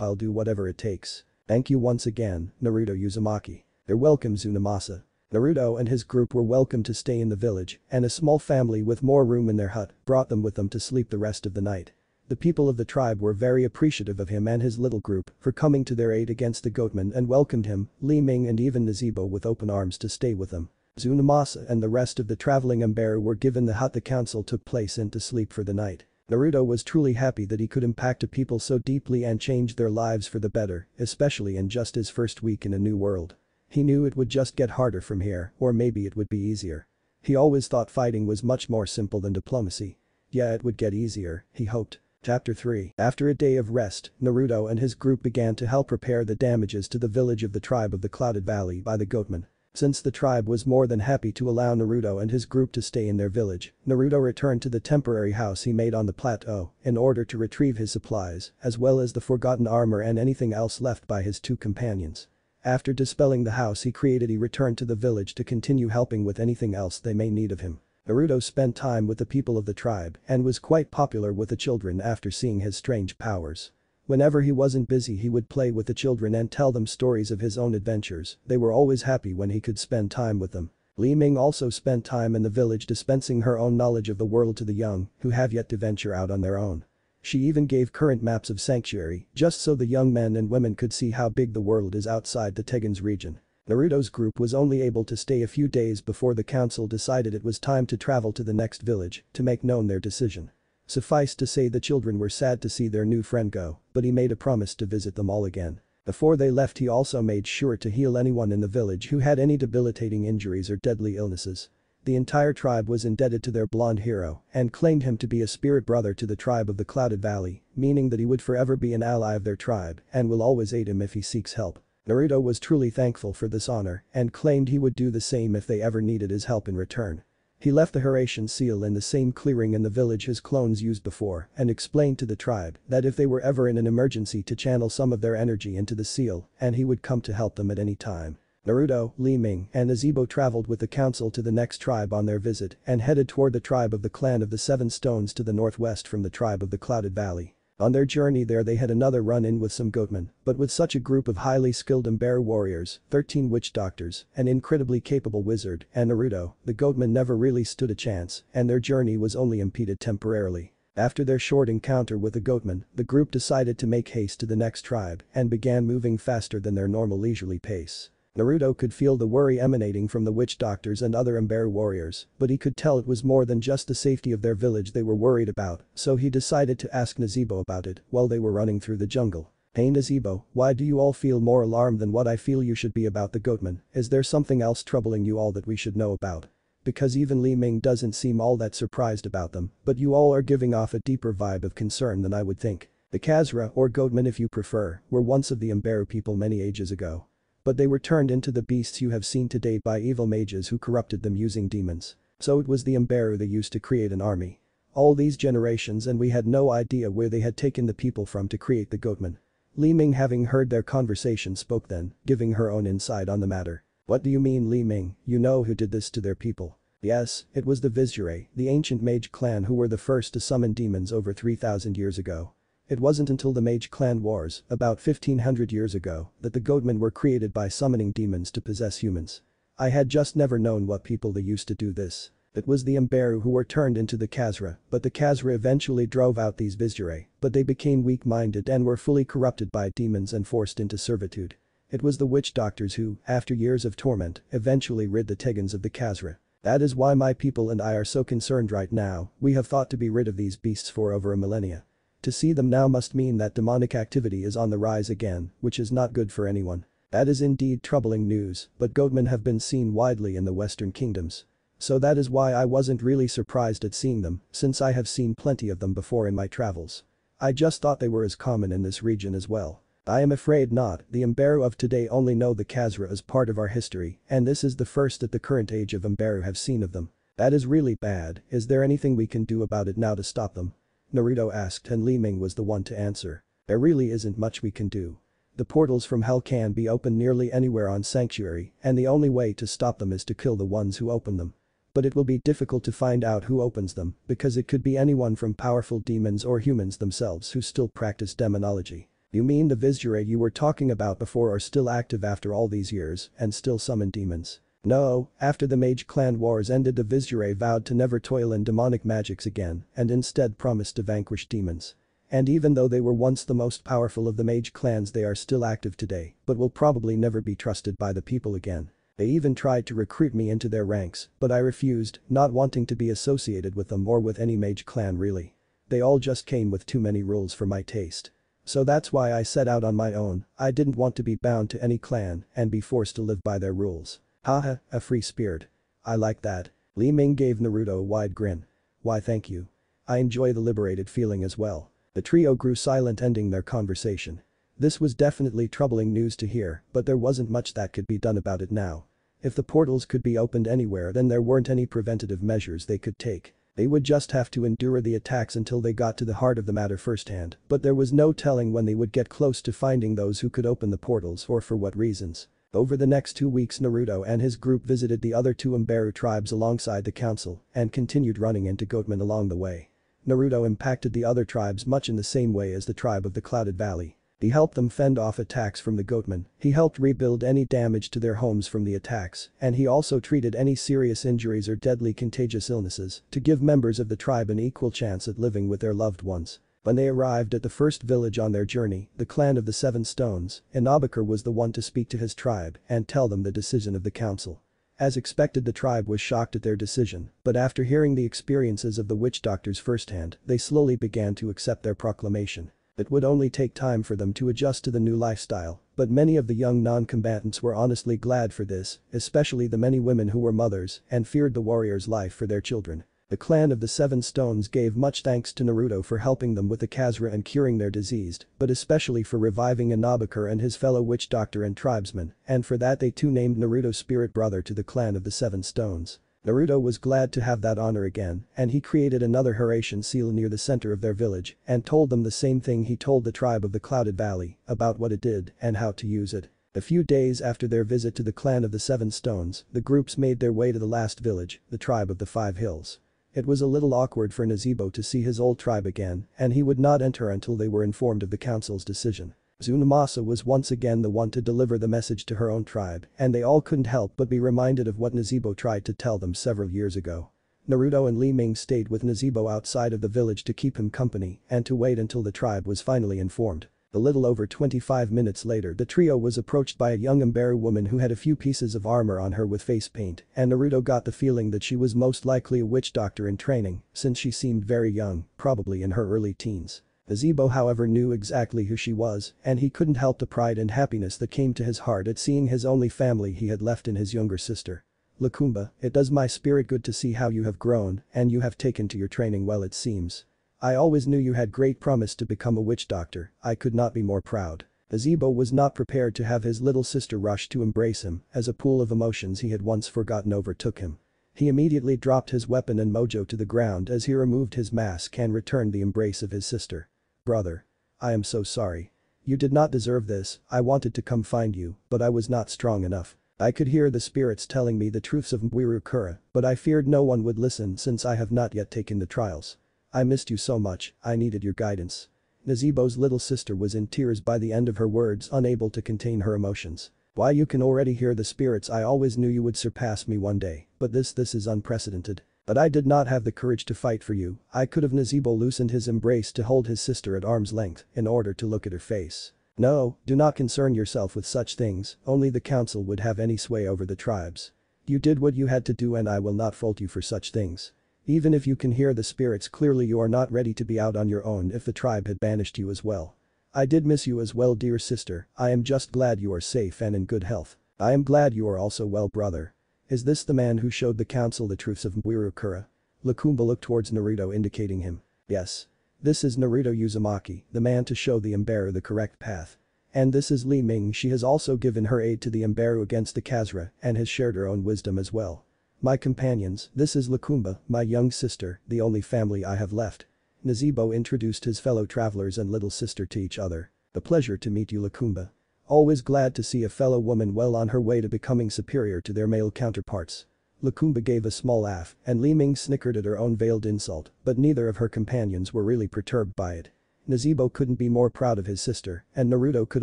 I'll do whatever it takes. Thank you once again, Naruto Uzumaki. You're welcome, Tsunamasa. Naruto and his group were welcome to stay in the village and a small family with more room in their hut brought them with them to sleep the rest of the night. The people of the tribe were very appreciative of him and his little group for coming to their aid against the goatmen and welcomed him, Li Ming and even Nezebo with open arms to stay with them. Tsunamasa and the rest of the traveling Imberu were given the hut the council took place in to sleep for the night. Naruto was truly happy that he could impact a people so deeply and change their lives for the better, especially in just his first week in a new world. He knew it would just get harder from here, or maybe it would be easier. He always thought fighting was much more simple than diplomacy. Yeah, it would get easier, he hoped. Chapter 3. After a day of rest, Naruto and his group began to help repair the damages to the village of the tribe of the Clouded Valley by the goatmen. Since the tribe was more than happy to allow Naruto and his group to stay in their village, Naruto returned to the temporary house he made on the plateau in order to retrieve his supplies, as well as the forgotten armor and anything else left by his two companions. After dispelling the house he returned to the village to continue helping with anything else they may need of him. Naruto spent time with the people of the tribe and was quite popular with the children after seeing his strange powers. Whenever he wasn't busy he would play with the children and tell them stories of his own adventures, they were always happy when he could spend time with them. Li Ming also spent time in the village dispensing her own knowledge of the world to the young, who have yet to venture out on their own. She even gave current maps of Sanctuary, just so the young men and women could see how big the world is outside the Tegan's region. Naruto's group was only able to stay a few days before the council decided it was time to travel to the next village to make known their decision. Suffice to say the children were sad to see their new friend go, but he made a promise to visit them all again. Before they left he also made sure to heal anyone in the village who had any debilitating injuries or deadly illnesses. The entire tribe was indebted to their blonde hero and claimed him to be a spirit brother to the tribe of the Clouded Valley, meaning that he would forever be an ally of their tribe and will always aid him if he seeks help. Naruto was truly thankful for this honor and claimed he would do the same if they ever needed his help in return. He left the Hiratian seal in the same clearing in the village his clones used before and explained to the tribe that if they were ever in an emergency to channel some of their energy into the seal and he would come to help them at any time. Naruto, Li Ming, and Nezebo traveled with the council to the next tribe on their visit and headed toward the tribe of the clan of the Seven Stones to the northwest from the tribe of the Clouded Valley. On their journey there they had another run-in with some goatmen, but with such a group of highly skilled Imberu warriors, 13 witch doctors, an incredibly capable wizard, and Naruto, the goatmen never really stood a chance, and their journey was only impeded temporarily. After their short encounter with the goatmen, the group decided to make haste to the next tribe and began moving faster than their normal leisurely pace. Naruto could feel the worry emanating from the witch doctors and other Imberu warriors, but he could tell it was more than just the safety of their village they were worried about, so he decided to ask Nezebo about it while they were running through the jungle. Hey Nezebo, why do you all feel more alarmed than what I feel you should be about the goatmen? Is there something else troubling you all that we should know about? Because even Li Ming doesn't seem all that surprised about them, but you all are giving off a deeper vibe of concern than I would think. The Kazra, or goatmen if you prefer, were once of the Imberu people many ages ago. But they were turned into the beasts you have seen today by evil mages who corrupted them using demons. So it was the Imberu they used to create an army. All these generations and we had no idea where they had taken the people from to create the goatmen. Li Ming having heard their conversation spoke then, giving her own insight on the matter. What do you mean Li Ming, you know who did this to their people? Yes, it was the Vizure, the ancient mage clan who were the first to summon demons over 3,000 years ago. It wasn't until the Mage Clan Wars, about 1500 years ago, that the Goatmen were created by summoning demons to possess humans. I had just never known what people they used to do this. It was the Mberu who were turned into the Khazra, but the Khazra eventually drove out these Vizure, but they became weak-minded and were fully corrupted by demons and forced into servitude. It was the witch doctors who, after years of torment, eventually rid the Tegans of the Khazra. That is why my people and I are so concerned right now. We have thought to be rid of these beasts for over a millennia. To see them now must mean that demonic activity is on the rise again, which is not good for anyone. That is indeed troubling news, but goatmen have been seen widely in the Western kingdoms. So that is why I wasn't really surprised at seeing them, since I have seen plenty of them before in my travels. I just thought they were as common in this region as well. I am afraid not. The Mberu of today only know the Khazra as part of our history, and this is the first that the current age of Mberu have seen of them. That is really bad. Is there anything we can do about it now to stop them? Naruto asked, and Li Ming was the one to answer. There really isn't much we can do. The portals from hell can be opened nearly anywhere on Sanctuary, and the only way to stop them is to kill the ones who open them. But it will be difficult to find out who opens them, because it could be anyone from powerful demons or humans themselves who still practice demonology. You mean the Vizure you were talking about before are still active after all these years and still summon demons? No, after the Mage Clan Wars ended, the Vizure vowed to never toil in demonic magics again and instead promised to vanquish demons. And even though they were once the most powerful of the mage clans, they are still active today, but will probably never be trusted by the people again. They even tried to recruit me into their ranks, but I refused, not wanting to be associated with them or with any mage clan really. They all just came with too many rules for my taste. So that's why I set out on my own. I didn't want to be bound to any clan and be forced to live by their rules. Haha, a free spirit. I like that. Li Ming gave Naruto a wide grin. Why thank you. I enjoy the liberated feeling as well. The trio grew silent, ending their conversation. This was definitely troubling news to hear, but there wasn't much that could be done about it now. If the portals could be opened anywhere, then there weren't any preventative measures they could take. They would just have to endure the attacks until they got to the heart of the matter firsthand, but there was no telling when they would get close to finding those who could open the portals or for what reasons. Over the next 2 weeks, Naruto and his group visited the other 2 Mberu tribes alongside the council and continued running into goatmen along the way. Naruto impacted the other tribes much in the same way as the tribe of the Clouded Valley. He helped them fend off attacks from the goatmen, he helped rebuild any damage to their homes from the attacks, and he also treated any serious injuries or deadly contagious illnesses to give members of the tribe an equal chance at living with their loved ones. When they arrived at the first village on their journey, the clan of the 7 Stones, Inabakar was the one to speak to his tribe and tell them the decision of the council. As expected, the tribe was shocked at their decision, but after hearing the experiences of the witch doctors firsthand, they slowly began to accept their proclamation. It would only take time for them to adjust to the new lifestyle, but many of the young non-combatants were honestly glad for this, especially the many women who were mothers and feared the warrior's life for their children. The clan of the 7 Stones gave much thanks to Naruto for helping them with the Khazra and curing their diseased, but especially for reviving Inabakar and his fellow witch doctor and tribesman, and for that they too named Naruto spirit brother to the clan of the 7 Stones. Naruto was glad to have that honor again, and he created another Haration seal near the center of their village and told them the same thing he told the tribe of the Clouded Valley about what it did and how to use it. A few days after their visit to the clan of the 7 Stones, the groups made their way to the last village, the tribe of the 5 Hills. It was a little awkward for Nazibo to see his old tribe again, and he would not enter until they were informed of the council's decision. Tsunamasa was once again the one to deliver the message to her own tribe, and they all couldn't help but be reminded of what Nazibo tried to tell them several years ago. Naruto and Li Ming stayed with Nazibo outside of the village to keep him company and to wait until the tribe was finally informed. A little over 25 minutes later, the trio was approached by a young Mberu woman who had a few pieces of armor on her with face paint, and Naruto got the feeling that she was most likely a witch doctor in training, since she seemed very young, probably in her early teens. Nazibo, however, knew exactly who she was, and he couldn't help the pride and happiness that came to his heart at seeing his only family he had left in his younger sister. Lakumba, it does my spirit good to see how you have grown, and you have taken to your training well, it seems. I always knew you had great promise to become a witch doctor. I could not be more proud. Nazibo was not prepared to have his little sister rush to embrace him, as a pool of emotions he had once forgotten overtook him. He immediately dropped his weapon and mojo to the ground as he removed his mask and returned the embrace of his sister. Brother. I am so sorry. You did not deserve this. I wanted to come find you, but I was not strong enough. I could hear the spirits telling me the truths of Mbwirukura, but I feared no one would listen since I have not yet taken the trials. I missed you so much, I needed your guidance. Nazebo's little sister was in tears by the end of her words, unable to contain her emotions. Why, you can already hear the spirits. I always knew you would surpass me one day, but this is unprecedented. But I did not have the courage to fight for you. I could have. Nazebo loosened his embrace to hold his sister at arm's length in order to look at her face. No, do not concern yourself with such things, only the council would have any sway over the tribes. You did what you had to do and I will not fault you for such things. Even if you can hear the spirits clearly, you are not ready to be out on your own if the tribe had banished you as well. I did miss you as well, dear sister. I am just glad you are safe and in good health. I am glad you are also well, brother. Is this the man who showed the council the truths of Mbwirukura? Lakumba looked towards Naruto, indicating him. Yes. This is Naruto Uzumaki, the man to show the Imberu the correct path. And this is Li Ming. She has also given her aid to the Imberu against the Kazra and has shared her own wisdom as well. My companions, this is Lakumba, my young sister, the only family I have left. Nazebo introduced his fellow travelers and little sister to each other. A pleasure to meet you, Lakumba. Always glad to see a fellow woman well on her way to becoming superior to their male counterparts. Lakumba gave a small laugh and Li Ming snickered at her own veiled insult, but neither of her companions were really perturbed by it. Nazebo couldn't be more proud of his sister, and Naruto could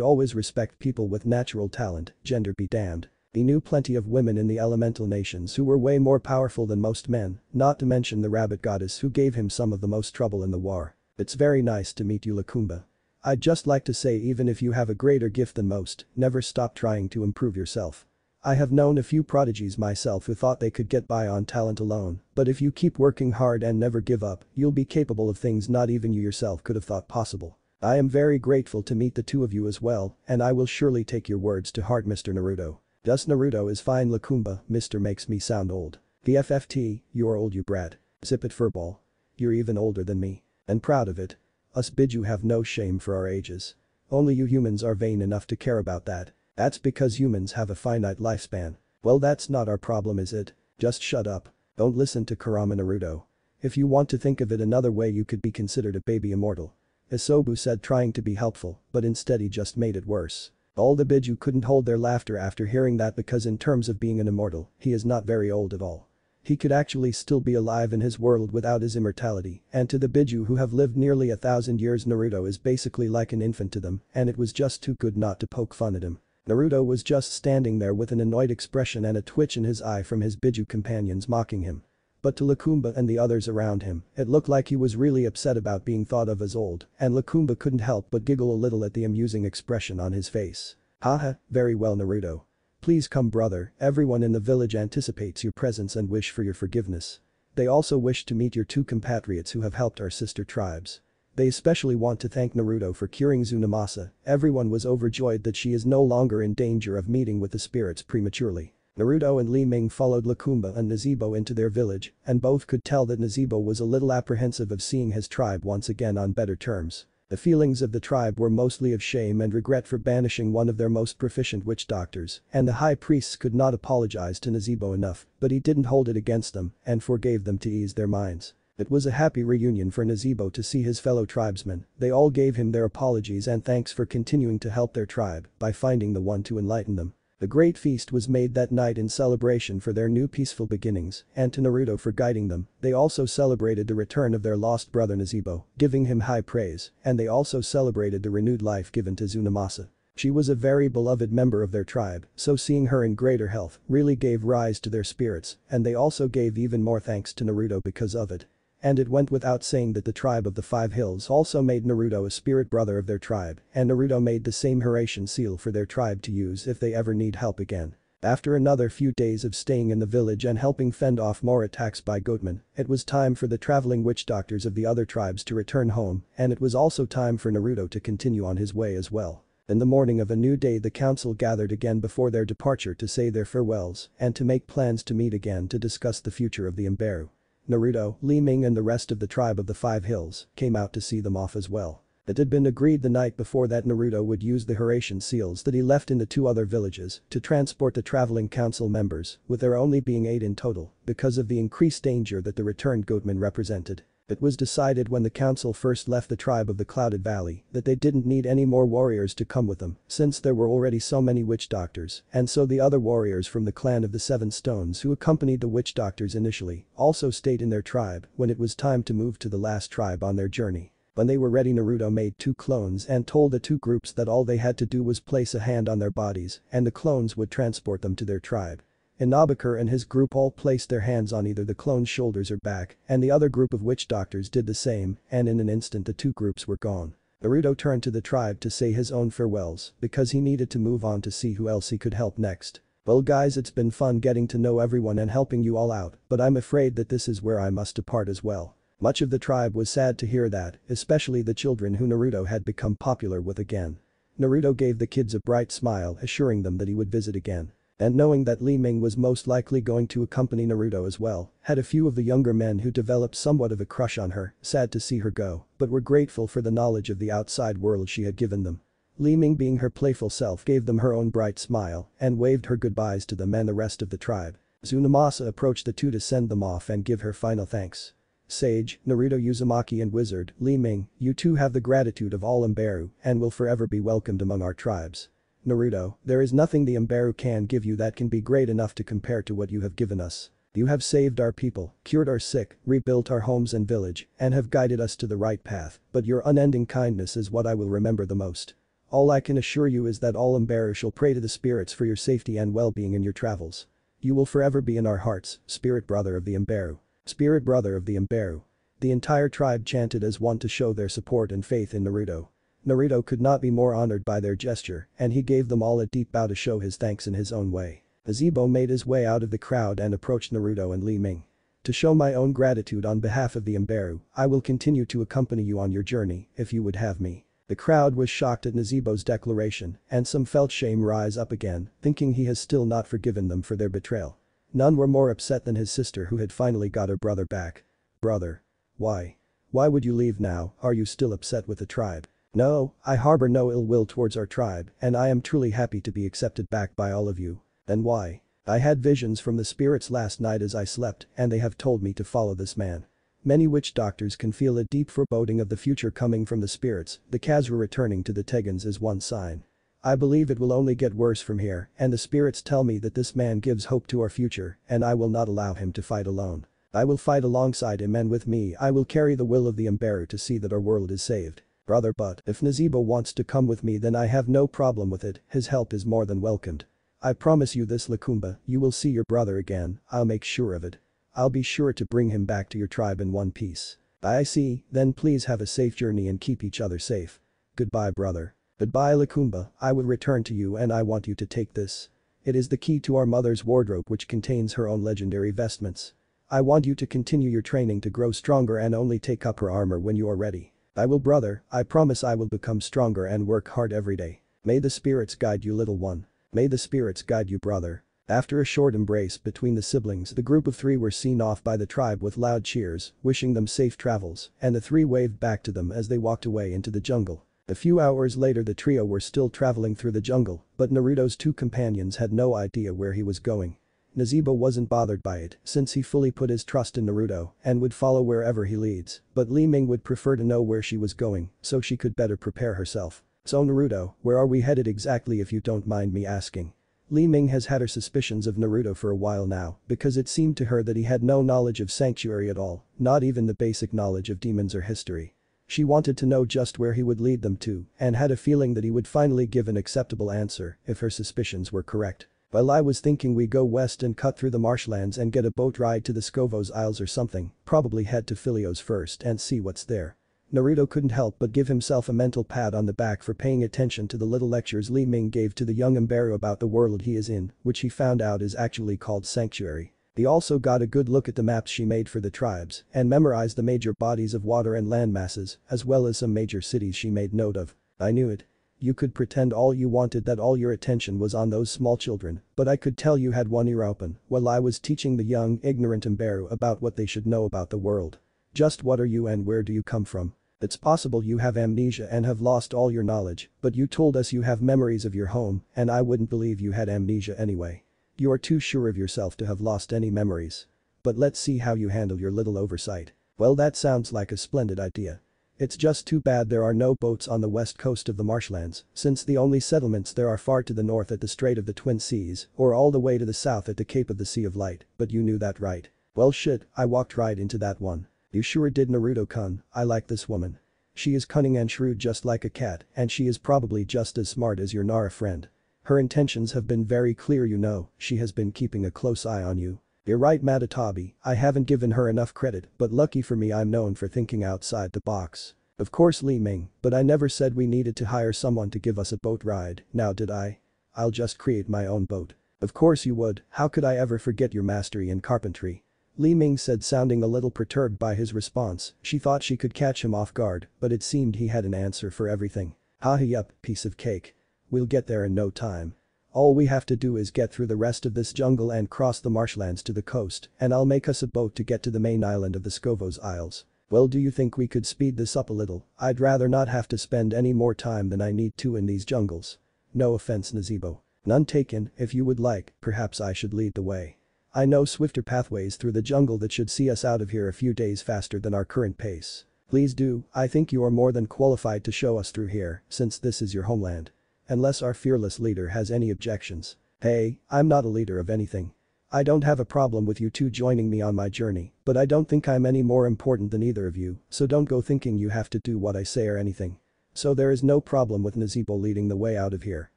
always respect people with natural talent, gender be damned. He knew plenty of women in the elemental nations who were way more powerful than most men, not to mention the rabbit goddess who gave him some of the most trouble in the war. It's very nice to meet you, Lakumba. I'd just like to say, even if you have a greater gift than most, never stop trying to improve yourself. I have known a few prodigies myself who thought they could get by on talent alone, but if you keep working hard and never give up, you'll be capable of things not even you yourself could have thought possible. I am very grateful to meet the two of you as well, and I will surely take your words to heart, Mr. Naruto. Just Naruto is fine, Lakumba. Mr. makes me sound old. The FFT, you're old, you brat. Zip it, furball. You're even older than me. And proud of it. Us Biju have no shame for our ages. Only you humans are vain enough to care about that. That's because humans have a finite lifespan. Well, that's not our problem, is it? Just shut up. Don't listen to Kurama, Naruto. If you want to think of it another way, you could be considered a baby immortal. Isobu said, trying to be helpful, but instead he just made it worse. All the Biju couldn't hold their laughter after hearing that, because in terms of being an immortal, he is not very old at all. He could actually still be alive in his world without his immortality, and to the Biju who have lived nearly 1,000 years, Naruto is basically like an infant to them, and it was just too good not to poke fun at him. Naruto was just standing there with an annoyed expression and a twitch in his eye from his Biju companions mocking him. But to Lakumba and the others around him, it looked like he was really upset about being thought of as old, and Lakumba couldn't help but giggle a little at the amusing expression on his face. Haha, very well, Naruto. Please come, brother. Everyone in the village anticipates your presence and wish for your forgiveness. They also wish to meet your two compatriots who have helped our sister tribes. They especially want to thank Naruto for curing Tsunamasa. Everyone was overjoyed that she is no longer in danger of meeting with the spirits prematurely. Naruto and Li Ming followed Lakumba and Nazebo into their village, and both could tell that Nazebo was a little apprehensive of seeing his tribe once again on better terms. The feelings of the tribe were mostly of shame and regret for banishing one of their most proficient witch doctors, and the high priests could not apologize to Nazebo enough, but he didn't hold it against them and forgave them to ease their minds. It was a happy reunion for Nazebo to see his fellow tribesmen. They all gave him their apologies and thanks for continuing to help their tribe by finding the one to enlighten them. The great feast was made that night in celebration for their new peaceful beginnings and to Naruto for guiding them. They also celebrated the return of their lost brother Nazebo, giving him high praise, and they also celebrated the renewed life given to Tsunamasa. She was a very beloved member of their tribe, so seeing her in greater health really gave rise to their spirits, and they also gave even more thanks to Naruto because of it. And it went without saying that the tribe of the Five Hills also made Naruto a spirit brother of their tribe, and Naruto made the same Hiraishin seal for their tribe to use if they ever need help again. After another few days of staying in the village and helping fend off more attacks by goatmen, it was time for the traveling witch doctors of the other tribes to return home, and it was also time for Naruto to continue on his way as well. In the morning of a new day, the council gathered again before their departure to say their farewells and to make plans to meet again to discuss the future of the Imberu. Naruto, Li Ming and the rest of the tribe of the Five Hills came out to see them off as well. It had been agreed the night before that Naruto would use the Hiraishin seals that he left in the two other villages to transport the traveling council members, with there only being 8 in total because of the increased danger that the returned goatmen represented. It was decided when the council first left the tribe of the Clouded Valley that they didn't need any more warriors to come with them since there were already so many witch doctors, and so the other warriors from the clan of the Seven Stones who accompanied the witch doctors initially also stayed in their tribe when it was time to move to the last tribe on their journey. When they were ready, Naruto made 2 clones and told the 2 groups that all they had to do was place a hand on their bodies and the clones would transport them to their tribe. Inabukur and his group all placed their hands on either the clone's shoulders or back, and the other group of witch doctors did the same, and in an instant the 2 groups were gone. Naruto turned to the tribe to say his own farewells because he needed to move on to see who else he could help next. Well guys, it's been fun getting to know everyone and helping you all out, but I'm afraid that this is where I must depart as well. Much of the tribe was sad to hear that, especially the children who Naruto had become popular with again. Naruto gave the kids a bright smile, assuring them that he would visit again. And knowing that Li Ming was most likely going to accompany Naruto as well, had a few of the younger men who developed somewhat of a crush on her, sad to see her go, but were grateful for the knowledge of the outside world she had given them. Li Ming, being her playful self, gave them her own bright smile and waved her goodbyes to them and the rest of the tribe. Tsunamasa approached the 2 to send them off and give her final thanks. Sage, Naruto, Uzumaki and Wizard, Li Ming, you 2 have the gratitude of all Imberu and will forever be welcomed among our tribes. Naruto, there is nothing the Imberu can give you that can be great enough to compare to what you have given us. You have saved our people, cured our sick, rebuilt our homes and village, and have guided us to the right path, but your unending kindness is what I will remember the most. All I can assure you is that all Imberu shall pray to the spirits for your safety and well-being in your travels. You will forever be in our hearts, spirit brother of the Imberu. Spirit brother of the Imberu. The entire tribe chanted as one to show their support and faith in Naruto. Naruto could not be more honored by their gesture, and he gave them all a deep bow to show his thanks in his own way. Azebo made his way out of the crowd and approached Naruto and Li Ming. To show my own gratitude on behalf of the Imberu, I will continue to accompany you on your journey, if you would have me. The crowd was shocked at Nazebo's declaration, and some felt shame rise up again, thinking he has still not forgiven them for their betrayal. None were more upset than his sister, who had finally got her brother back. Brother. Why? Why would you leave now? Are you still upset with the tribe? No, I harbor no ill will towards our tribe, and I am truly happy to be accepted back by all of you. Then why? I had visions from the spirits last night as I slept, and they have told me to follow this man. Many witch doctors can feel a deep foreboding of the future coming from the spirits. The Kazura returning to the Tegans is one sign. I believe it will only get worse from here, and the spirits tell me that this man gives hope to our future, and I will not allow him to fight alone. I will fight alongside him, and with me I will carry the will of the Imberu to see that our world is saved. Brother, but if Nazebo wants to come with me, then I have no problem with it, his help is more than welcomed. I promise you this, Lakumba, you will see your brother again, I'll make sure of it. I'll be sure to bring him back to your tribe in one piece. I see, then please have a safe journey and keep each other safe. Goodbye, brother. Goodbye, Lakumba, I will return to you and I want you to take this. It is the key to our mother's wardrobe, which contains her own legendary vestments. I want you to continue your training to grow stronger and only take up her armor when you are ready. I will, brother, I promise I will become stronger and work hard every day. May the spirits guide you, little one. May the spirits guide you, brother. After a short embrace between the siblings, the group of 3 were seen off by the tribe with loud cheers, wishing them safe travels, and the 3 waved back to them as they walked away into the jungle. A few hours later, the trio were still traveling through the jungle, but Naruto's 2 companions had no idea where he was going. Nazebo wasn't bothered by it since he fully put his trust in Naruto and would follow wherever he leads, but Li Ming would prefer to know where she was going so she could better prepare herself. So Naruto, where are we headed exactly, if you don't mind me asking? Li Ming has had her suspicions of Naruto for a while now because it seemed to her that he had no knowledge of Sanctuary at all, not even the basic knowledge of demons or history. She wanted to know just where he would lead them to and had a feeling that he would finally give an acceptable answer if her suspicions were correct. Well, I was thinking we go west and cut through the marshlands and get a boat ride to the Scovos Isles or something, probably head to Philios first and see what's there. Naruto couldn't help but give himself a mental pat on the back for paying attention to the little lectures Li Ming gave to the young Imberu about the world he is in, which he found out is actually called Sanctuary. He also got a good look at the maps she made for the tribes and memorized the major bodies of water and land masses, as well as some major cities she made note of. I knew it. You could pretend all you wanted that all your attention was on those small children, but I could tell you had one ear open while I was teaching the young, ignorant Imberu about what they should know about the world. Just what are you and where do you come from? It's possible you have amnesia and have lost all your knowledge, but you told us you have memories of your home, and I wouldn't believe you had amnesia anyway. You are too sure of yourself to have lost any memories. But let's see how you handle your little oversight. Well, that sounds like a splendid idea. It's just too bad there are no boats on the west coast of the marshlands, since the only settlements there are far to the north at the Strait of the Twin Seas or all the way to the south at the Cape of the Sea of Light, but you knew that, right? Well shit, I walked right into that one. You sure did, Naruto-kun. I like this woman. She is cunning and shrewd just like a cat, and she is probably just as smart as your Nara friend. Her intentions have been very clear, you know. She has been keeping a close eye on you. You're right, Matatabi, I haven't given her enough credit, but lucky for me I'm known for thinking outside the box. Of course, Li Ming, but I never said we needed to hire someone to give us a boat ride, now did I? I'll just create my own boat. Of course you would, how could I ever forget your mastery in carpentry? Li Ming said, sounding a little perturbed by his response. She thought she could catch him off guard, but it seemed he had an answer for everything. Yup, piece of cake. We'll get there in no time. All we have to do is get through the rest of this jungle and cross the marshlands to the coast, and I'll make us a boat to get to the main island of the Scovos Isles. Well, do you think we could speed this up a little? I'd rather not have to spend any more time than I need to in these jungles. No offense, Nazebo. None taken. If you would like, perhaps I should lead the way. I know swifter pathways through the jungle that should see us out of here a few days faster than our current pace. Please do, I think you are more than qualified to show us through here, since this is your homeland. Unless our fearless leader has any objections. Hey, I'm not a leader of anything. I don't have a problem with you two joining me on my journey, but I don't think I'm any more important than either of you, so don't go thinking you have to do what I say or anything. So there is no problem with Nazebo leading the way out of here.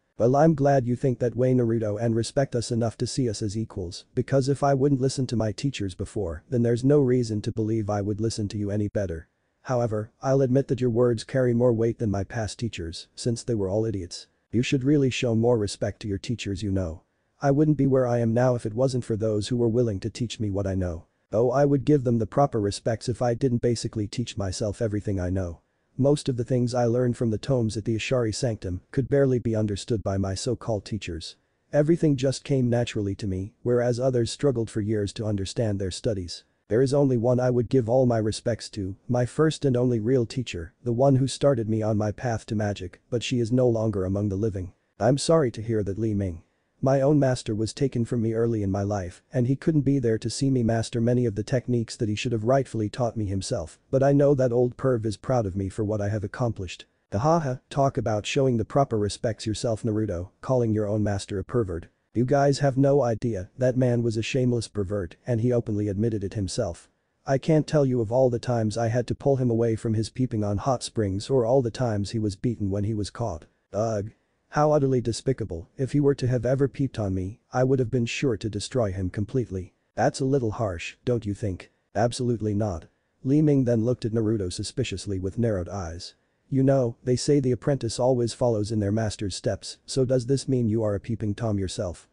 Well, I'm glad you think that way, Naruto, and respect us enough to see us as equals, because if I wouldn't listen to my teachers before, then there's no reason to believe I would listen to you any better. However, I'll admit that your words carry more weight than my past teachers, since they were all idiots. You should really show more respect to your teachers, you know. I wouldn't be where I am now if it wasn't for those who were willing to teach me what I know. Oh, I would give them the proper respects if I didn't basically teach myself everything I know. Most of the things I learned from the tomes at the Ashari Sanctum could barely be understood by my so-called teachers. Everything just came naturally to me, whereas others struggled for years to understand their studies. There is only one I would give all my respects to, my first and only real teacher, the one who started me on my path to magic, but she is no longer among the living. I'm sorry to hear that, Li Ming. My own master was taken from me early in my life, and he couldn't be there to see me master many of the techniques that he should have rightfully taught me himself, but I know that old perv is proud of me for what I have accomplished. Haha, talk about showing the proper respects yourself, Naruto, calling your own master a pervert. You guys have no idea, that man was a shameless pervert and he openly admitted it himself. I can't tell you of all the times I had to pull him away from his peeping on hot springs or all the times he was beaten when he was caught. Ugh. How utterly despicable. If he were to have ever peeped on me, I would have been sure to destroy him completely. That's a little harsh, don't you think? Absolutely not. Li Ming then looked at Naruto suspiciously with narrowed eyes. You know, they say the apprentice always follows in their master's steps, so does this mean you are a peeping Tom yourself?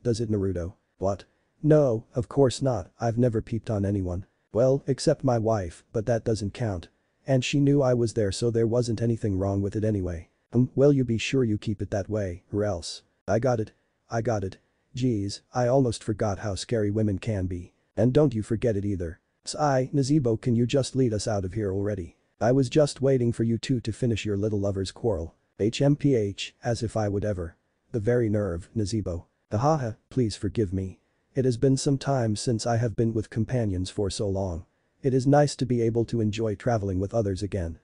Does it, Naruto? What? No, of course not, I've never peeped on anyone. Well, except my wife, but that doesn't count. And she knew I was there, so there wasn't anything wrong with it anyway. Well, you be sure you keep it that way, or else. I got it. Geez, I almost forgot how scary women can be. And don't you forget it either. Nazebo, can you just lead us out of here already? I was just waiting for you two to finish your little lover's quarrel. HMPH, as if I would ever. The very nerve, Nazebo. Haha, please forgive me. It has been some time since I have been with companions for so long. It is nice to be able to enjoy traveling with others again.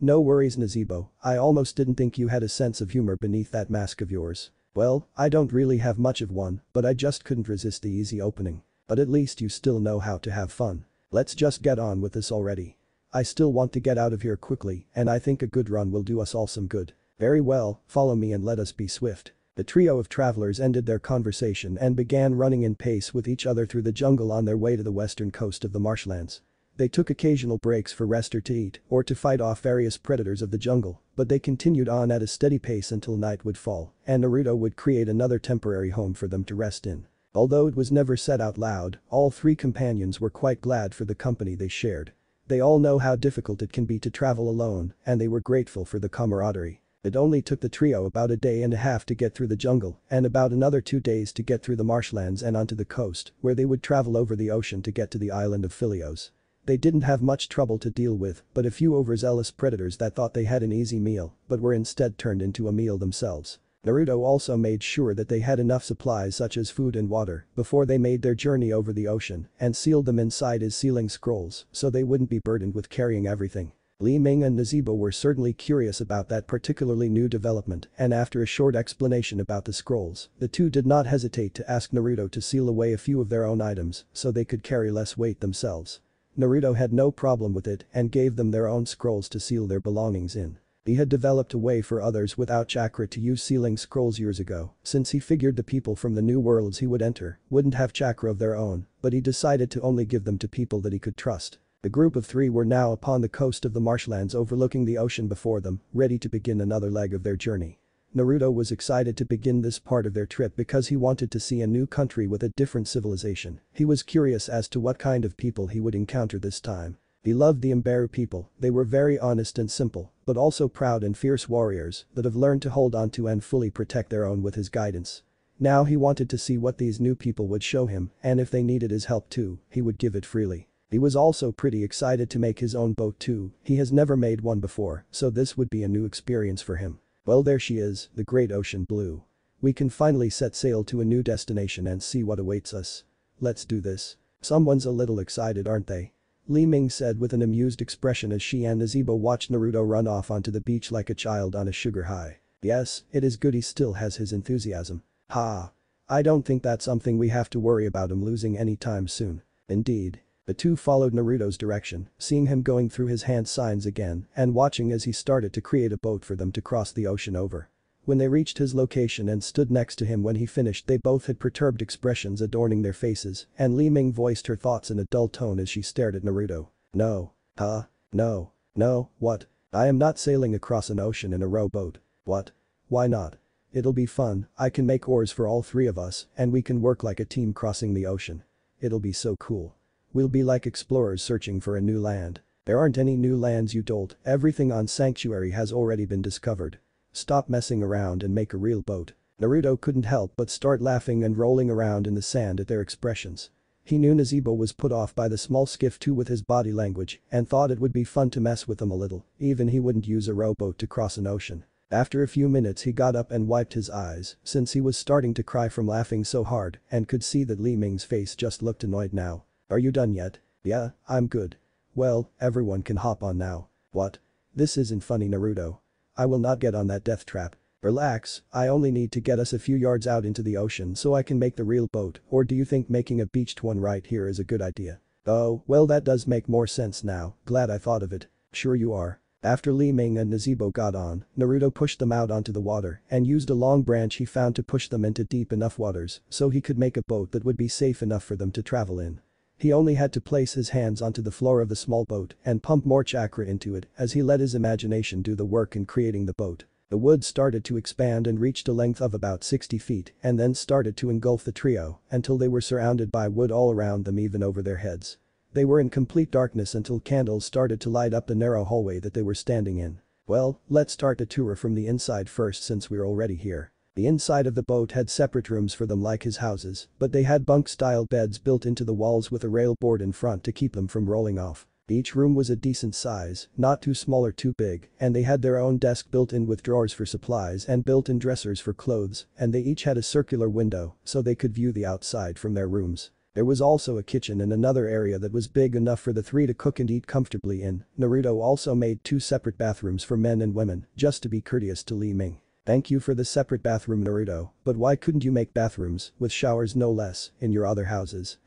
No worries, Nazebo, I almost didn't think you had a sense of humor beneath that mask of yours. Well, I don't really have much of one, but I just couldn't resist the easy opening. But at least you still know how to have fun. Let's just get on with this already. I still want to get out of here quickly, and I think a good run will do us all some good. Very well, follow me and let us be swift. The trio of travelers ended their conversation and began running in pace with each other through the jungle on their way to the western coast of the marshlands. They took occasional breaks for rest or to eat or to fight off various predators of the jungle, but they continued on at a steady pace until night would fall and Naruto would create another temporary home for them to rest in. Although it was never said out loud, all three companions were quite glad for the company they shared. They all know how difficult it can be to travel alone, and they were grateful for the camaraderie. It only took the trio about a day and a half to get through the jungle and about another 2 days to get through the marshlands and onto the coast, where they would travel over the ocean to get to the island of Philios. They didn't have much trouble to deal with, but a few overzealous predators that thought they had an easy meal but were instead turned into a meal themselves. Naruto also made sure that they had enough supplies such as food and water before they made their journey over the ocean and sealed them inside his sealing scrolls so they wouldn't be burdened with carrying everything. Li Ming and Nazibo were certainly curious about that particularly new development, and after a short explanation about the scrolls, the two did not hesitate to ask Naruto to seal away a few of their own items so they could carry less weight themselves. Naruto had no problem with it and gave them their own scrolls to seal their belongings in. He had developed a way for others without chakra to use sealing scrolls years ago, since he figured the people from the new worlds he would enter wouldn't have chakra of their own, but he decided to only give them to people that he could trust. The group of three were now upon the coast of the marshlands overlooking the ocean before them, ready to begin another leg of their journey. Naruto was excited to begin this part of their trip because he wanted to see a new country with a different civilization. He was curious as to what kind of people he would encounter this time. He loved the Imbaru people, they were very honest and simple, but also proud and fierce warriors that have learned to hold on to and fully protect their own with his guidance. Now he wanted to see what these new people would show him, and if they needed his help too, he would give it freely. He was also pretty excited to make his own boat too, he has never made one before, so this would be a new experience for him. Well, there she is, the great ocean blue. We can finally set sail to a new destination and see what awaits us. Let's do this. Someone's a little excited, aren't they? Li Ming said with an amused expression as she and Nazibo watched Naruto run off onto the beach like a child on a sugar high. Yes, it is good he still has his enthusiasm. Ha. I don't think that's something we have to worry about him losing anytime soon. Indeed. The two followed Naruto's direction, seeing him going through his hand signs again and watching as he started to create a boat for them to cross the ocean over. When they reached his location and stood next to him when he finished, they both had perturbed expressions adorning their faces, and Li Ming voiced her thoughts in a dull tone as she stared at Naruto. No. Huh? No. No, what? I am not sailing across an ocean in a rowboat. What? Why not? It'll be fun, I can make oars for all three of us and we can work like a team crossing the ocean. It'll be so cool. We'll be like explorers searching for a new land. There aren't any new lands, you dolt, everything on Sanctuary has already been discovered. Stop messing around and make a real boat. Naruto couldn't help but start laughing and rolling around in the sand at their expressions. He knew Nazibo was put off by the small skiff too with his body language and thought it would be fun to mess with them a little, even he wouldn't use a rowboat to cross an ocean. After a few minutes he got up and wiped his eyes since he was starting to cry from laughing so hard and could see that Li Ming's face just looked annoyed now. Are you done yet? Yeah, I'm good. Well, everyone can hop on now. What? This isn't funny, Naruto. I will not get on that death trap. Relax, I only need to get us a few yards out into the ocean so I can make the real boat, or do you think making a beached one right here is a good idea? Oh, well that does make more sense now, glad I thought of it. Sure you are. After Li Ming and Nazibo got on, Naruto pushed them out onto the water and used a long branch he found to push them into deep enough waters so he could make a boat that would be safe enough for them to travel in. He only had to place his hands onto the floor of the small boat and pump more chakra into it as he let his imagination do the work in creating the boat. The wood started to expand and reached a length of about 60 feet and then started to engulf the trio until they were surrounded by wood all around them even over their heads. They were in complete darkness until candles started to light up the narrow hallway that they were standing in. Well, let's start the tour from the inside first since we're already here. The inside of the boat had separate rooms for them like his houses, but they had bunk-style beds built into the walls with a rail board in front to keep them from rolling off. Each room was a decent size, not too small or too big, and they had their own desk built in with drawers for supplies and built-in dressers for clothes, and they each had a circular window so they could view the outside from their rooms. There was also a kitchen in another area that was big enough for the three to cook and eat comfortably in. Naruto also made 2 separate bathrooms for men and women, just to be courteous to Li Ming. Thank you for the separate bathroom, Naruto, but why couldn't you make bathrooms, with showers no less, in your other houses?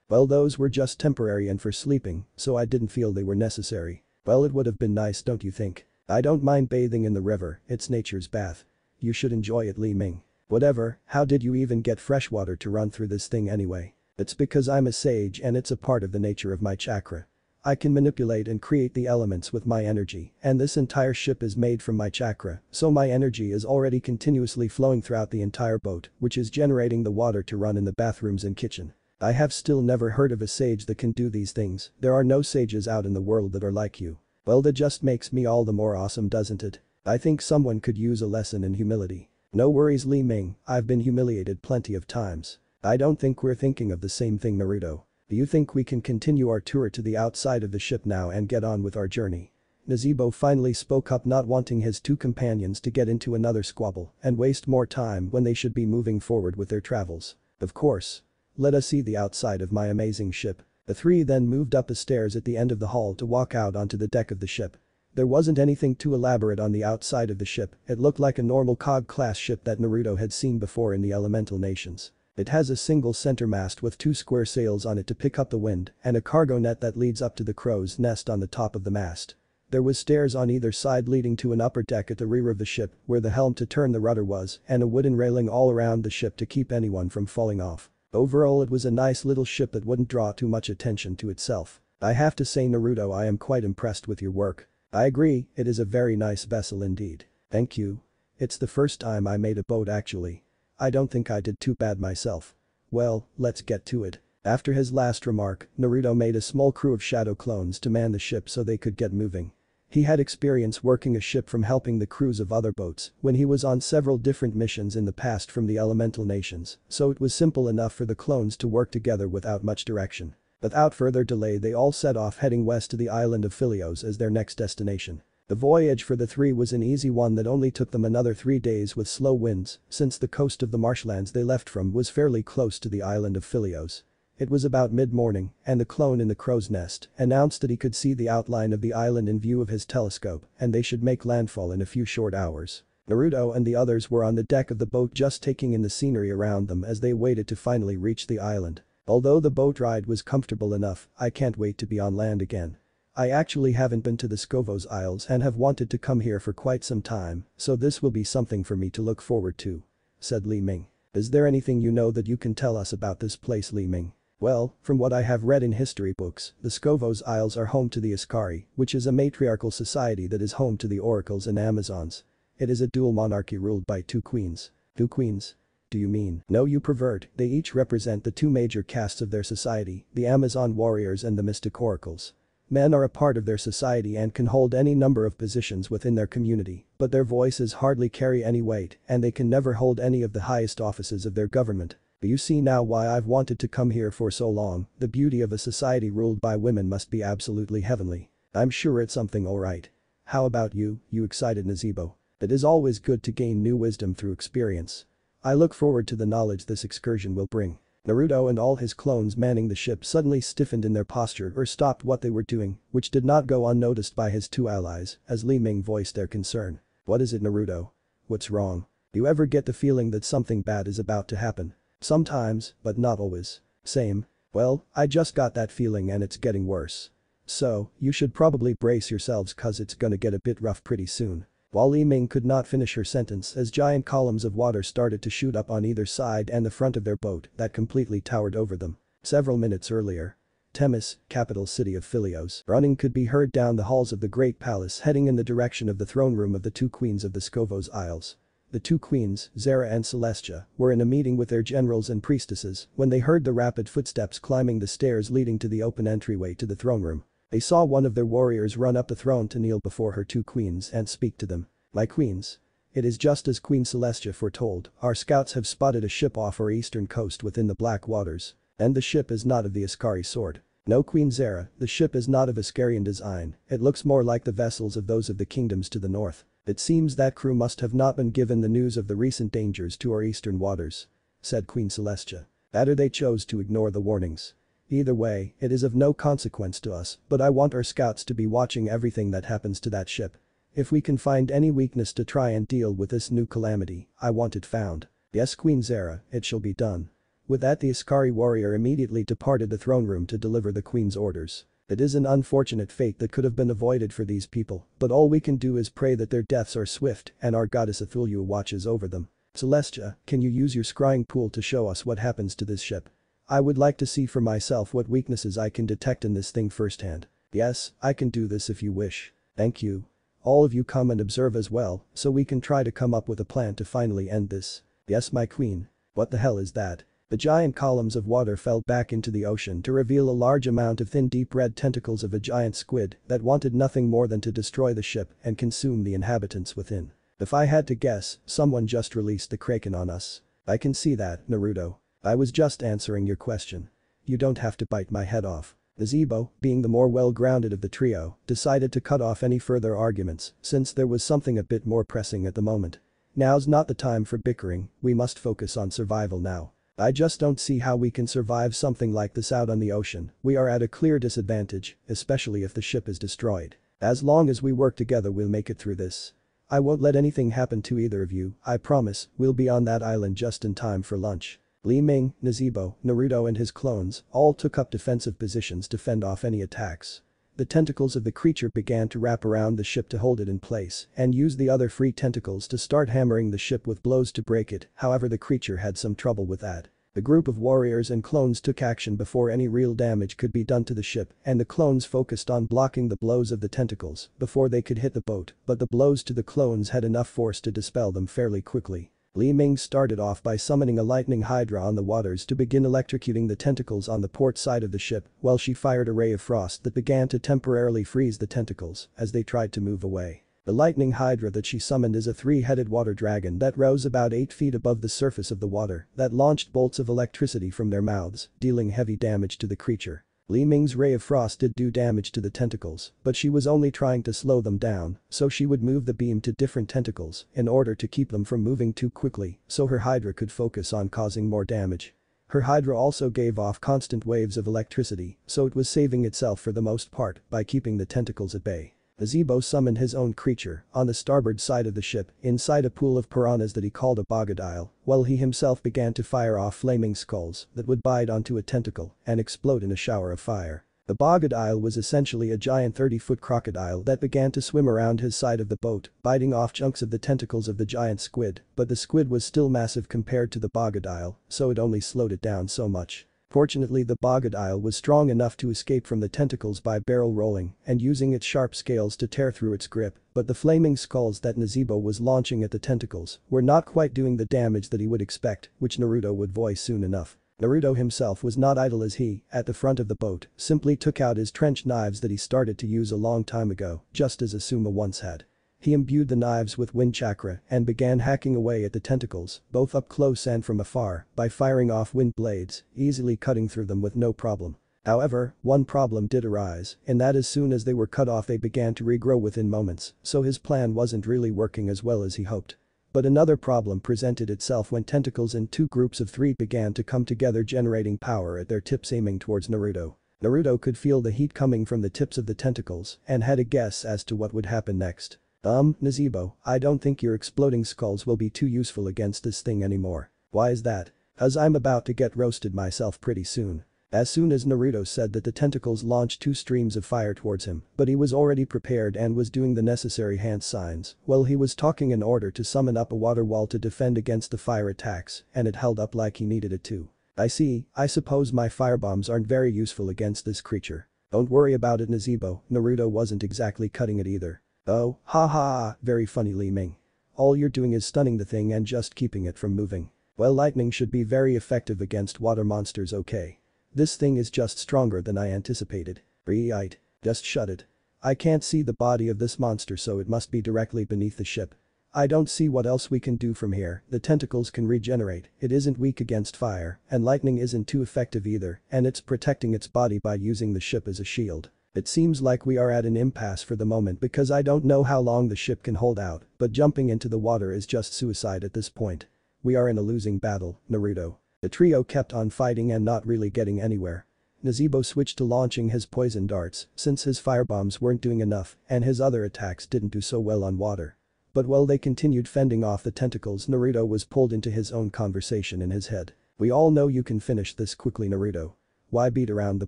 Well, those were just temporary and for sleeping, so I didn't feel they were necessary. Well, it would have been nice, don't you think? I don't mind bathing in the river, it's nature's bath. You should enjoy it, Li Ming. Whatever, how did you even get fresh water to run through this thing anyway? It's because I'm a sage and it's a part of the nature of my chakra. I can manipulate and create the elements with my energy, and this entire ship is made from my chakra, so my energy is already continuously flowing throughout the entire boat, which is generating the water to run in the bathrooms and kitchen. I have still never heard of a sage that can do these things, there are no sages out in the world that are like you. Well, that just makes me all the more awesome, doesn't it? I think someone could use a lesson in humility. No worries, Li Ming, I've been humiliated plenty of times. I don't think we're thinking of the same thing, Naruto. Do you think we can continue our tour to the outside of the ship now and get on with our journey? Naruto finally spoke up, not wanting his two companions to get into another squabble and waste more time when they should be moving forward with their travels. Of course. Let us see the outside of my amazing ship. The three then moved up the stairs at the end of the hall to walk out onto the deck of the ship. There wasn't anything too elaborate on the outside of the ship, it looked like a normal COG-class ship that Naruto had seen before in the elemental nations. It has a single center mast with two square sails on it to pick up the wind and a cargo net that leads up to the crow's nest on the top of the mast. There was stairs on either side leading to an upper deck at the rear of the ship where the helm to turn the rudder was and a wooden railing all around the ship to keep anyone from falling off. Overall, it was a nice little ship that wouldn't draw too much attention to itself. I have to say, Naruto, I am quite impressed with your work. I agree, it is a very nice vessel indeed. Thank you. It's the first time I made a boat actually. I don't think I did too bad myself. Well, let's get to it. After his last remark, Naruto made a small crew of shadow clones to man the ship so they could get moving. He had experience working a ship from helping the crews of other boats when he was on several different missions in the past from the elemental nations, so it was simple enough for the clones to work together without much direction. Without further delay, they all set off, heading west to the island of Philios as their next destination. The voyage for the three was an easy one that only took them another 3 days with slow winds, since the coast of the marshlands they left from was fairly close to the island of Philios. It was about mid-morning, and the clone in the crow's nest announced that he could see the outline of the island in view of his telescope and they should make landfall in a few short hours. Naruto and the others were on the deck of the boat just taking in the scenery around them as they waited to finally reach the island. Although the boat ride was comfortable enough, I can't wait to be on land again. I actually haven't been to the Scovos Isles and have wanted to come here for quite some time, so this will be something for me to look forward to," said Li Ming. "Is there anything you know that you can tell us about this place, Li Ming?" "Well, from what I have read in history books, the Scovos Isles are home to the Iskari, which is a matriarchal society that is home to the oracles and Amazons. It is a dual monarchy ruled by 2 queens. 2 queens? Do you mean? No, you pervert, they each represent the 2 major castes of their society, the Amazon warriors and the mystic oracles. Men are a part of their society and can hold any number of positions within their community, but their voices hardly carry any weight and they can never hold any of the highest offices of their government. You see now why I've wanted to come here for so long. The beauty of a society ruled by women must be absolutely heavenly. I'm sure it's something alright. How about you excited Naruto? It is always good to gain new wisdom through experience. I look forward to the knowledge this excursion will bring." Naruto and all his clones manning the ship suddenly stiffened in their posture or stopped what they were doing, which did not go unnoticed by his 2 allies, as Li Ming voiced their concern. "What is it, Naruto? What's wrong? Do you ever get the feeling that something bad is about to happen?" "Sometimes, but not always." "Same. Well, I just got that feeling and it's getting worse. So, you should probably brace yourselves cause it's gonna get a bit rough pretty soon." While Li Ming could not finish her sentence as giant columns of water started to shoot up on either side and the front of their boat that completely towered over them. Several minutes earlier. Themis, capital city of Philios. Running could be heard down the halls of the great palace heading in the direction of the throne room of the 2 queens of the Scovos Isles. The 2 queens, Zara and Celestia, were in a meeting with their generals and priestesses when they heard the rapid footsteps climbing the stairs leading to the open entryway to the throne room. They saw one of their warriors run up the throne to kneel before her 2 queens and speak to them. "My queens. It is just as Queen Celestia foretold, our scouts have spotted a ship off our eastern coast within the Black Waters. And the ship is not of the Iskari sort. No, Queen Zara, the ship is not of Iskarian design, it looks more like the vessels of those of the kingdoms to the north. It seems that crew must have not been given the news of the recent dangers to our eastern waters," said Queen Celestia. "That or they chose to ignore the warnings. Either way, it is of no consequence to us, but I want our scouts to be watching everything that happens to that ship. If we can find any weakness to try and deal with this new calamity, I want it found." "Yes, Queen Zara, it shall be done." With that, the Iskari warrior immediately departed the throne room to deliver the queen's orders. It is an unfortunate fate that could have been avoided for these people, but all we can do is pray that their deaths are swift and our goddess Athulyu watches over them. "Celestia, can you use your scrying pool to show us what happens to this ship? I would like to see for myself what weaknesses I can detect in this thing firsthand." "Yes, I can do this if you wish." "Thank you. All of you come and observe as well, so we can try to come up with a plan to finally end this." "Yes, my queen." "What the hell is that?" The giant columns of water fell back into the ocean to reveal a large amount of thin deep red tentacles of a giant squid that wanted nothing more than to destroy the ship and consume the inhabitants within. "If I had to guess, someone just released the Kraken on us." "I can see that, Naruto. I was just answering your question. You don't have to bite my head off." Gazebo, being the more well-grounded of the trio, decided to cut off any further arguments since there was something a bit more pressing at the moment. Now's not the time for bickering, we must focus on survival now. I just don't see how we can survive something like this out on the ocean, we are at a clear disadvantage, especially if the ship is destroyed. As long as we work together we'll make it through this. I won't let anything happen to either of you, I promise, we'll be on that island just in time for lunch. Li Ming, Nazebo, Naruto and his clones all took up defensive positions to fend off any attacks. The tentacles of the creature began to wrap around the ship to hold it in place and use the other free tentacles to start hammering the ship with blows to break it, however the creature had some trouble with that. The group of warriors and clones took action before any real damage could be done to the ship and the clones focused on blocking the blows of the tentacles before they could hit the boat, but the blows to the clones had enough force to dispel them fairly quickly. Li Ming started off by summoning a lightning hydra on the waters to begin electrocuting the tentacles on the port side of the ship while she fired a ray of frost that began to temporarily freeze the tentacles as they tried to move away. The lightning hydra that she summoned is a three-headed water dragon that rose about 8 feet above the surface of the water that launched bolts of electricity from their mouths, dealing heavy damage to the creature. Li Ming's ray of frost did do damage to the tentacles, but she was only trying to slow them down, so she would move the beam to different tentacles in order to keep them from moving too quickly so her hydra could focus on causing more damage. Her hydra also gave off constant waves of electricity, so it was saving itself for the most part by keeping the tentacles at bay. Gazebo summoned his own creature on the starboard side of the ship inside a pool of piranhas that he called a bogodile, while he himself began to fire off flaming skulls that would bite onto a tentacle and explode in a shower of fire. The bogodile was essentially a giant 30-foot crocodile that began to swim around his side of the boat, biting off chunks of the tentacles of the giant squid, but the squid was still massive compared to the bogodile, so it only slowed it down so much. Fortunately the bogodile was strong enough to escape from the tentacles by barrel rolling and using its sharp scales to tear through its grip, but the flaming skulls that Nazebo was launching at the tentacles were not quite doing the damage that he would expect, which Naruto would voice soon enough. Naruto himself was not idle as he, at the front of the boat, simply took out his trench knives that he started to use a long time ago, just as Asuma once had. He imbued the knives with wind chakra and began hacking away at the tentacles, both up close and from afar, by firing off wind blades, easily cutting through them with no problem. However, one problem did arise, and that as soon as they were cut off they began to regrow within moments, so his plan wasn't really working as well as he hoped. But another problem presented itself when tentacles in 2 groups of 3 began to come together generating power at their tips aiming towards Naruto. Naruto could feel the heat coming from the tips of the tentacles and had a guess as to what would happen next. Nazebo, I don't think your exploding skulls will be too useful against this thing anymore. Why is that? As I'm about to get roasted myself pretty soon. As soon as Naruto said that the tentacles launched 2 streams of fire towards him, but he was already prepared and was doing the necessary hand signs while he was talking in order to summon up a water wall to defend against the fire attacks, and it held up like he needed it to. I see, I suppose my firebombs aren't very useful against this creature. Don't worry about it Nazebo, Naruto wasn't exactly cutting it either. Oh, ha ha, very funny Li Ming. All you're doing is stunning the thing and just keeping it from moving. Well lightning should be very effective against water monsters okay. This thing is just stronger than I anticipated. Right. Just shut it. I can't see the body of this monster so it must be directly beneath the ship. I don't see what else we can do from here, the tentacles can regenerate, it isn't weak against fire, and lightning isn't too effective either, and it's protecting its body by using the ship as a shield. It seems like we are at an impasse for the moment because I don't know how long the ship can hold out, but jumping into the water is just suicide at this point. We are in a losing battle, Naruto. The trio kept on fighting and not really getting anywhere. Nazebo switched to launching his poison darts since his firebombs weren't doing enough and his other attacks didn't do so well on water. But while they continued fending off the tentacles Naruto was pulled into his own conversation in his head. We all know you can finish this quickly Naruto. Why beat around the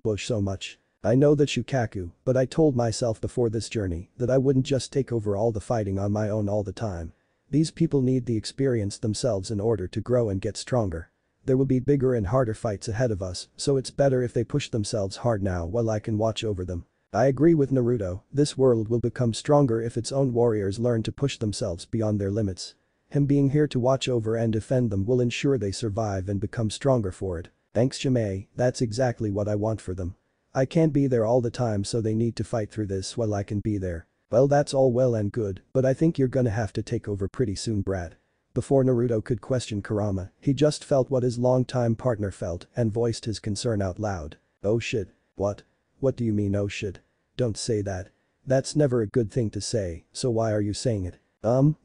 bush so much? I know that Shukaku, but I told myself before this journey that I wouldn't just take over all the fighting on my own all the time. These people need the experience themselves in order to grow and get stronger. There will be bigger and harder fights ahead of us, so it's better if they push themselves hard now while I can watch over them. I agree with Naruto, this world will become stronger if its own warriors learn to push themselves beyond their limits. Him being here to watch over and defend them will ensure they survive and become stronger for it. Thanks Jame, that's exactly what I want for them. I can't be there all the time so they need to fight through this while I can be there. Well that's all well and good, but I think you're gonna have to take over pretty soon Brad. Before Naruto could question Kurama, he just felt what his longtime partner felt and voiced his concern out loud. Oh shit. What? What do you mean oh shit? Don't say that. That's never a good thing to say, so why are you saying it?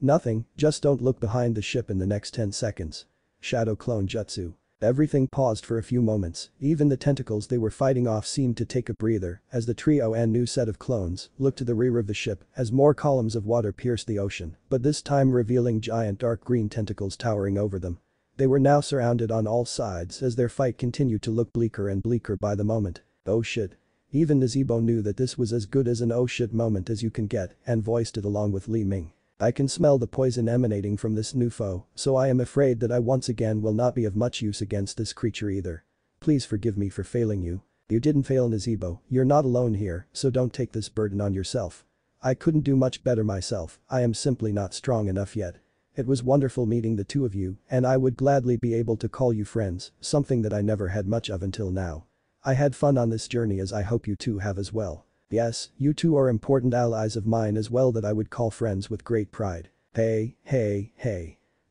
Nothing, just don't look behind the ship in the next 10 seconds. Shadow clone jutsu. Everything paused for a few moments, even the tentacles they were fighting off seemed to take a breather as the trio and new set of clones looked to the rear of the ship as more columns of water pierced the ocean, but this time revealing giant dark green tentacles towering over them. They were now surrounded on all sides as their fight continued to look bleaker and bleaker by the moment. Oh shit. Even Naruto knew that this was as good as an oh shit moment as you can get and voiced it along with Li Ming. I can smell the poison emanating from this new foe, so I am afraid that I once again will not be of much use against this creature either. Please forgive me for failing you. You didn't fail Naruto, you're not alone here, so don't take this burden on yourself. I couldn't do much better myself, I am simply not strong enough yet. It was wonderful meeting the two of you, and I would gladly be able to call you friends, something that I never had much of until now. I had fun on this journey as I hope you two have as well. Yes, you two are important allies of mine as well that I would call friends with great pride. Hey.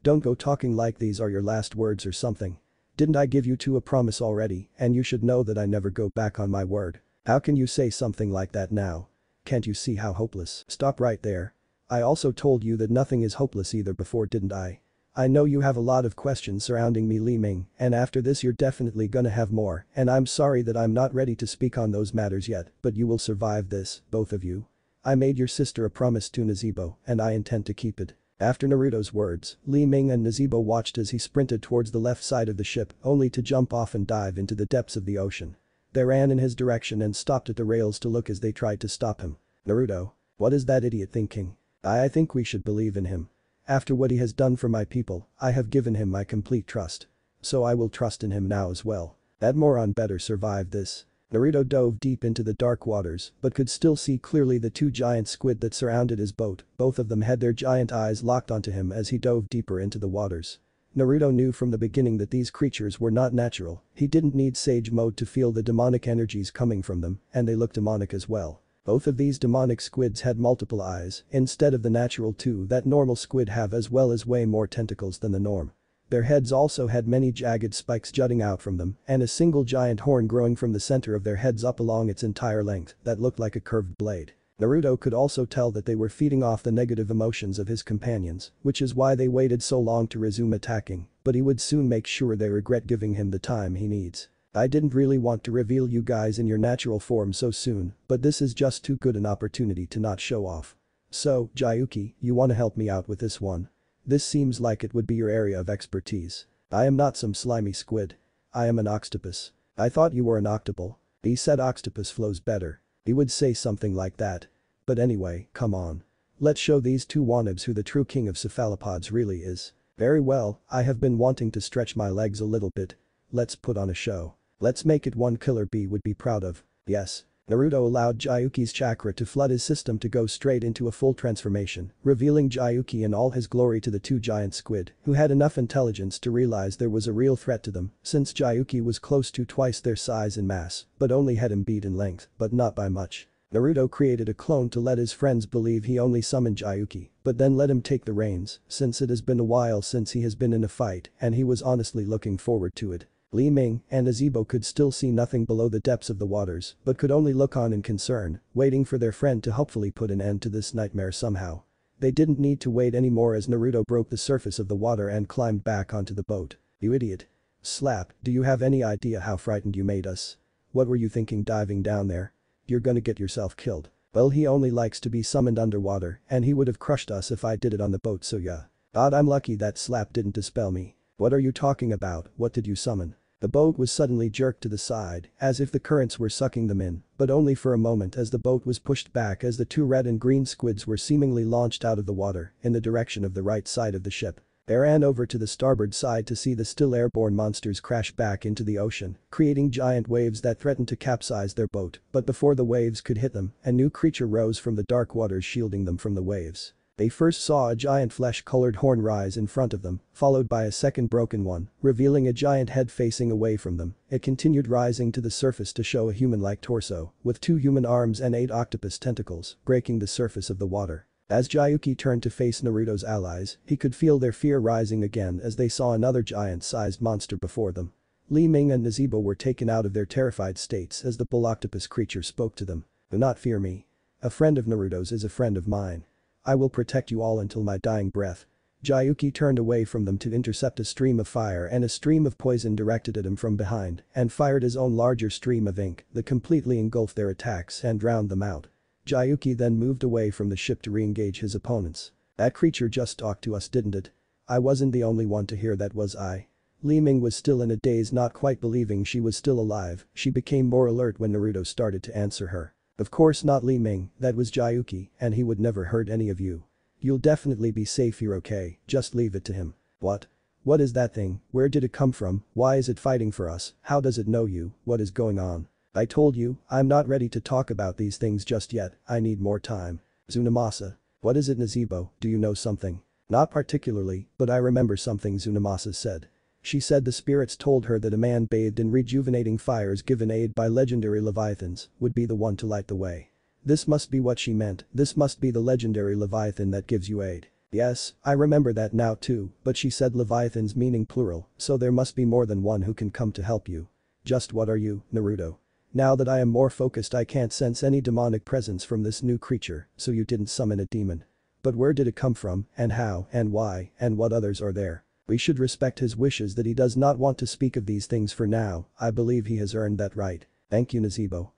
Don't go talking like these are your last words or something. Didn't I give you two a promise already, and you should know that I never go back on my word. How can you say something like that now? Can't you see how hopeless? Stop right there. I also told you that nothing is hopeless either before, didn't I? I know you have a lot of questions surrounding me, Li Ming, and after this you're definitely gonna have more, and I'm sorry that I'm not ready to speak on those matters yet, but you will survive this, both of you. I made your sister a promise to Naruto, and I intend to keep it. After Naruto's words, Li Ming and Naruto watched as he sprinted towards the left side of the ship only to jump off and dive into the depths of the ocean. They ran in his direction and stopped at the rails to look as they tried to stop him. Naruto. What is that idiot thinking? I think we should believe in him. After what he has done for my people, I have given him my complete trust. So I will trust in him now as well. That moron better survive this. Naruto dove deep into the dark waters but could still see clearly the two giant squid that surrounded his boat, both of them had their giant eyes locked onto him as he dove deeper into the waters. Naruto knew from the beginning that these creatures were not natural, he didn't need Sage Mode to feel the demonic energies coming from them, and they looked demonic as well. Both of these demonic squids had multiple eyes instead of the natural two that normal squid have, as well as way more tentacles than the norm. Their heads also had many jagged spikes jutting out from them and a single giant horn growing from the center of their heads up along its entire length that looked like a curved blade. Naruto could also tell that they were feeding off the negative emotions of his companions, which is why they waited so long to resume attacking, but he would soon make sure they regret giving him the time he needs. I didn't really want to reveal you guys in your natural form so soon, but this is just too good an opportunity to not show off. So, Jayuki, you wanna help me out with this one? This seems like it would be your area of expertise. I am not some slimy squid. I am an octopus. I thought you were an octopus. He said octopus flows better. He would say something like that. But anyway, come on. Let's show these two wannabes who the true king of cephalopods really is. Very well, I have been wanting to stretch my legs a little bit. Let's put on a show. Let's make it one Killer Bee would be proud of. Yes. Naruto allowed Jayuki's chakra to flood his system to go straight into a full transformation, revealing Jayuki in all his glory to the two giant squid, who had enough intelligence to realize there was a real threat to them, since Jayuki was close to twice their size and mass, but only had him beat in length, but not by much. Naruto created a clone to let his friends believe he only summoned Jayuki, but then let him take the reins, since it has been a while since he has been in a fight and he was honestly looking forward to it. Li Ming and Naruto could still see nothing below the depths of the waters but could only look on in concern, waiting for their friend to hopefully put an end to this nightmare somehow. They didn't need to wait anymore as Naruto broke the surface of the water and climbed back onto the boat. You idiot. Slap, do you have any idea how frightened you made us? What were you thinking diving down there? You're gonna get yourself killed. Well, he only likes to be summoned underwater and he would have crushed us if I did it on the boat, so yeah. God, I'm lucky that slap didn't dispel me. What are you talking about? What did you summon? The boat was suddenly jerked to the side as if the currents were sucking them in, but only for a moment as the boat was pushed back as the two red and green squids were seemingly launched out of the water in the direction of the right side of the ship. They ran over to the starboard side to see the still airborne monsters crash back into the ocean, creating giant waves that threatened to capsize their boat, but before the waves could hit them, a new creature rose from the dark waters shielding them from the waves. They first saw a giant flesh-colored horn rise in front of them, followed by a second broken one, revealing a giant head facing away from them. It continued rising to the surface to show a human-like torso, with 2 human arms and 8 octopus tentacles, breaking the surface of the water. As Jayuki turned to face Naruto's allies, he could feel their fear rising again as they saw another giant-sized monster before them. Li Ming and Nazibo were taken out of their terrified states as the bull octopus creature spoke to them. Do not fear me. A friend of Naruto's is a friend of mine. I will protect you all until my dying breath. Jayuki turned away from them to intercept a stream of fire and a stream of poison directed at him from behind and fired his own larger stream of ink that completely engulfed their attacks and drowned them out. Jayuki then moved away from the ship to re-engage his opponents. That creature just talked to us, didn't it? I wasn't the only one to hear that, was I? Li Ming was still in a daze, not quite believing she was still alive. She became more alert when Naruto started to answer her. Of course not, Li Ming, that was Jayuki and he would never hurt any of you. You'll definitely be safe here, okay? Just leave it to him. What? What is that thing? Where did it come from? Why is it fighting for us? How does it know you? What is going on? I told you, I'm not ready to talk about these things just yet, I need more time. Tsunamasa. What is it, Nazibo? Do you know something? Not particularly, but I remember something, Tsunamasa said. She said the spirits told her that a man bathed in rejuvenating fires given aid by legendary leviathans would be the one to light the way. This must be what she meant, this must be the legendary leviathan that gives you aid. Yes, I remember that now too, but she said leviathans meaning plural, so there must be more than one who can come to help you. Just what are you, Naruto? Now that I am more focused, I can't sense any demonic presence from this new creature, so you didn't summon a demon. But where did it come from, and how, and why, and what others are there? We should respect his wishes that he does not want to speak of these things for now. I believe he has earned that right. Thank you, Nazibo.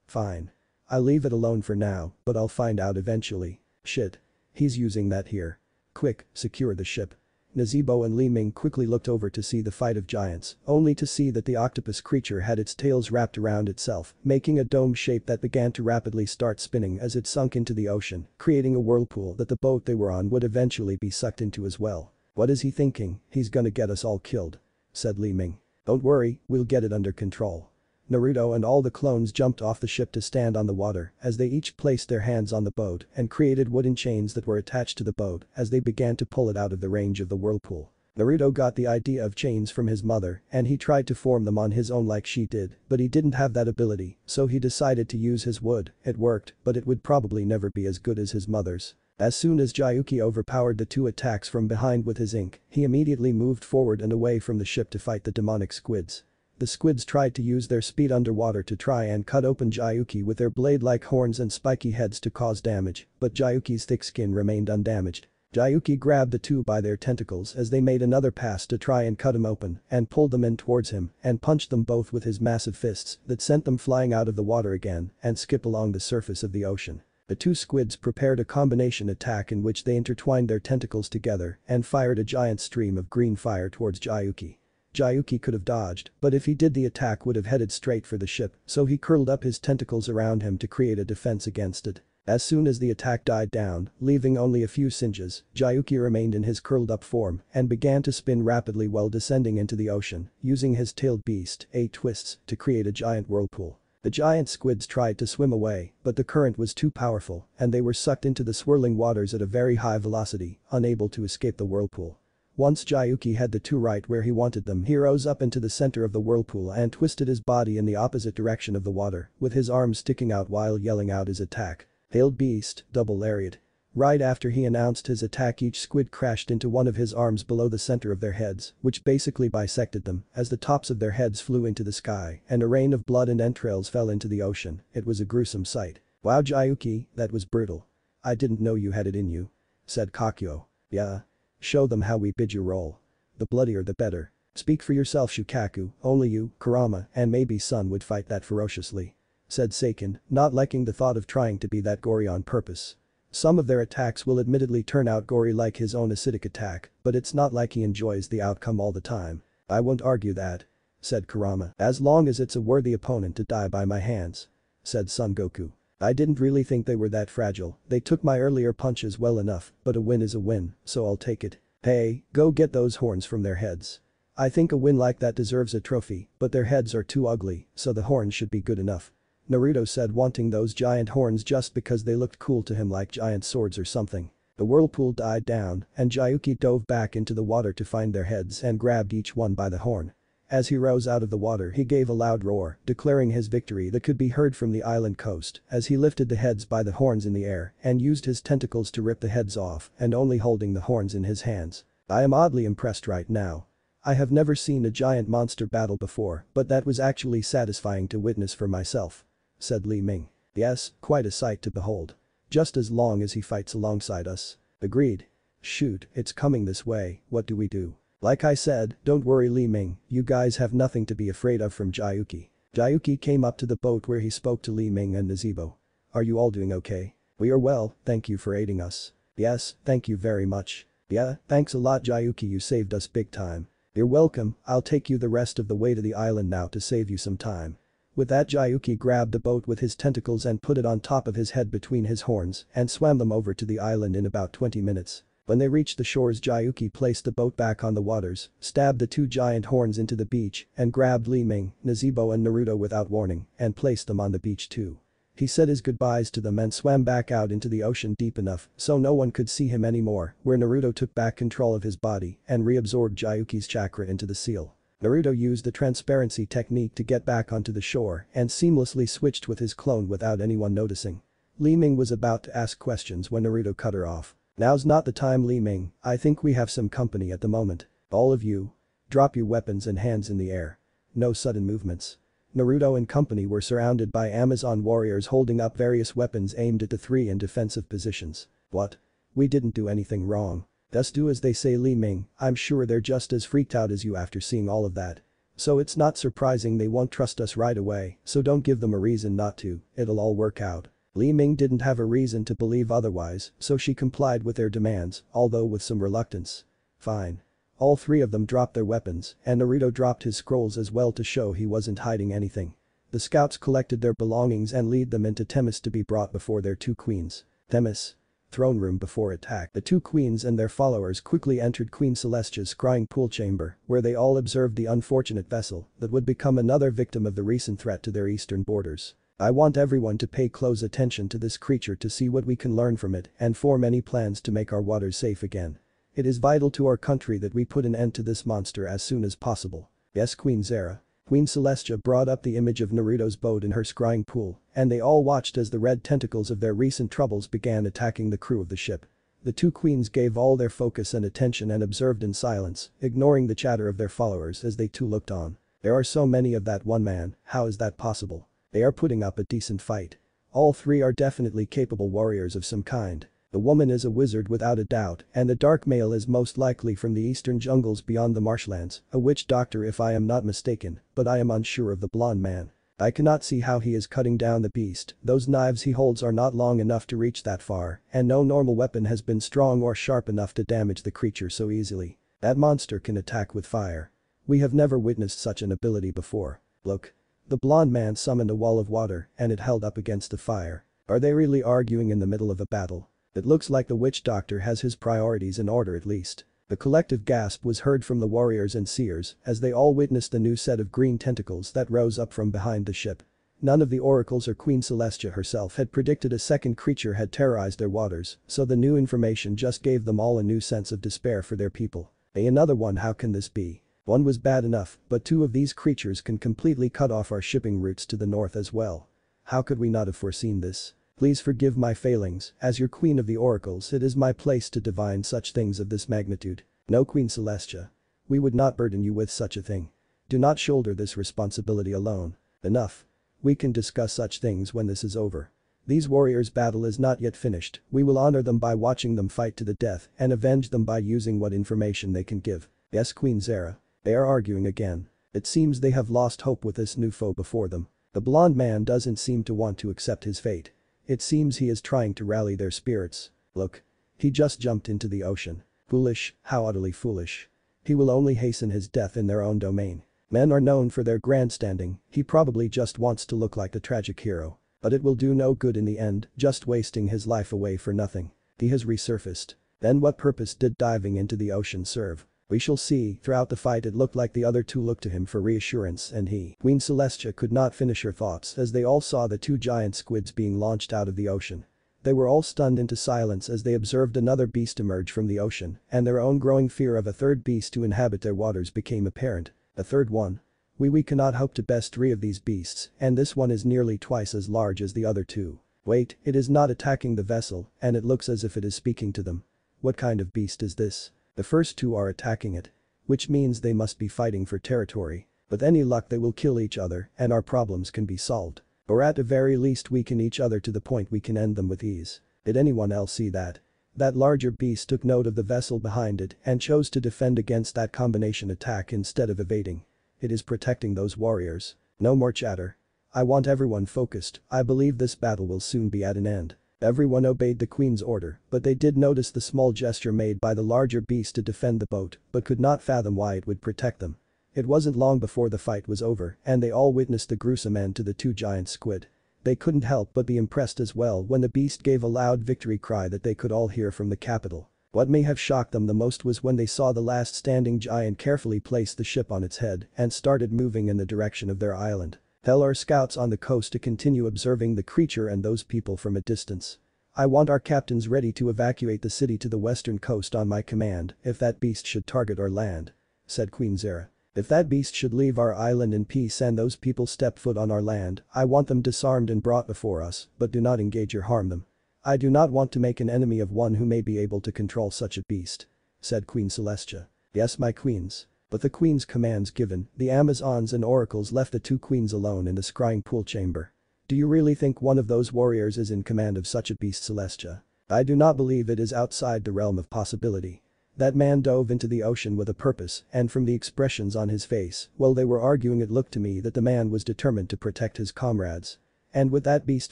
Fine. I'll leave it alone for now, but I'll find out eventually. Shit. He's using that here. Quick, secure the ship. Nazibo and Li Ming quickly looked over to see the fight of giants, only to see that the octopus creature had its tails wrapped around itself, making a dome shape that began to rapidly start spinning as it sunk into the ocean, creating a whirlpool that the boat they were on would eventually be sucked into as well. What is he thinking? He's gonna get us all killed, said Li Ming. Don't worry, we'll get it under control. Naruto and all the clones jumped off the ship to stand on the water as they each placed their hands on the boat and created wooden chains that were attached to the boat as they began to pull it out of the range of the whirlpool. Naruto got the idea of chains from his mother and he tried to form them on his own like she did, but he didn't have that ability, so he decided to use his wood. It worked, but it would probably never be as good as his mother's. As soon as Jayuki overpowered the two attacks from behind with his ink, he immediately moved forward and away from the ship to fight the demonic squids. The squids tried to use their speed underwater to try and cut open Jayuki with their blade-like horns and spiky heads to cause damage, but Jayuki's thick skin remained undamaged. Jayuki grabbed the two by their tentacles as they made another pass to try and cut him open and pulled them in towards him and punched them both with his massive fists that sent them flying out of the water again and skip along the surface of the ocean. The two squids prepared a combination attack in which they intertwined their tentacles together and fired a giant stream of green fire towards Jayuki. Jayuki could have dodged, but if he did the attack would have headed straight for the ship, so he curled up his tentacles around him to create a defense against it. As soon as the attack died down, leaving only a few singes, Jayuki remained in his curled up form and began to spin rapidly while descending into the ocean, using his tailed beast, 8 twists, to create a giant whirlpool. The giant squids tried to swim away, but the current was too powerful and they were sucked into the swirling waters at a very high velocity, unable to escape the whirlpool. Once Jayuki had the two right where he wanted them, he rose up into the center of the whirlpool and twisted his body in the opposite direction of the water, with his arms sticking out while yelling out his attack. Tailed beast, double lariat. Right after he announced his attack, each squid crashed into one of his arms below the center of their heads, which basically bisected them as the tops of their heads flew into the sky and a rain of blood and entrails fell into the ocean. It was a gruesome sight. Wow, Jayuki, that was brutal. I didn't know you had it in you, said Kakyo. Yeah. Show them how we bid you roll. The bloodier the better. Speak for yourself, Shukaku, only you, Kurama, and maybe Sun would fight that ferociously, said Seiken, not liking the thought of trying to be that gory on purpose. Some of their attacks will admittedly turn out gory like his own acidic attack, but it's not like he enjoys the outcome all the time. I won't argue that, said Kurama, as long as it's a worthy opponent to die by my hands, said Son Goku. I didn't really think they were that fragile, they took my earlier punches well enough, but a win is a win, so I'll take it. Hey, go get those horns from their heads. I think a win like that deserves a trophy, but their heads are too ugly, so the horns should be good enough. Naruto said, wanting those giant horns just because they looked cool to him like giant swords or something. The whirlpool died down, and Jayuki dove back into the water to find their heads and grabbed each one by the horn. As he rose out of the water, he gave a loud roar, declaring his victory that could be heard from the island coast as he lifted the heads by the horns in the air and used his tentacles to rip the heads off and only holding the horns in his hands. I am oddly impressed right now. I have never seen a giant monster battle before, but that was actually satisfying to witness for myself," said Li Ming. "Yes, quite a sight to behold. Just as long as he fights alongside us." "Agreed. Shoot, it's coming this way, what do we do?" "Like I said, don't worry Li Ming, you guys have nothing to be afraid of from Jayuki." Jayuki came up to the boat where he spoke to Li Ming and Nazibo. "Are you all doing okay?" "We are well, thank you for aiding us." "Yes, thank you very much." "Yeah, thanks a lot Jayuki, you saved us big time." "You're welcome, I'll take you the rest of the way to the island now to save you some time." With that Jayuki grabbed the boat with his tentacles and put it on top of his head between his horns and swam them over to the island in about 20 minutes. When they reached the shores Jayuki placed the boat back on the waters, stabbed the two giant horns into the beach and grabbed Li Ming, Nazibo and Naruto without warning and placed them on the beach too. He said his goodbyes to them and swam back out into the ocean deep enough so no one could see him anymore, where Naruto took back control of his body and reabsorbed Jayuki's chakra into the seal. Naruto used the transparency technique to get back onto the shore and seamlessly switched with his clone without anyone noticing. Li Ming was about to ask questions when Naruto cut her off. "Now's not the time Li Ming, I think we have some company at the moment. All of you. Drop your weapons and hands in the air. No sudden movements." Naruto and company were surrounded by Amazon warriors holding up various weapons aimed at the three in defensive positions. "What? We didn't do anything wrong. Just do as they say Li Ming, I'm sure they're just as freaked out as you after seeing all of that. So it's not surprising they won't trust us right away, so don't give them a reason not to, it'll all work out." Li Ming didn't have a reason to believe otherwise, so she complied with their demands, although with some reluctance. "Fine." All three of them dropped their weapons, and Naruto dropped his scrolls as well to show he wasn't hiding anything. The scouts collected their belongings and lead them into Themis to be brought before their two queens. Themis. Throne room before attack. The two queens and their followers quickly entered Queen Celestia's scrying pool chamber, where they all observed the unfortunate vessel that would become another victim of the recent threat to their eastern borders. "I want everyone to pay close attention to this creature to see what we can learn from it and form any plans to make our waters safe again. It is vital to our country that we put an end to this monster as soon as possible." "Yes Queen Zera." Queen Celestia brought up the image of Naruto's boat in her scrying pool, and they all watched as the red tentacles of their recent troubles began attacking the crew of the ship. The two queens gave all their focus and attention and observed in silence, ignoring the chatter of their followers as they too looked on. "There are so many of that one man, how is that possible? They are putting up a decent fight. All three are definitely capable warriors of some kind. The woman is a wizard without a doubt, and the dark male is most likely from the eastern jungles beyond the marshlands, a witch doctor if I am not mistaken, but I am unsure of the blonde man. I cannot see how he is cutting down the beast, those knives he holds are not long enough to reach that far, and no normal weapon has been strong or sharp enough to damage the creature so easily. That monster can attack with fire. We have never witnessed such an ability before. Look." The blonde man summoned a wall of water and it held up against the fire. Are they really arguing in the middle of a battle? It looks like the witch doctor has his priorities in order at least. The collective gasp was heard from the warriors and seers as they all witnessed the new set of green tentacles that rose up from behind the ship. None of the oracles or Queen Celestia herself had predicted a second creature had terrorized their waters, so the new information just gave them all a new sense of despair for their people. Another one, how can this be? One was bad enough, but two of these creatures can completely cut off our shipping routes to the north as well. How could we not have foreseen this? Please forgive my failings, as your queen of the oracles it is my place to divine such things of this magnitude. No Queen Celestia. We would not burden you with such a thing. Do not shoulder this responsibility alone. Enough. We can discuss such things when this is over. These warriors' battle is not yet finished, we will honor them by watching them fight to the death and avenge them by using what information they can give. Yes Queen Zera. They are arguing again. It seems they have lost hope with this new foe before them. The blonde man doesn't seem to want to accept his fate. It seems he is trying to rally their spirits. Look. He just jumped into the ocean. Foolish, how utterly foolish. He will only hasten his death in their own domain. Men are known for their grandstanding, he probably just wants to look like a tragic hero. But it will do no good in the end, just wasting his life away for nothing. He has resurfaced. Then what purpose did diving into the ocean serve? We shall see. Throughout the fight it looked like the other two looked to him for reassurance and Queen Celestia could not finish her thoughts as they all saw the two giant squids being launched out of the ocean. They were all stunned into silence as they observed another beast emerge from the ocean, and their own growing fear of a third beast to inhabit their waters became apparent. A third one? We cannot hope to best three of these beasts, and this one is nearly twice as large as the other two. Wait, it is not attacking the vessel, and it looks as if it is speaking to them. What kind of beast is this? The first two are attacking it. which means they must be fighting for territory. With any luck they will kill each other and our problems can be solved. Or at the very least weaken each other to the point we can end them with ease. Did anyone else see that? That larger beast took note of the vessel behind it and chose to defend against that combination attack instead of evading. It is protecting those warriors. No more chatter. I want everyone focused. I believe this battle will soon be at an end. Everyone obeyed the queen's order, but they did notice the small gesture made by the larger beast to defend the boat, but could not fathom why it would protect them. It wasn't long before the fight was over and they all witnessed the gruesome end to the two giant squid. They couldn't help but be impressed as well when the beast gave a loud victory cry that they could all hear from the capital. What may have shocked them the most was when they saw the last standing giant carefully place the ship on its head and started moving in the direction of their island. Tell our scouts on the coast to continue observing the creature and those people from a distance. I want our captains ready to evacuate the city to the western coast on my command if that beast should target our land," said Queen Zera. "If that beast should leave our island in peace and those people step foot on our land, I want them disarmed and brought before us, but do not engage or harm them. I do not want to make an enemy of one who may be able to control such a beast," said Queen Celestia. "Yes, my queens." With the queen's commands given, the Amazons and oracles left the two queens alone in the scrying pool chamber. "Do you really think one of those warriors is in command of such a beast, Celestia? I do not believe it is outside the realm of possibility. That man dove into the ocean with a purpose and from the expressions on his face, while they were arguing it looked to me that the man was determined to protect his comrades. And with that beast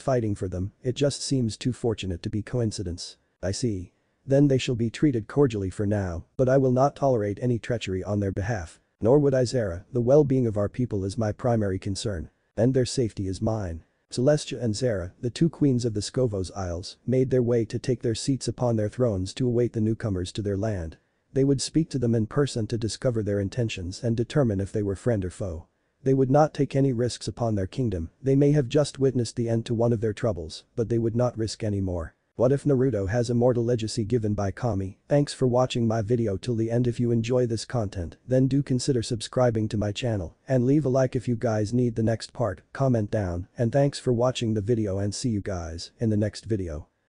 fighting for them, it just seems too fortunate to be coincidence." "I see. Then they shall be treated cordially for now, but I will not tolerate any treachery on their behalf. Nor would I, Zera. The well-being of our people is my primary concern. And their safety is mine." Celestia and Zera, the two queens of the Scovos Isles, made their way to take their seats upon their thrones to await the newcomers to their land. They would speak to them in person to discover their intentions and determine if they were friend or foe. They would not take any risks upon their kingdom. They may have just witnessed the end to one of their troubles, but they would not risk any more. What if Naruto has immortal legacy given by Kami? Thanks for watching my video till the end. If you enjoy this content, then do consider subscribing to my channel and leave a like if you guys need the next part, comment down, and thanks for watching the video and see you guys in the next video.